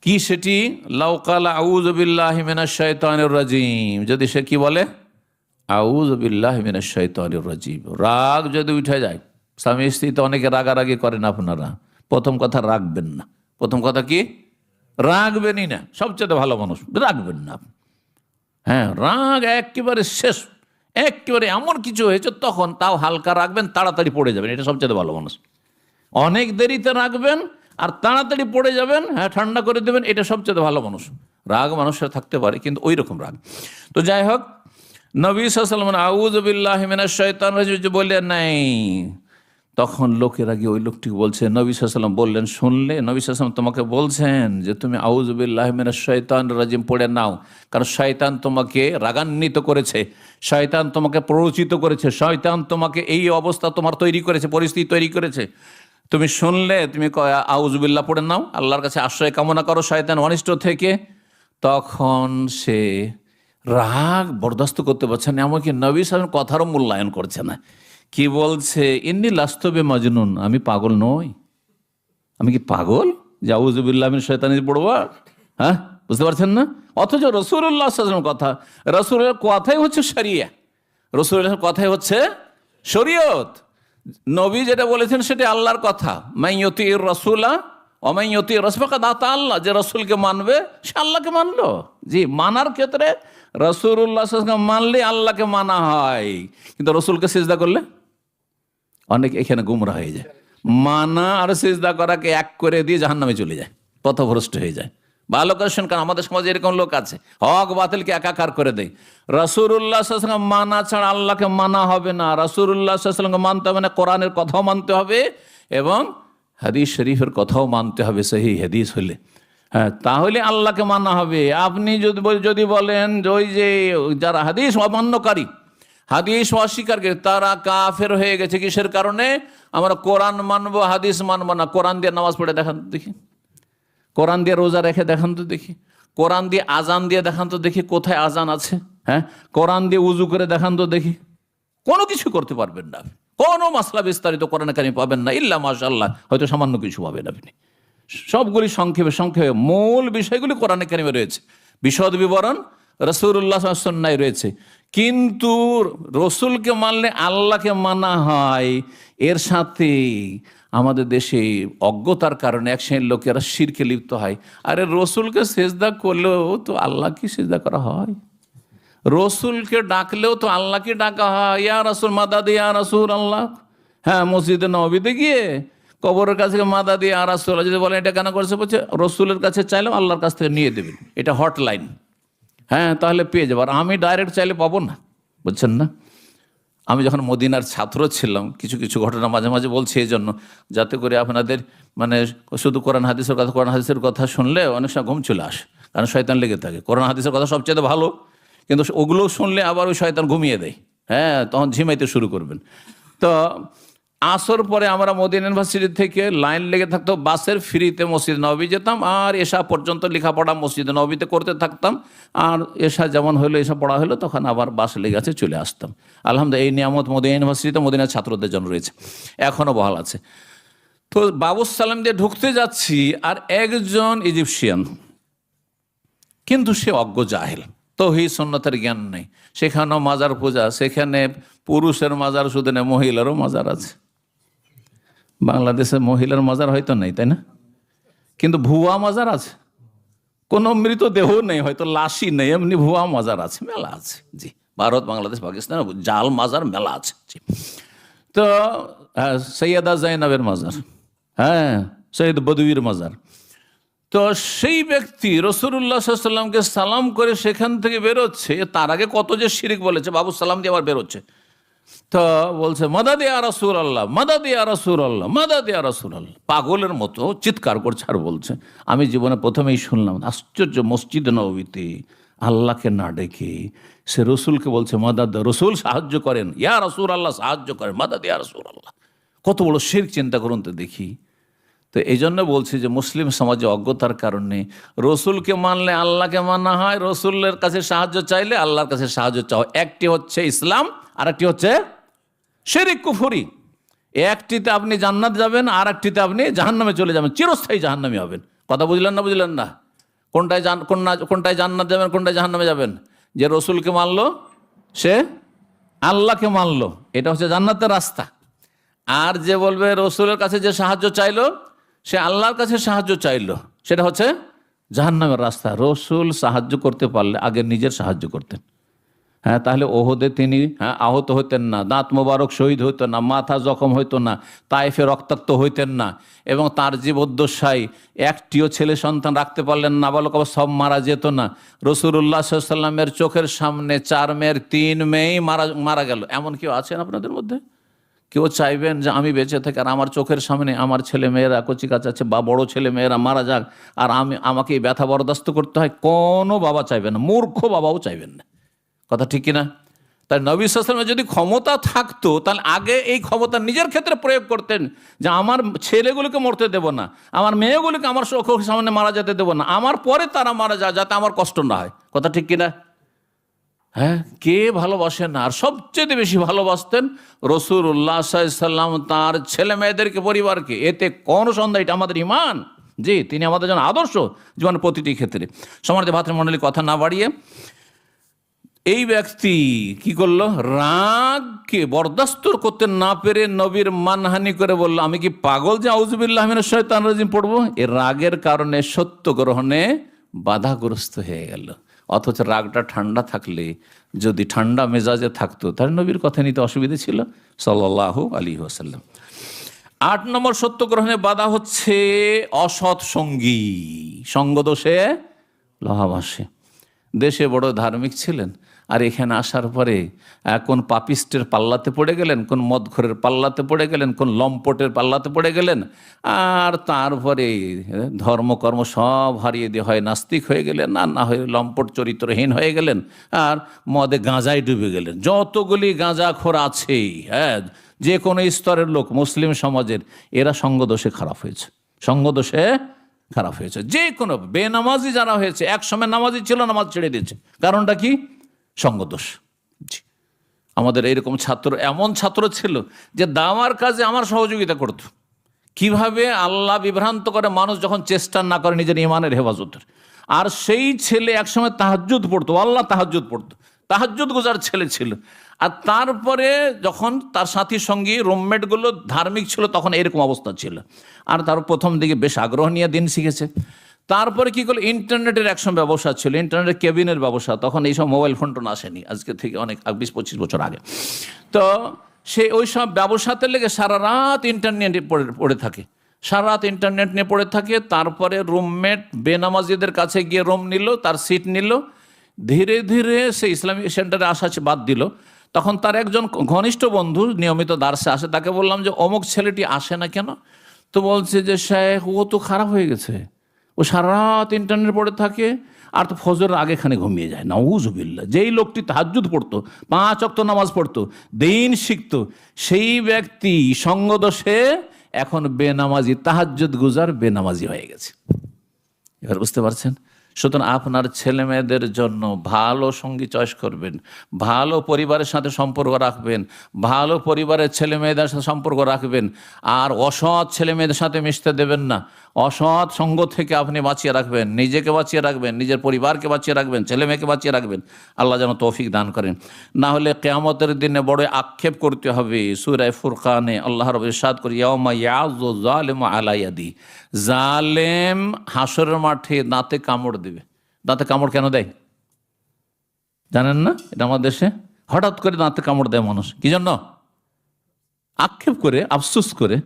কি সেটি? লাউ কালা আউযু বিল্লাহি মিনাশ শাইতানির রাজিম, যদি সে কি বলে আউযু বিল্লাহি মিনাশ শাইতানির রাজিম, রাগ যদি উঠে যায়। স্বামী স্ত্রী তো অনেকে রাগারাগি করেন, আপনারা প্রথম কথা রাখবেন না। প্রথম কথা কি? রাখবেনই না। সবচেয়ে ভালো মানুষ, রাখবেন না। হ্যাঁ, রাগ একেবারে শেষ, একেবারে এমন কিছু হয়েছে তখন তাও হালকা রাখবেন, তাড়াতাড়ি পড়ে যাবেন, এটা সবচেয়ে ভালো মানুষ। অনেক দেরিতে রাখবেন আর তাড়াতাড়ি পড়ে যাবেন, হ্যাঁ ঠান্ডা করে দেবেন, এটা সবচেয়ে ভালো মানুষ। রাগ মানুষের থাকতে পারে, কিন্তু ওই রকম রাগ। তো যাই হোক, নবী সাল্লাল্লাহু আলাইহি ওয়াসাল্লাম আউযু বিল্লাহি মিনাশ শাইতানির রাজিম বললেন নাই, তখন লোকেরা গিয়ে ওই লোকটিকে বলছে, নবী সাল্লাল্লাহু আলাইহি ওয়াসাল্লাম বললেন, শুনলে নবী সাল্লাল্লাহু আলাইহি ওয়াসাল্লাম তোমাকে বলছেন যে তুমি আউযু বিল্লাহি মিনাশ শাইতানির রাজিম পড়ে নাও, কারণ শয়তান তোমাকে রাগান্বিত করেছে, শয়তান তোমাকে প্ররোচিত করেছে, শয়তান তোমাকে এই অবস্থা তোমার তৈরি করেছে, পরিস্থিতি তৈরি করেছে। তুমি শুনলে তুমি আউযু বিল্লাহ পড়ে নাও, আল্লাহর কাছে আশ্রয় কামনা করো শয়তান অনিষ্ট থেকে। তখন সে রাগ বরদাস্ত করতে পারছে না, এমনকি নবী সাল্লাল্লাহু আলাইহি ওয়াসাল্লাম কথারও মূল্যায়ন করছে না। কি বলছে? ইন্নী লাস্তু বিমাজনুন, আমি পাগল নই। আমি কি পাগল যে আউযু বিল্লাহি মিনাশ শাইতানির পড়ব? হ্যাঁ, বুঝতে পারছেন না? অথচ রাসূলুল্লাহ সাল্লাল্লাহু আলাইহি ওয়াসাল্লাম কথা, রাসূলের কথাই হচ্ছে শরিয়া, রাসূলের কথাই হচ্ছে শরীয়ত। নবী যেটা বলেছেন সেটা আল্লাহর কথা। মান ইউতির রাসূলা ওয়া মান ইউতির রাসূল ফাকাদ আতা আল্লাহ, যে রাসূলকে মানবে সে আল্লাহকে মানলো। জি, মানার ক্ষেত্রে রাসূলুল্লাহ সাল্লাল্লাহু আলাইহি ওয়াসাল্লাম মানলে আল্লাহকে মানা হয়, কিন্তু রাসূলকে সিজদা করলে অনেক এখানে গুমরা হয়ে যায়। মানা আর সিজদা করাকে এক করে দিয়ে জাহান্নামে চলে যায়, পথভ্রষ্ট হয়ে যায়। ভালো করে শুন, কারণ আমাদের সমাজে এরকম লোক আছে, হক বাতিলকে একাকার করে দেয়। রাসূলুল্লাহ সাল্লাল্লাহু আলাইহি ওয়াসাল্লাম মানা ছাড়া আল্লাহকে মানা হবে না, রাসূলুল্লাহ সাল্লাল্লাহু আলাইহি ওয়াসাল্লামকে মানতে হবে না, কোরআনের কথাও মানতে হবে এবং হাদিস শরীফের কথাও মানতে হবে, সহিহ হাদিস হলে। হ্যাঁ, তাহলে আল্লাহকে মানা হবে। আপনি যদি বলেন যে ওই যে যারা হাদিস অমান্যকারী, হাদিস অস্বীকারী, তারা কাফের হয়ে গেছে, কিসের কারণে? আমরা কোরআন মানবো, হাদিস মানবো না। কোরআন দিয়ে নামাজ পড়ে দেখান তো দেখি, কোরআন দিয়ে রোজা রেখে দেখান তো দেখি, কোরআন দিয়ে আজান দিয়ে দেখান তো দেখি, কোথায় আজান আছে? হ্যাঁ, কোরআন দিয়ে উজু করে দেখান তো দেখি। কোনো কিছু করতে পারবেন না, কোনো মাসলা বিস্তারিত কোরআনে কারিমে পাবেন না, ইল্লা মাশাআল্লাহ হয়তো সামান্য কিছু পাবেন আপনি। সবগুলি সংক্ষেপে সংক্ষেপে মূল বিষয়গুলি কোরআনে কারিমে রয়েছে, বিশদ বিবরণ রাসূলুল্লাহ সাল্লাল্লাহু আলাইহি ওয়াসাল্লাম রয়েছে। কিন্তু রসুলকে মানলে আল্লাহকে মানা হয়, এর সাথে আমাদের দেশে অজ্ঞতার কারণে এক শ্রেণীর লোকেরা শিরকে লিপ্ত হয়। আরে রসুলকে সেজদা করলেও তো আল্লাহকে সেজদা করা হয়, রসুলকে ডাকলেও তো আল্লাহকে ডাকা হয়, ইয়া রাসূল মাদাদ ইয়া রাসূল আল্লাহ। হ্যাঁ, মসজিদে নববীতে গিয়ে কবরের কাছে মাদাদ ইয়া রাসূল যদি বলেন এটা কেন করেছে, বলছে রসুলের কাছে চাইলেও আল্লাহর কাছ থেকে নিয়ে দেবেন, এটা হটলাইন। হ্যাঁ, তাহলে পেয়ে যাবো। আর আমি ডাইরেক্ট চাইলে পাবো না, বুঝছেন না? আমি যখন মদিনার ছাত্র ছিলাম, কিছু কিছু ঘটনা মাঝে মাঝে বলছি এই জন্য, যাতে করে আপনাদের মানে শুধু কোরআন হাদিসের কথা শুনলে অনেক সময় ঘুম চলে আসে, কারণ শয়তান লেগে থাকে। কোরআন হাদিসের কথা সবচেয়ে ভালো, কিন্তু ওগুলো শুনলে আবার ওই শয়তান ঘুমিয়ে দেয়। হ্যাঁ, তখন ঝিমাইতে শুরু করবেন। তো আসর পরে আমরা মদিনা ইউনিভার্সিটি থেকে লাইন লেগে থাকতো, বাসের ফ্রিতে মসজিদ নববী যেতাম, আর এশা পর্যন্ত লেখাপড়া মসজিদ নববীতে করতে থাকতাম। আর এশা যেমন হলো, এশা পড়া হলো, তখন আবার বাস লেগে আছে চলে আসতাম। আলহামদুলিল্লাহ, এই নিয়ামত মদিনা ইউনিভার্সিটিতে মদিনার ছাত্রদের জন্য রয়েছে, এখনও বহাল আছে। তো বাবুস সালাম দিয়ে ঢুকতে যাচ্ছি, আর একজন ইজিপশিয়ান, কিন্তু সে অজ্ঞ জাহেল, তৌহিদ সুন্নতের জ্ঞান নেই। সেখানেও মাজার পূজা, সেখানে পুরুষের মাজার শুধু নেই, মহিলারও মাজার আছে। বাংলাদেশে মহিলার মাজার হয়তো নেই, তাই না? কিন্তু ভুয়া মাজার আছে, কোনো মৃতদেহ নেই, হয়তো লাশই নেই, এমনি ভুয়া মাজার আছে, মেলা আছে। জি, ভারত, বাংলাদেশ, পাকিস্তান জাল মাজার মেলা আছে। জি, তো সৈয়দা জাইনাবের মাজার, হ্যাঁ, সৈয়দ বদউইর মাজার। তো সেই ব্যক্তি রাসূলুল্লাহ সাল্লাল্লাহু আলাইহি ওয়াসাল্লামকে সালাম করে সেখান থেকে বেরোচ্ছে, তার আগে কত যে শিরিক বলেছে, বাবু সালাম দিয়ে আবার বেরোচ্ছে। তো বলছে মাদাদ ইয়া রাসূলুল্লাহ, মাদাদ ইয়া রাসূলুল্লাহ, মাদাদ ইয়া রাসূলুল্লাহ, পাগলের মতো চিৎকার করছে আর বলছে। আমি জীবনে প্রথমেই শুনলাম, আশ্চর্য, মসজিদ নববীতে আল্লাহকে না ডেকে সে রসুলকে বলছে মাদাদ, রসুল সাহায্য করেন, ইয়া রাসূলুল্লাহ সাহায্য করেন, মাদাদ ইয়া রাসূলুল্লাহ। কত বড় শিরক, চিন্তা করুন তো দেখি। তো এই জন্য বলছি যে মুসলিম সমাজে অজ্ঞতার কারণে রসুলকে মানলে আল্লাহকে মানা হয়, রসুলের কাছে সাহায্য চাইলে আল্লাহর কাছে সাহায্য চাও। একটি হচ্ছে ইসলাম, আর একটি হচ্ছে শিরক কুফরি। একটিতে আপনি জান্নাত যাবেন, আর একটিতে আপনি জাহান্নামে চলে যাবেন, চিরস্থায়ী জাহান্নামী হবেন। কথা বুঝলেন না? বুঝলেন না? কোনটায় জান্নাত যাবেন, কোনটায় জাহান্নামে যাবেন? যে রসুলকে মানলো সে আল্লাহকে মানলো, এটা হচ্ছে জান্নাতের রাস্তা। আর যে বলবে রসুলের কাছে যে সাহায্য চাইলো সে আল্লাহর কাছে সাহায্য চাইলো, সেটা হচ্ছে জাহান্নামের রাস্তা। রসুল সাহায্য করতে পারলে আগে নিজের সাহায্য করতেন। হ্যাঁ, তাহলে ওহদে তিনি আহত হইতেন না, দাঁত মোবারক শহীদ হইতো না, মাথা জখম হইতো না, তায়েফে রক্তাক্ত হইতেন না, এবং তার জীবদ্দশায় একটিও ছেলে সন্তান রাখতে পারলেন না, নাবালক সব মারা যেত না। রাসূলুল্লাহ সাল্লাল্লাহু আলাইহি ওয়াসাল্লামের চোখের সামনে 4 মেয়ের 3 মেয়েই মারা গেল। এমন কেউ আছেন আপনাদের মধ্যে? কেউ চাইবেন যে আমি বেঁচে থাকি আর আমার চোখের সামনে আমার ছেলে মেয়েরা, কচি কাচা আছে বা বড় ছেলে মেয়েরা মারা যাক আর আমাকে এই ব্যথা বরদাস্ত করতে হয়? কোনো বাবা চাইবেন না, মূর্খ বাবাও চাইবেন না। কথা ঠিক কিনা? তাই নবী সাল্লাল্লাহু আলাইহি ওয়াসাল্লামের যদি ক্ষমতা থাকতো তাহলে আগে এই ক্ষমতা নিজের ক্ষেত্রে প্রয়োগ করতেন, যে আমার ছেলেগুলোকে মরতে দেব না, আমার মেয়েগুলোকে আমার চোখের সামনে মারা যেতে দেব না, আমার পরে তারা মারা যায় যাতে আমার কষ্ট না হয়। কথা ঠিক কিনা? হ্যাঁ, কে ভালোবাসেন না? আর সবচেয়ে বেশি ভালোবাসতেন রাসূলুল্লাহ সাল্লাল্লাহু আলাইহি ওয়াসাল্লাম তার ছেলে মেয়েদেরকে, পরিবারকে। এতে কোনো সন্দেহ, এটা আমাদের ঈমান, জি, তিনি আমাদের জন্য আদর্শ জীবনের প্রতিটি ক্ষেত্রে। সম্মানিত ভাতৃমণ্ডলী, কথা না বাড়িয়ে এই ব্যক্তি কি করলো? রাগকে বরদাস্ত করতে না পেরে নবীর মানহানি করে বলল, আমি কি পাগল যে আউযুবিল্লাহি মিনাশ শাইতানির রাজিম পড়বো? এর রাগের কারণে সত্য গ্রহণে বাধাগ্রস্ত হয়ে গেল। অথচ রাগটা ঠান্ডা থাকলে, যদি ঠান্ডা মেজাজে থাকতো, তাহলে নবীর কথা নিতে অসুবিধা ছিল সাল্লাল্লাহু আলাইহি ওয়াসাল্লাম। 8 নম্বর সত্য গ্রহণে বাধা হচ্ছে অসৎ সঙ্গী। সঙ্গদোষে লহাভাসে। দেশে বড় ধার্মিক ছিলেন, আর এখানে আসার পরে কোন পাপিস্টের পাল্লাতে পড়ে গেলেন, কোন মদখোরের পাল্লাতে পড়ে গেলেন, কোন লম্পটের পাল্লাতে পড়ে গেলেন, আর তারপরে ধর্মকর্ম সব হারিয়ে দিয়ে হয় নাস্তিক হয়ে গেলেন, না হয়ে লম্পট চরিত্রহীন হয়ে গেলেন, আর মদে গাঁজায় ডুবে গেলেন। যতগুলি গাঁজাখোর আছেই, হ্যাঁ, যে কোনো স্তরের লোক মুসলিম সমাজের, এরা সঙ্গদোষে খারাপ হয়েছে, সঙ্গদোষে খারাপ হয়েছে। যে কোনো বেনামাজি যারা হয়েছে, একসময় নামাজি ছিল, নামাজ ছেড়ে দিয়েছে, কারণটা কি? সঙ্গদোষ। আমাদের এইরকম ছাত্র, এমন ছাত্র ছিল যে দাওয়ার কাজে আমার সহযোগিতা করত। কিভাবে আল্লাহ বিভ্রান্ত করে মানুষ যখন চেষ্টা না করে নিজের ইমানের হেফাজতের। আর সেই ছেলে একসময় তাহাজ্জুদ পড়তো, আল্লাহ তাহাজ্জুদ পড়তো, তাহাজ্জুদ গুজার ছেলে ছিল। আর তারপরে যখন তার সাথী সঙ্গী রুমমেটগুলো ধার্মিক ছিল, তখন এরকম অবস্থা ছিল। আর তার প্রথম দিকে বেশ আগ্রহ নিয়ে দিন শিখেছে। তারপরে কি করলো? ইন্টারনেটের একসময় ব্যবসা ছিল, ইন্টারনেটের কেবিনের ব্যবসা। তখন এইসব মোবাইল ফোন টোন আসেনি, আজকে থেকে অনেক 20-25 বছর আগে। তো সে ওই সব ব্যবসাতে লেগে সারা রাত ইন্টারনেটে পড়ে থাকে, সারা রাত ইন্টারনেট নিয়ে পড়ে থাকে। তারপরে রুমমেট বেনামাজিদের কাছে গিয়ে রুম নিল, তার সিট নিল। ধীরে ধীরে সে ইসলামিক সেন্টারে আসা বাদ দিল। তখন তার একজন ঘনিষ্ঠ বন্ধু নিয়মিত দার্সে আসে, তাকে বললাম যে অমুক ছেলেটি আসে না কেন? তো বলছে যে শেখ, ও তো খারাপ হয়ে গেছে, ও সারা রাত ইন্টারনেট পড়ে থাকে, আর তো ফজরের আগেখানে ঘুমিয়ে যায়। নাউযুবিল্লাহ। যেই লোকটি তাহাজ্জুদ পড়তো, 5 ওয়াক্ত নামাজ পড়তো, দিন শিখতো, সেই ব্যক্তি সঙ্গদোষে এখন বেনামাজি, তাহাজ্জুদ গুজার বেনামাজি হয়ে গেছে। এবার বুঝতে পারছেন? সুতরাং আপনার ছেলে মেয়েদের জন্য ভালো সঙ্গী চয়েস করবেন, ভালো পরিবারের সাথে সম্পর্ক রাখবেন, ভালো পরিবারের ছেলে মেয়েদের সাথে সম্পর্ক রাখবেন, আর অসৎ ছেলে মেয়েদের সাথে মিশতে দেবেন না। অসৎ সঙ্গ থেকে আপনি বাঁচিয়ে রাখবেন, নিজেকে বাঁচিয়ে রাখবেন, নিজের পরিবারকে বাঁচিয়ে রাখবেন, ছেলে মেয়েকে বাঁচিয়ে রাখবেন। আল্লাহ যেন তৌফিক দান করেন। না হলে কিয়ামতের দিনে বড় আক্ষেপ করতে হবে। সূরা ফুরকানে আল্লাহ রাব্বুল ইরশাদ করে, ইয়াউমা ইয়াযু যালিমু আলা ইয়াদি। জালেম হাসরের মাঠে দাঁতে কামড় দেবে। দাঁতে কামড় কেন দেয় জানেন না? এটা আমাদের দেশে হঠাৎ করে দাঁতে কামড় দেয় মানুষ। কি জন্য? আক্ষেপ করে, আফসোস করে।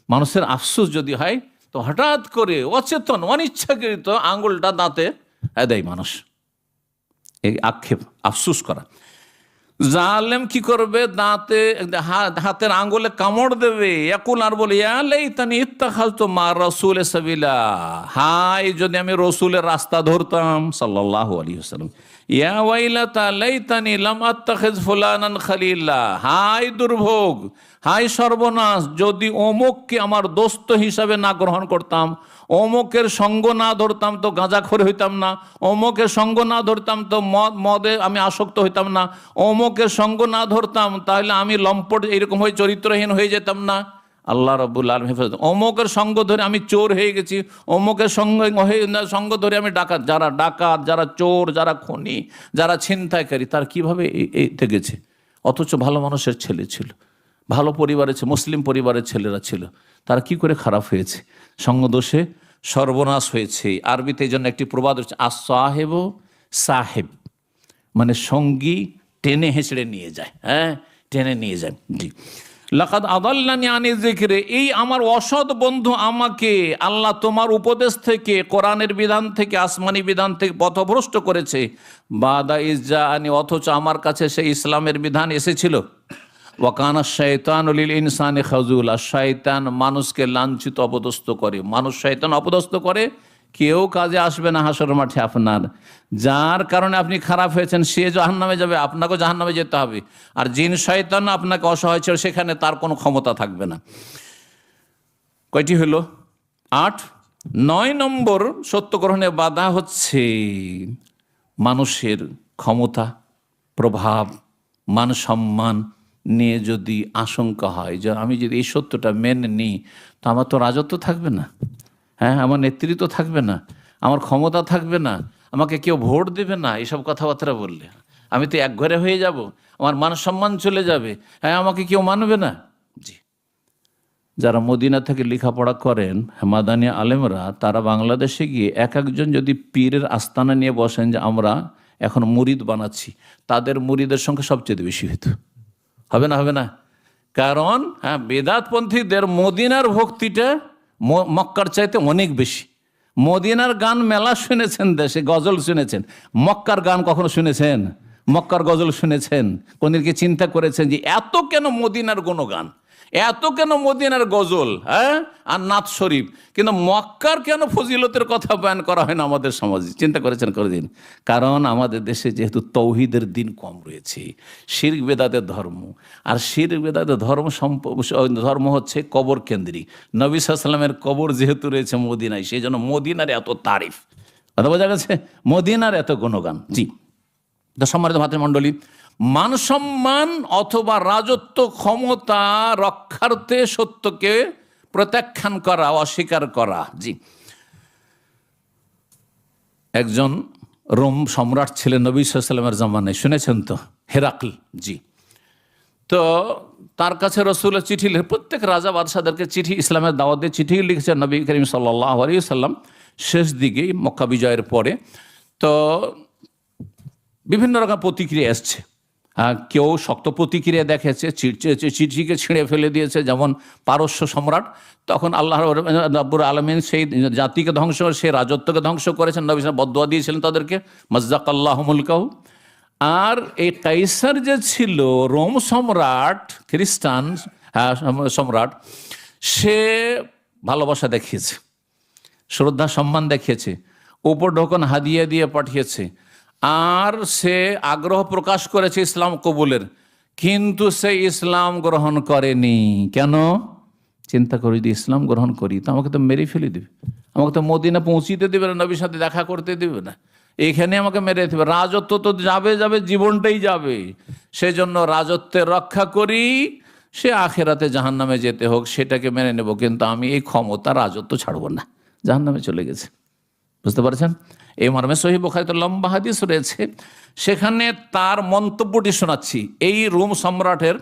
মানুষের আফসোস যদি হয় তো হঠাৎ করে অচেতন অনিচ্ছাকৃত আঙুলটা দাঁতে দেয় মানুষ, এই আক্ষেপ আফসুস করা। জালেম কি করবে, দাঁতে হাতের আঙ্গুলে কামড় দেবে, একুল আর বলে ইয়া লাইতানি ইত্তাখাযতু মা রাসূলি সাবিলা, হাই যদি আমি রসুলের রাস্তা ধরতাম সাল্লাল্লাহু আলাইহি ওয়াসাল্লাম। ইয়া ওয়াইলাতা লাইতানি লাম আত্তাখিজ ফুলানান খালিলা, হাই দুর্ভোগ, হাই সর্বনাশ, যদি অমুককে আমার দোস্ত হিসাবে না গ্রহণ করতাম, অমুকের সঙ্গ না ধরতাম তো গাঁজাখোর হইতাম না, অমুকের সঙ্গ না ধরতাম তো মদে আমি আসক্ত হইতাম না, অমুকের সঙ্গ না ধরতাম তাহলে আমি লম্পট এরকম হয়ে চরিত্রহীন হয়ে যেতাম না। আল্লাহ রাব্বুল আলামিন হেফাজত। অমুকের সঙ্গ ধরে আমি চোর হয়ে গেছি, অমুকের সঙ্গ ধরে আমি ডাকাত, যারা চোর, যারা খুনি, যারা ছিনতাইকারী, তার কিভাবে এতে গেছে। অথচ ভালো মানুষের ছেলে ছিল, ভালো পরিবারের, মুসলিম পরিবারের ছেলেরা ছিল, তারা কি করে খারাপ হয়েছে, সঙ্গদোষে সর্বনাশ হয়েছে। আরবিতে এই জন্য একটি প্রবাদ হচ্ছে আস-সাহেব সাহেব, মানে সঙ্গী টেনে হেঁচড়ে নিয়ে যায়, হ্যাঁ টেনে নিয়ে যায়। জি, লাকাদ আদাল্লানি আনি যিকরি, এই আমার অসৎ বন্ধু আমাকে আল্লাহ তোমার উপদেশ থেকে, কোরআনের বিধান থেকে, আসমানি বিধান থেকে পথভ্রষ্ট করেছে। বাদা ইজ্জাআনি, অথচ আমার কাছে সেই ইসলামের বিধান এসেছিল। ওয়াকানা শাইতানু লিল ইনসানি খাজুলা, শয়তান মানুষকে লাঞ্ছিত অপদস্থ করে, মানুষ শয়তান অপদস্থ করে, কেউ কাজে আসবে না হাসর মাঠে আপনার। যার কারণে আপনি খারাপ হয়েছেন সে জাহান্নামে যাবে, আপনাকেও জাহান্নামে যেতে হবে। আর জিন শয়তান আপনাকে অসহায় ছিল, সেখানে তার কোনো ক্ষমতা থাকবে না। কয়টি হলো? 8। 9 নম্বর সত্য গ্রহণে বাধা হচ্ছে মানুষের ক্ষমতা, প্রভাব, মান সম্মান নিয়ে যদি আশঙ্কা হয় যে আমি যদি এই সত্যটা মেনে নিই তো আমার তো রাজত্ব থাকবে না, হ্যাঁ আমার নেতৃত্ব থাকবে না, আমার ক্ষমতা থাকবে না, আমাকে কেউ ভোট দেবে না, এসব কথাবার্তা বললে আমি তো একঘরে হয়ে যাব, আমার মান সম্মান চলে যাবে, হ্যাঁ আমাকে কেউ মানবে না। জি, যারা মদিনা থেকে লেখাপড়া করেন মাদানী আলেমরা, তারা বাংলাদেশে গিয়ে এক একজন যদি পীরের আস্তানা নিয়ে বসেন যে আমরা এখন মুরিদ বানাচ্ছি, তাদের মুরিদের সংখ্যা সবচেয়ে বেশি হতো। হবে না? হবে না? কারণ হ্যাঁ বেদাতপন্থীদের মদিনার ভক্তিটা মক্কার চাইতে অনেক বেশি। মদিনার গান মেলা শুনেছেন, দেশে গজল শুনেছেন, মক্কার গান কখনো শুনেছেন? মক্কার গজল শুনেছেন? কোনদিনকে চিন্তা করেছেন যে এত কেন মদিনার গুণগান, এত কেন মদিনার গজল, হ্যাঁ আর নাথ শরীফ, কিন্তু মক্কার কেন ফজিলতের কথা বয়ান করা হয় না আমাদের সমাজে? চিন্তা করেছেন কোনদিন? কারণ আমাদের দেশে যেহেতু তৌহিদের দিন কম রয়েছে, শিরক বেদাতের ধর্ম, আর শিরক বেদাতের ধর্ম হচ্ছে কবর কেন্দ্রিক। নবী সাল্লাল্লাহু আলাইহি ওয়াসাল্লামের কবর যেহেতু রয়েছে মদিনায়, সেই জন্য মদিনার এত তারিফ, কথা বোঝা গেছে, মদিনার এত গুণগান। জি, তো সম্মানিত ভাতৃমণ্ডলী, মান সম্মান অথবা রাজত্ব ক্ষমতা রক্ষার্থে সত্যকে প্রত্যাখ্যান করা, অস্বীকার করা। জি, একজন রোম সম্রাট ছিলেন নবী সাল্লাল্লাহু আলাইহি ওয়াসাল্লামের জামানায়, শুনেছেন তো, হেরাকল। জি, তো তার কাছে রাসূলের চিঠি, প্রত্যেক রাজা বাদশাদেরকে চিঠি, ইসলামের দাওয়াত দিয়ে চিঠি লিখেছেন নবী করিম সাল্লাল্লাহু আলাইহি ওয়াসাল্লাম শেষ দিকে মক্কা বিজয়ের পরে। তো বিভিন্ন রকম প্রতিক্রিয়া এসছে, কেউ শক্ত প্রতিক্রিয়া দেখেছে, চিঠিকে ছিঁড়ে ফেলে দিয়েছে, যেমন পারস্য সম্রাট, তখন আল্লাহ রাব্বুল আলামিন সেই জাতিকে ধ্বংস, সেই রাজত্বকে ধ্বংস করেছেন, নবী সাল্লাল্লাহু আলাইহি ওয়াসাল্লাম বদদুয়া দিয়েছিলেন তাদেরকে, মাজ্জাকাল্লাহু মুলকাহু। আর এই কাইসার যে ছিল রোম সম্রাট, খ্রিস্টান সম্রাট, সে ভালোবাসা দেখিয়েছে, শ্রদ্ধা সম্মান দেখিয়েছে, উপঢৌকন হাদিয়া দিয়ে পাঠিয়েছে, আর সে আগ্রহ প্রকাশ করেছে ইসলাম কবুলের, কিন্তু সে ইসলাম গ্রহণ করেনি। কেন? চিন্তা করি, যদি ইসলাম গ্রহণ করি তো আমাকে তো মেরে ফেলে দেবে, আমাকে তো মদিনা পৌঁছিতে দেবে না, নবীর সাথে দেখা করতে দেবে না, এখানে আমাকে মেরে দেবে, রাজত্ব তো যাবে, জীবনটাই যাবে। সেজন্য রাজত্বের রক্ষা করি, সে আখেরাতে জাহান্নামে যেতে হোক সেটাকে মেনে নেব, কিন্তু আমি এই ক্ষমতা রাজত্ব ছাড়বো না। জাহান্নামে চলে গেছে, বুঝতে পারছেন? এই মর্মে সহিহ বুখারীতে লম্বা হাদিস রয়েছে, সেখানে তার মন্তব্যটি শোনাচ্ছি। এই রোম সম্রাটের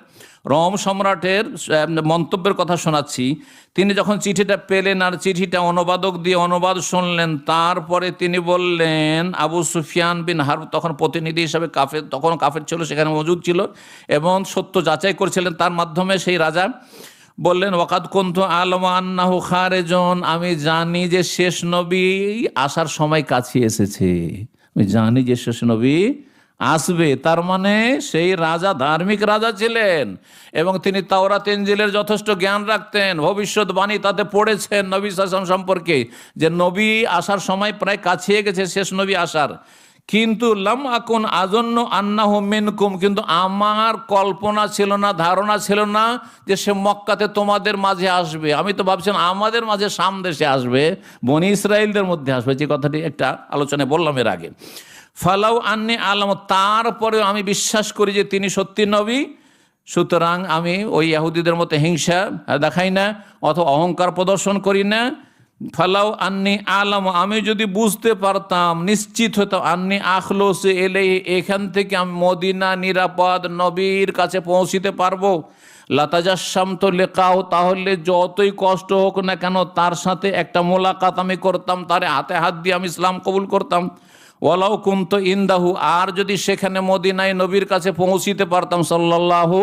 মন্তব্যের কথা শোনাচ্ছি। তিনি যখন চিঠিটা পেলেন আর চিঠিটা অনুবাদক দিয়ে অনুবাদ শুনলেন, তারপরে তিনি বললেন, আবু সুফিয়ান বিন হারব তখন প্রতিনিধি হিসাবে কাফের ছিল, সেখানে মজুদ ছিল এবং সত্য যাচাই করছিলেন, তার মাধ্যমে সেই রাজা বললেন ওয়াকাদ কুনতু আ'লামু আন্নাহু খারিজুন, আমি জানি যে শেষ নবী আসার সময় কাছে এসেছে, আমি জানি যে শেষ নবী আসবে। তার মানে সেই রাজা ধার্মিক রাজা ছিলেন এবং তিনি তাওরাত ইনজিলের যথেষ্ট জ্ঞান রাখতেন, ভবিষ্যৎবাণী তাতে পড়েছেন নবী সাল্লাল্লাহু আলাইহি ওয়াসাল্লাম সম্পর্কে যে নবী আসার সময় প্রায় কাছে গেছে, শেষ নবী আসার। কিন্তু লাম আকুন আযুন্নু আন্নাহু মিনকুম, কিন্তু আমার কল্পনা ছিল না, ধারণা ছিল না যে সে মক্কাতে তোমাদের মাঝে আসবে। আমি তো ভাবছিলাম আমাদের মাঝে শাম দেশে আসবে, বনি ইসরাইলদের মধ্যে আসবে, যে কথাটি একটা আলোচনায় বললাম এর আগে। ফালাউ আন্নি আলাম, তারপরেও আমি বিশ্বাস করি যে তিনি সত্যি নবী, সুতরাং আমি ওই ইহুদিদের মতো হিংসা দেখাই না অথবা অহংকার প্রদর্শন করি না। ফালাউ আন্নি আলাম, আমি যদি বুঝতে পারতাম, নিশ্চিত হতাম, আন্নি আখলুসু ইলাইহি, এখান থেকে আমি মদিনা নিরাপদ নবীর কাছে পৌঁছিতে পারবো, লাতাজাশামতু লিকাও, তাহলে যতই কষ্ট হোক না কেন তার সাথে একটা মোলাকাত আমি করতাম, তার হাতে হাত দিয়ে আমি ইসলাম কবুল করতাম। ওয়ালাউ কুনতু ইনদাহু, আর যদি সেখানে মদিনায় নবীর কাছে পৌঁছিতে পারতাম সাল্লাল্লাহু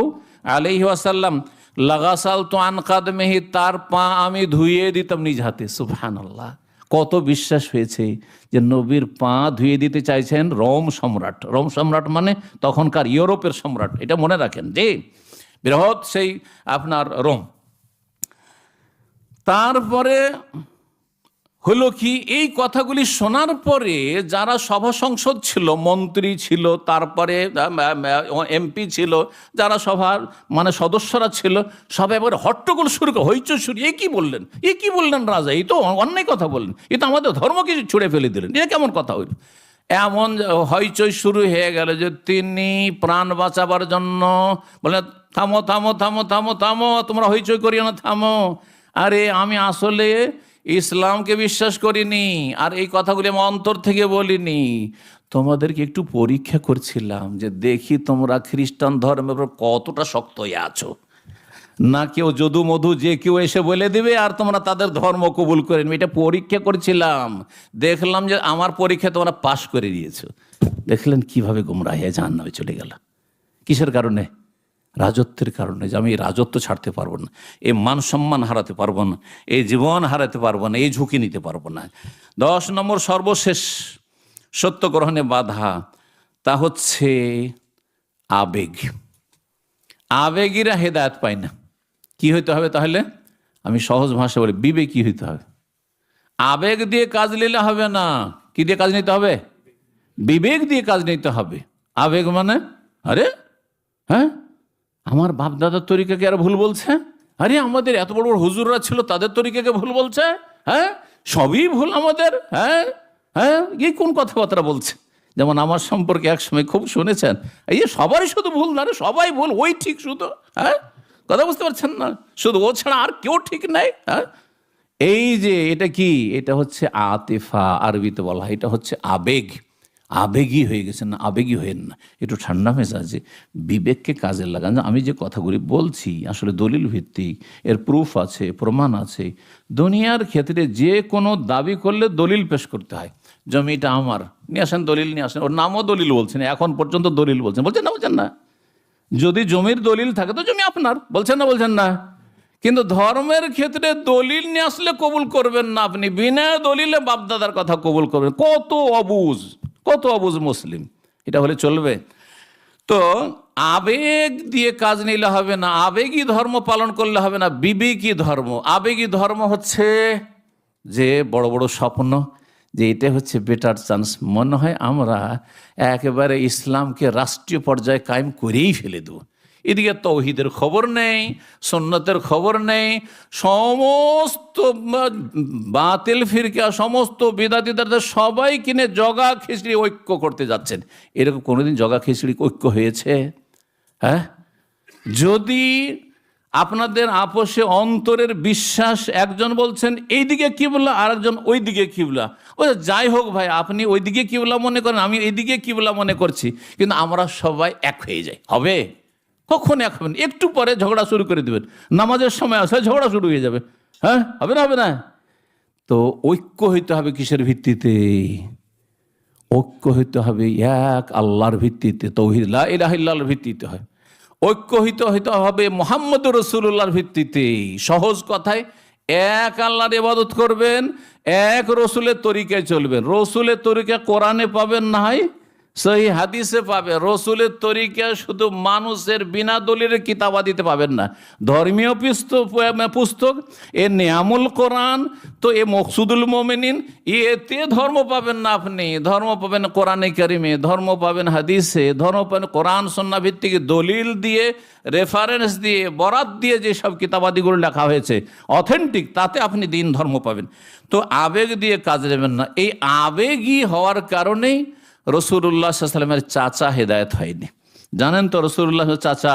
আলাইহি ওয়াসাল্লাম, লাগাসালতু আন কাদমিহি, তার পা আমি ধুইয়ে দিতাম নিজ হাতে। সুবহানাল্লাহ, কত বিশ্বাস হয়েছে যে নবীর পা ধুয়ে দিতে চাইছেন রোম সম্রাট। রোম সম্রাট মানে তখনকার ইউরোপের সম্রাট, এটা মনে রাখেন, যে বৃহৎ সেই আপনার রোম। তারপরে হলো কি, এই কথাগুলি শোনার পরে যারা সভা সংসদ ছিল, মন্ত্রী ছিল, তারপরে এমপি ছিল, যারা সভার মানে সদস্যরা ছিল, সবাই এবার হট্টগোল শুরু করে, হইচই শুরু, এ কি বললেন, এ কি বললেন রাজা, এই তো অন্যায় কথা বললেন, এ তো আমাদের ধর্মকে ছুঁড়ে ফেলে দিলেন, এটা কেমন কথা হইল। এমন হইচই শুরু হয়ে গেল যে তিনি প্রাণ বাঁচাবার জন্য বললেন, থামো থামো থামো থামো থামো, তোমরা হইচই করিও না, থামো। আরে আমি আসলে ইসলামকে বিশ্বাস করিনি, আর এই কথাগুলি আমি অন্তর থেকে বলিনি, তোমাদেরকে একটু পরীক্ষা করছিলাম যে দেখি তোমরা খ্রিস্টান ধর্মের উপর কতটা শক্ত হয়ে আছো, না কেউ যদু মধু যে কেউ এসে বলে দিবে আর তোমরা তাদের ধর্ম কবুল করে নিবে, এটা পরীক্ষা করছিলাম। দেখলাম যে আমার পরীক্ষা তোমরা পাশ করে দিয়েছো। দেখলেন কিভাবে গোমরাহ হয়ে জাহান্নামে চলে গেল। কিসের কারণে? রাজত্বের কারণে, যে আমি এই রাজত্ব ছাড়তে পারবো না, এই মান সম্মান হারাতে পারবো না, এই জীবন হারাতে পারবো না, এই ঝুঁকি নিতে পারবো না। 10 নম্বর সর্বশেষ সত্য গ্রহণে বাধা, তা হচ্ছে আবেগ। আবেগীরা হেদায়েত পায় না। কি হইতে হবে তাহলে? আমি সহজ ভাষা বলি, বিবেকী হইতে হবে। আবেগ দিয়ে কাজ নিলে হবে না। কি দিয়ে কাজ নিতে হবে? বিবেক দিয়ে কাজ নিতে হবে। আবেগ মানে, আরে হ্যাঁ আমার বাপ দাদার তরিকাকে আর ভুল বলছে, আরে আমাদের এত বড় বড় হুজুররা ছিল তাদের তরিকাকে ভুল বলছে, হ্যাঁ সবই ভুল আমাদের, হ্যাঁ হ্যাঁ এই কোন কথাবার্তা বলছে। যেমন আমার সম্পর্কে এক সময় খুব শুনেছেন, এই যে সবারই শুধু ভুল, না রে সবাই ভুল, ওই ঠিক শুধু, হ্যাঁ কথা বুঝতে পারছেন না, শুধু ও ছাড়া আর কেউ ঠিক নাই। হ্যাঁ এই যে এটা কি, এটা হচ্ছে আতিফা, আরবিতে বলা হয়, এটা হচ্ছে আবেগ। আবেগী হয়ে গেছেন না, আবেগী হয়েন না, একটু ঠান্ডা মেজাজে বিবেককে কাজে লাগান। আমি যে কথাগুলি বলছি আসলে দলিল ভিত্তিক, এর প্রুফ আছে, প্রমাণ আছে। দুনিয়ার ক্ষেত্রে যে কোনো দাবি করলে দলিল পেশ করতে হয়। জমিটা আমার, নিয়ে আসেন দলিল, নিয়ে আসেন। ওর নামও দলিল বলছেন, এখন পর্যন্ত দলিল বলছেন, বলছেন না বলছেন না? যদি জমির দলিল থাকে তো জমি আপনার, বলছেন না বলছেন না? কিন্তু ধর্মের ক্ষেত্রে দলিল নিয়ে আসলে কবুল করবেন না, আপনি বিনা দলিলে বাপদাদার কথা কবুল করবেন। কত অবুঝ, কত অবুঝ মুসলিম, এটা হলে চলবে? তো আবেগ দিয়ে কাজ নিলে হবে না, আবেগী ধর্ম পালন করলে হবে না, বিবেকী ধর্ম। আবেগী ধর্ম হচ্ছে যে বড় বড় স্বপ্ন, যে এটা হচ্ছে বেটার চান্স, মনে হয় আমরা একেবারে ইসলামকে রাষ্ট্রীয় পর্যায়ে কায়েম করেই ফেলে দেবো। এদিকে তৌহিদের খবর নেই, সুন্নতের খবর নেই, সমস্ত বাতিল ফিরকা, সমস্ত বিদাতিদের সবাই কিনে জগা খিচড়ি ঐক্য করতে যাচ্ছেন। এরকম কোনোদিন জগা খিচড়ি ঐক্য হয়েছে? হ্যাঁ, যদি আপনাদের আপোষে অন্তরের বিশ্বাস, একজন বলছেন এইদিকে কিবলা আর একজন ওই দিকে কিবলা, ও যাই হোক ভাই, আপনি ওই দিকে কিবলা মনে করেন, আমি এইদিকে কিবলা মনে করছি, কিন্তু আমরা সবাই এক হয়ে যাই, হবে? কখন এক হবেন? একটু পরে ঝগড়া শুরু করে দেবেন, নামাজের সময় আসলে ঝগড়া শুরু হয়ে যাবে। হ্যাঁ, হবে না? হবে না? তো ঐক্য হইতে হবে কিসের ভিত্তিতে? ঐক্য হইতে হবে এক আল্লাহর ভিত্তিতে, তাওহীদ লা ইলাহা ইল্লাল্লাহর ভিত্তিতে হয়। ঐক্যহিত হইতে হবে মুহাম্মদ রাসূলুল্লাহর ভিত্তিতে। সহজ কথায় এক আল্লাহর ইবাদত করবেন, এক রসুলের তরিকায় চলবেন। রসুলের তরিকা কোরআনে পাবেন, না হয় সহি হাদিসে পাবে। রসুলের তরিকা শুধু মানুষের বিনা দলিলের কিতাবাদিতে পাবেন না। ধর্মীয় পুস্তক এ নিয়ামুল কোরআন, তো এ মকসুদুল মোমিনিন, এতে ধর্ম পাবেন না। আপনি ধর্ম পাবেন কোরআনে কারিমে, ধর্ম পাবেন হাদিসে, ধর্ম পাবেন কোরআন সুন্নাহ ভিত্তিক দলিল দিয়ে, রেফারেন্স দিয়ে, বরাত দিয়ে যেসব কিতাবাদিগুলো লেখা হয়েছে অথেন্টিক, তাতে আপনি দিন ধর্ম পাবেন। তো আবেগ দিয়ে কাজ নেবেন না। এই আবেগই হওয়ার কারণেই রাসূলুল্লাহ সাল্লাল্লাহু আলাইহি ওয়াসাল্লামের চাচা হেদায়েত হয়নি। জানেন তো রাসূলুল্লাহ চাচা,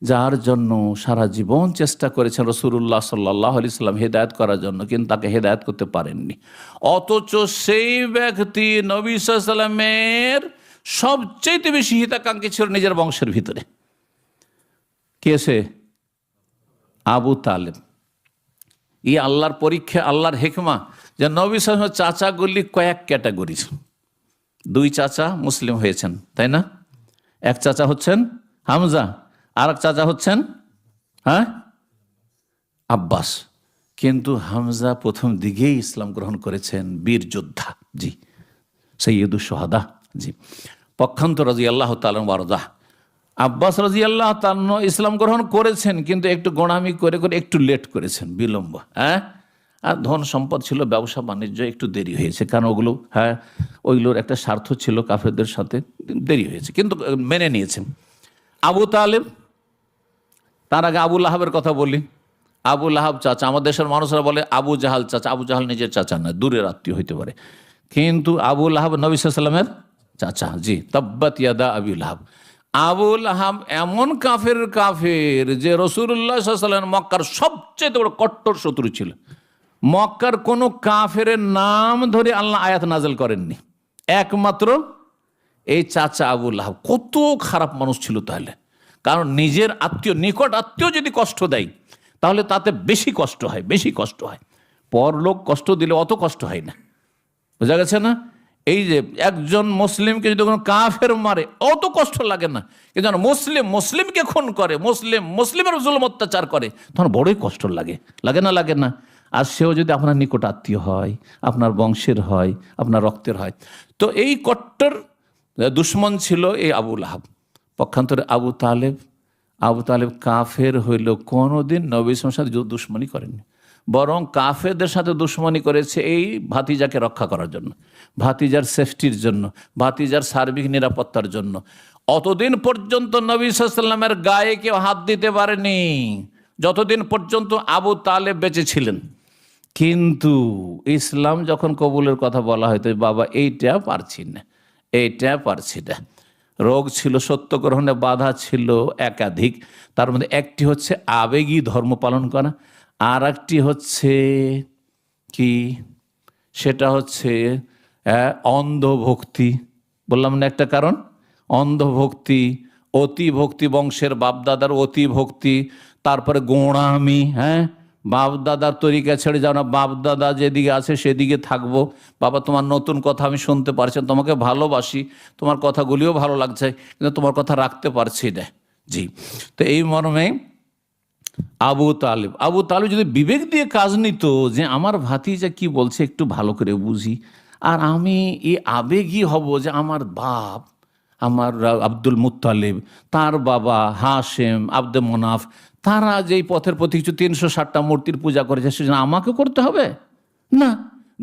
যার জন্য সারা জীবন চেষ্টা করেছেন রাসূলুল্লাহ সাল্লাল্লাহু আলাইহি ওয়াসাল্লাম হেদায়েত করার জন্য, কিন্তু তাকে হেদায়েত করতে পারেননি। অথচ সেই ব্যক্তি নবী সাল্লাল্লাহু আলাইহি ওয়াসাল্লামের সবচেয়ে বেশি হিতাকাঙ্ক্ষী ছিল নিজের বংশের ভিতরে। কে সে? আবু তালেব। এই আল্লাহর পরীক্ষা, আল্লাহর হেকমা, যে নবী সাল্লাল্লাহু আলাইহি ওয়াসাল্লামের চাচাগুলি কয়েক ক্যাটাগরি। দুই চাচা মুসলিম হয়েছেন, তাই না? এক চাচা হচ্ছেন হামজা, আর এক চাচা হচ্ছেন আব্বাস। কিন্তু হামজা প্রথম দিকেই ইসলাম গ্রহণ করেছেন, বীর যোদ্ধা, জি, সৈয়দুশ সোহাদা, জি। পক্ষান্তর রাদিয়াল্লাহু তাআলা ওয়ারদা, আব্বাস রাদিয়াল্লাহু তাআলা ইসলাম গ্রহণ করেছেন, কিন্তু একটু গোঁড়ামি করে করে একটু লেট করেছেন, বিলম্ব। আর ধন সম্পদ ছিল, ব্যবসা বাণিজ্য একটু দেরি হয়েছে, কারণ ওগুলো ওইগুলোর একটা স্বার্থ ছিল কাফেরদের সাথে, দেরি হয়েছে, কিন্তু মেনে নিয়েছেন। আবু তালেব, তার আগে আবু লাহাবের কথা বলি। আবু লাহাব চাচা, আমার দেশের মানুষরা বলে আবু জাহাল চাচা। আবু জাহাল নিজের চাচা না, দূরের আত্মীয় হইতে পারে, কিন্তু আবু লাহাব নবী সাল্লাল্লাহু আলাইহি ওয়াসাল্লামের চাচা, জি। তাব্বাত ইয়াদা আবি লাহাব। আবু লাহাব এমন কাফের যে রাসূলুল্লাহ সাল্লাল্লাহু আলাইহি ওয়াসাল্লাম মক্কার সবচেয়ে বড় কট্টর শত্রু ছিল। মক্কার কোনো কাফের নাম ধরে আল্লাহ আয়াত নাজেল করেননি, একমাত্র এই চাচা আবু লাহাব। কত খারাপ মানুষ ছিল তাহলে! কারণ নিজের আত্মীয়, নিকট আত্মীয় যদি কষ্ট দেয়, তাহলে তাতে বেশি কষ্ট হয়, বেশি কষ্ট হয়। পর লোক কষ্ট দিলে অত কষ্ট হয় না, বোঝা গেছে না? এই যে একজন মুসলিমকে যদি কোনো কাফের মারে, অত কষ্ট লাগে না, কিন্তু মুসলিমকে খুন করে, মুসলিমের জুলুম অত্যাচার করে, তখন বড়ই কষ্ট লাগে, লাগে না? লাগে না? আর সেও যদি আপনার নিকট আত্মীয় হয়, আপনার বংশের হয়, আপনার রক্তের হয়। তো এই কট্টর দুশ্মন ছিল এই আবু লাহাব। পক্ষান্তরে আবু তালেব কাফের হইল, কোনোদিন নবী সাল্লাল্লাহু আলাইহি ওয়াসাল্লামের সাথে দুশ্মনী করেননি, বরং কাফেরদের সাথে দুশ্মনী করেছে এই ভাতিজাকে রক্ষা করার জন্য, ভাতিজার সেফটির জন্য, ভাতিজার সার্বিক নিরাপত্তার জন্য। অতদিন পর্যন্ত নবী সাল্লাল্লাহু আলাইহি ওয়াসাল্লামের গায়ে কেউ হাত দিতে পারেনি, যতদিন পর্যন্ত আবু তালেব বেঁচে ছিলেন। কিন্তু ইসলাম যখন কবুলের কথা বলা হয়, তো বাবা এইটা পারছি না, এইটা পারছি না। রোগ ছিল, সত্য গ্রহণে বাধা ছিল একাধিক। তার মধ্যে একটি হচ্ছে আবেগী ধর্ম পালন করা, আর একটি হচ্ছে কি, সেটা হচ্ছে অন্ধভক্তি। বললাম না একটা কারণ? অন্ধভক্তি, অতি ভক্তি, বংশের বাপদাদার অতি ভক্তি, তারপরে গোঁড়ামি। বাপদাদার তরিকা ছেড়ে যাও না, বাপদাদা যেদিকে আছে সেদিকে থাকবো। বাবা, তোমার নতুন কথা আমি শুনতে পারছি, তোমাকে ভালোবাসি, তোমার কথাগুলিও ভালো লাগছে, কিন্তু তোমার কথা রাখতে পারছি না, জি। তো এই মর্মে আবু তালেব যদি বিবেক দিয়ে কাজ নিত, যে আমার ভাতিজা কি বলছে একটু ভালো করে বুঝি, আর আমি এই আবেগী হব যে আমার বাপ, আমার আব্দুল মুত্তালিব, তার বাবা হাশেম, আব্দে মনাফ, তারা যেই পথের প্রতি কিছু 360টা মূর্তির পূজা করেছে, সেজন্য আমাকে করতে হবে না।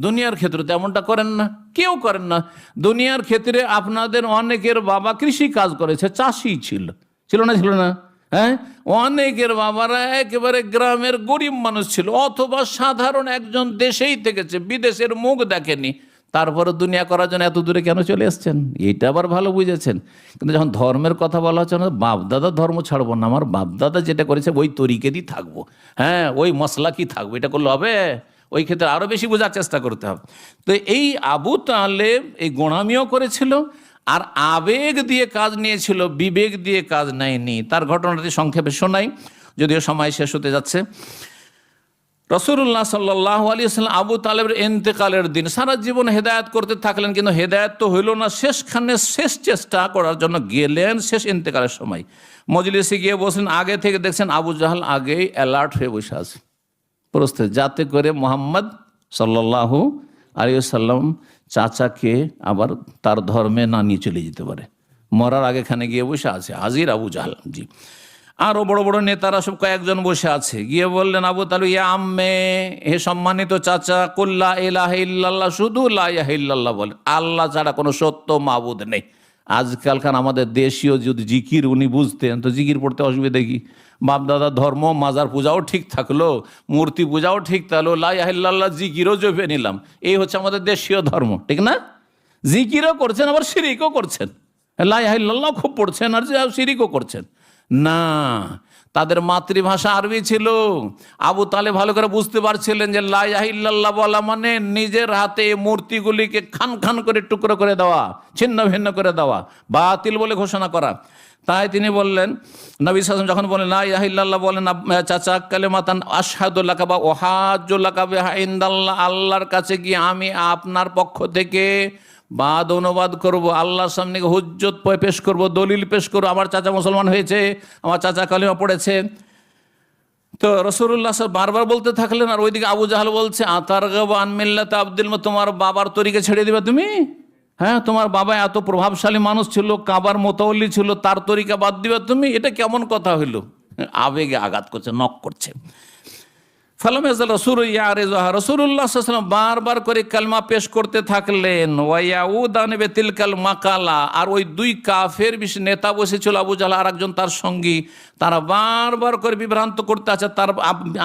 দুনিয়ার ক্ষেত্রে তেমনটা করেন না, কেউ করেন না। দুনিয়ার ক্ষেত্রে আপনাদের অনেকের বাবা কৃষি কাজ করেছে, চাষি ছিল না? অনেকের বাবারা একেবারে গ্রামের গরিব মানুষ ছিল, অথবা সাধারণ একজন দেশেই থেকেছে, বিদেশের মুখ দেখেনি, তারপরে দুনিয়া করার জন্য এত দূরে কেন চলে এসছেন? এইটা আবার ভালো বুঝেছেন। কিন্তু যখন ধর্মের কথা বলা হচ্ছে না, বাপদাদা ধর্ম ছাড়বো না, আমার বাপদাদা যেটা করেছে ওই তরিকেরই থাকবো, ওই মশলা কি থাকবো, এটা করলে হবে? ওই ক্ষেত্রে আরও বেশি বোঝার চেষ্টা করতে হবে। তো এই আবু তালেব এই গোঁড়ামিও করেছিল, আর আবেগ দিয়ে কাজ নিয়েছিল, বিবেক দিয়ে কাজ নেয়নি। তার ঘটনাটি সংক্ষেপে শোনাই, যদিও সময় শেষ হতে যাচ্ছে। রাসূলুল্লাহ সাল্লাল্লাহু আলাইহি ওয়াসাল্লাম আবু তালেবের ইন্তেকালের দিন সারা জীবন হেদায়েত করতে থাকলেন, কিন্তু হেদায়েত তো হইল না। শেষখানে শেষ চেষ্টা করার জন্য গেলেন শেষ ইন্তেকালের সময়, মজলিসে গিয়ে বসলেন। আগে থেকে দেখছেন আবু জাহাল আগেই অ্যালার্ট হয়ে বসে আছে প্রস্তুত, যাতে করে মুহাম্মদ সাল্লাল্লাহু আলাইহি ওয়াসাল্লাম চাচাকে আবার তার ধর্মে না নিয়ে চলে যেতে পারে। মরার আগেখানে গিয়ে বসে আছে হাজির আবু জাহাল। জি, আরও বড় বড় নেতারা সব কয়েকজন বসে আছে। গিয়ে বললেন আবু তালেব, ইয়া আম্মে, হে সম্মানিত চাচা, কুল লা ইলাহা ইল্লাল্লাহ, শুধু লা ইলাহা ইল্লাল্লাহ বলেন, আল্লাহ ছাড়া কোনো সত্য মাবুদ নেই। আজকালকার আমাদের দেশীয় যদি জিকির উনি বুঝতেন তো জিকির পড়তে অসুবিধা কি? বাপদাদার ধর্ম, মাজার পূজাও ঠিক থাকলো, মূর্তি পূজাও ঠিক থাকলো, লা ইলাহা ইল্লাল্লাহ জিকিরও জপে নিলাম। এই হচ্ছে আমাদের দেশীয় ধর্ম, ঠিক না? জিকিরও করছেন আবার শিরিকও করছেন, লা ইলাহা ইল্লাল্লাহ খুব পড়ছেন আর শিরিকও করছেন না। তাদের মাতৃভাষা আরবি ছিল। আবু তালেব ভালো করে বুঝতে পারছিলেন যে লা ইলাহা ইল্লাল্লাহ বলা মানে নিজের হাতে মূর্তিগুলিকে খান খান করে টুকরো করে দেওয়া, ছিন্ন ভিন্ন করে দেওয়া, বাতিল বলে ঘোষণা করা। তাই তিনি বললেন, নবী সাল্লাল্লাহু আলাইহি ওয়াসাল্লাম যখন বলেন লা ইলাহা ইল্লাল্লাহ বলেন, চাচা কালেমাতান আশহাদু লাকা বা ওয়াহাজ্জু লাকা বিহা ইনদাল্লাহ, আল্লাহর কাছে গিয়ে আমি আপনার পক্ষ থেকে বাদ অনুবাদ করব, আল্লাহর সামনে হুজ্জত পেশ করব, দলিল পেশ করব, আমার চাচা মুসলমান হয়েছে, আমার চাচা কালিমা পড়েছে। তো রাসূলুল্লাহ বারবার বলতে থাকলেন, আর ওইদিকে আবু জাহাল বলছে, আতারগাবু আন মিল্লাতি আব্দুল মুত্তালিব, তোমার বাবার তরিকা ছেড়ে দিবে তুমি? হ্যাঁ, তোমার বাবা এত প্রভাবশালী মানুষ ছিল, কাবার মোতাওয়াল্লি ছিল, তার তরিকা বাদ দিবে তুমি? এটা কেমন কথা হইল? আবেগে আঘাত করছে, নক করছে। রাসূলুল্লাহ সাল্লাল্লাহু আলাইহি ওয়াসাল্লাম বারবার করে কালমা পেশ করতে থাকলেন। ওয়ায়াউদান বিতিলকাল মাকালা, আর ওই দুই কাফের নেতা বসেছিল আবু জাহল আর একজন তার সঙ্গী, তারা বারবার করে বিভ্রান্ত করতে আছে, তার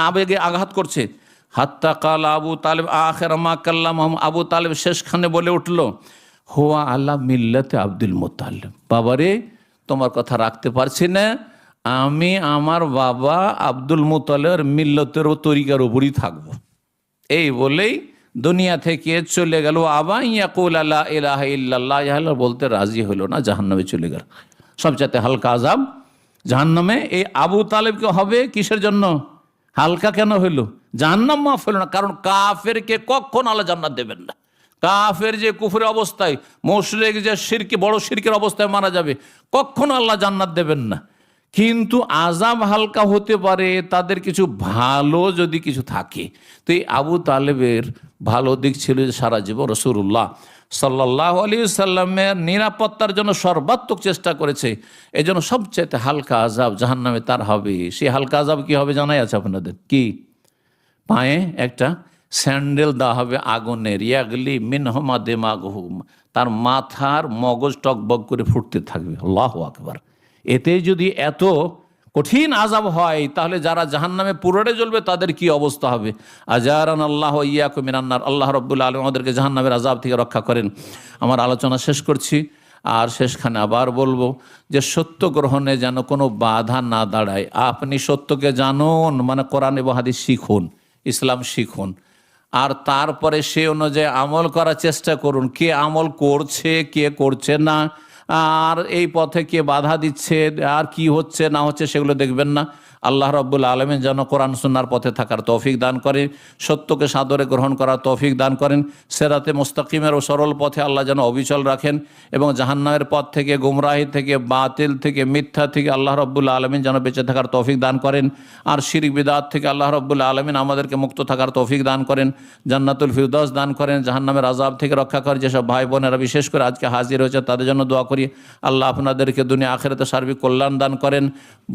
আবেগে আঘাত করছে। হাত্তা কাল আবু তালেব আখির মা কাল্লাম, আবু তালেব শেষখানে বলে উঠল, হুয়া আলা মিল্লাতে আব্দুল মুত্তালিব, বাবারে তোমার কথা রাখতে পারছি না, আমি আমার বাবা আব্দুল মুত্তালিবের মিল্লতের তরিকার উপরই থাকবো। এই বলেই দুনিয়া থেকে চলে গেল। আবা ইয়াকুল লা ইলাহা ইল্লাল্লাহ, বলতে রাজি হলো না, জাহান্নামে চলে গেল। সবচেয়ে হালকা আযাব জাহান্নামে। এই আবু তালেবকে হবে কিসের জন্য? হালকা কেন হইল? জাহান্নাম মাফ হইল না, কারণ কাফেরকে কখন আল্লাহ জান্নাত দেবেন না। কাফের যে কুফরের অবস্থায়, মুশরিক যে শিরকি, বড় শিরকের অবস্থায় মারা যাবে, কখনো আল্লাহ জান্নাত দেবেন না। কিন্তু আযাব হালকা হতে পারে তাদের কিছু ভালো যদি কিছু থাকে। তো এই আবু তালেবের ভালো দিক ছিল যে সারা জীবন রাসূলুল্লাহ সাল্লাল্লাহু আলাইহি ওয়াসাল্লামের নিরাপত্তার জন্য সর্বাত্মক চেষ্টা করেছে। এই জন্য সবচেয়ে হালকা আযাব জাহান্নামে তার হবে। সেই হালকা আযাব কি হবে জানাই আছে আপনাদের? কি? পায়ে একটা স্যান্ডেল দেওয়া হবে আগুনের, ইয়াগলি মিনহুমা দিমাগুহুম, তার মাথার মগজ টকবক করে ফুটতে থাকবে। আল্লাহু আকবার। এতে যদি এত কঠিন আযাব হয়, তাহলে যারা জাহান্নামে পুরোটে জ্বলবে তাদের কি অবস্থা হবে? আজারান আল্লাহ ইয়াকুম মিনান নার। আল্লাহ রাব্বুল আলামিন আমাদেরকে জাহান্নামের আযাব থেকে রক্ষা করেন। আমার আলোচনা শেষ করছি, আর শেষখানে আবার বলবো যে সত্য গ্রহণে যেন কোনো বাধা না দাঁড়ায়। আপনি সত্যকে জানুন, মানে কোরআন এবং হাদিস শিখুন, ইসলাম শিখুন, আর তারপরে সে অনুযায়ী আমল করার চেষ্টা করুন। কে আমল করছে, কে করছে না, আর এই পথে কে বাধা দিচ্ছে, আর কি হচ্ছে না হচ্ছে সেগুলো দেখবেন না। আল্লাহ রাব্বুল আলামিন যেন কোরআন সুন্নাহর পথে থাকার তৌফিক দান করেন, সত্যকে সাদরে গ্রহণ করার তৌফিক দান করেন, সিরাতে মুস্তাকিমের ও সরল পথে আল্লাহ যেন অবিচল রাখেন, এবং জাহান্নামের পথ থেকে, গুমরাহি থেকে, বাতিল থেকে, মিথ্যা থেকে আল্লাহ রাব্বুল আলামিন যেন বেঁচে থাকার তৌফিক দান করেন, আর শিরক বিদআত থেকে আল্লাহ রাব্বুল আলামিন আমাদেরকে মুক্ত থাকার তৌফিক দান করেন, জান্নাতুল ফিরদাউস দান করেন, জাহান্নামের আযাব থেকে রক্ষা করেন। যেসব ভাই বোনেরা বিশেষ করে আজকে হাজির হয়েছে তাদের জন্য দোয়া করি, আল্লাহ আপনাদেরকে দুনিয়া আখিরাতে সার্বিক কল্যাণ দান করেন,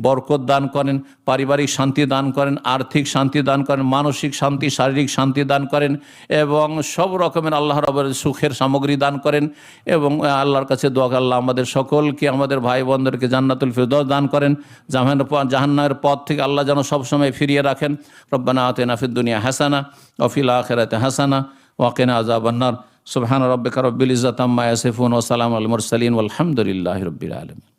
বরকত দান করেন, পারিবারিক শান্তি দান করেন, আর্থিক শান্তি দান করেন, মানসিক শান্তি, শারীরিক শান্তি দান করেন, এবং সব রকমের আল্লাহ রাব্বুল সুখের সামগ্রী দান করেন। এবং আল্লাহর কাছে দোয়া, আল্লাহ আমাদের সকলকে, আমাদের ভাই বোনদেরকে জান্নাতুল ফিরদাউস দান করেন, জাহান্নামের পথ থেকে আল্লাহ যেন সবসময় ফিরিয়ে রাখেন। রব্বানা আতিনা ফিদ দুনিয়া হাসানা ওয়া ফিল আখিরাতি হাসানা ওয়া কিনা আযাবান নার। সুবহান রাব্বিকা রাব্বিল ইজ্জাতি আম্মা ইয়াসিফুন ওয়া সালামুল মুরসালিন ওয়াল হামদুলিল্লাহি রাব্বিল আলামিন।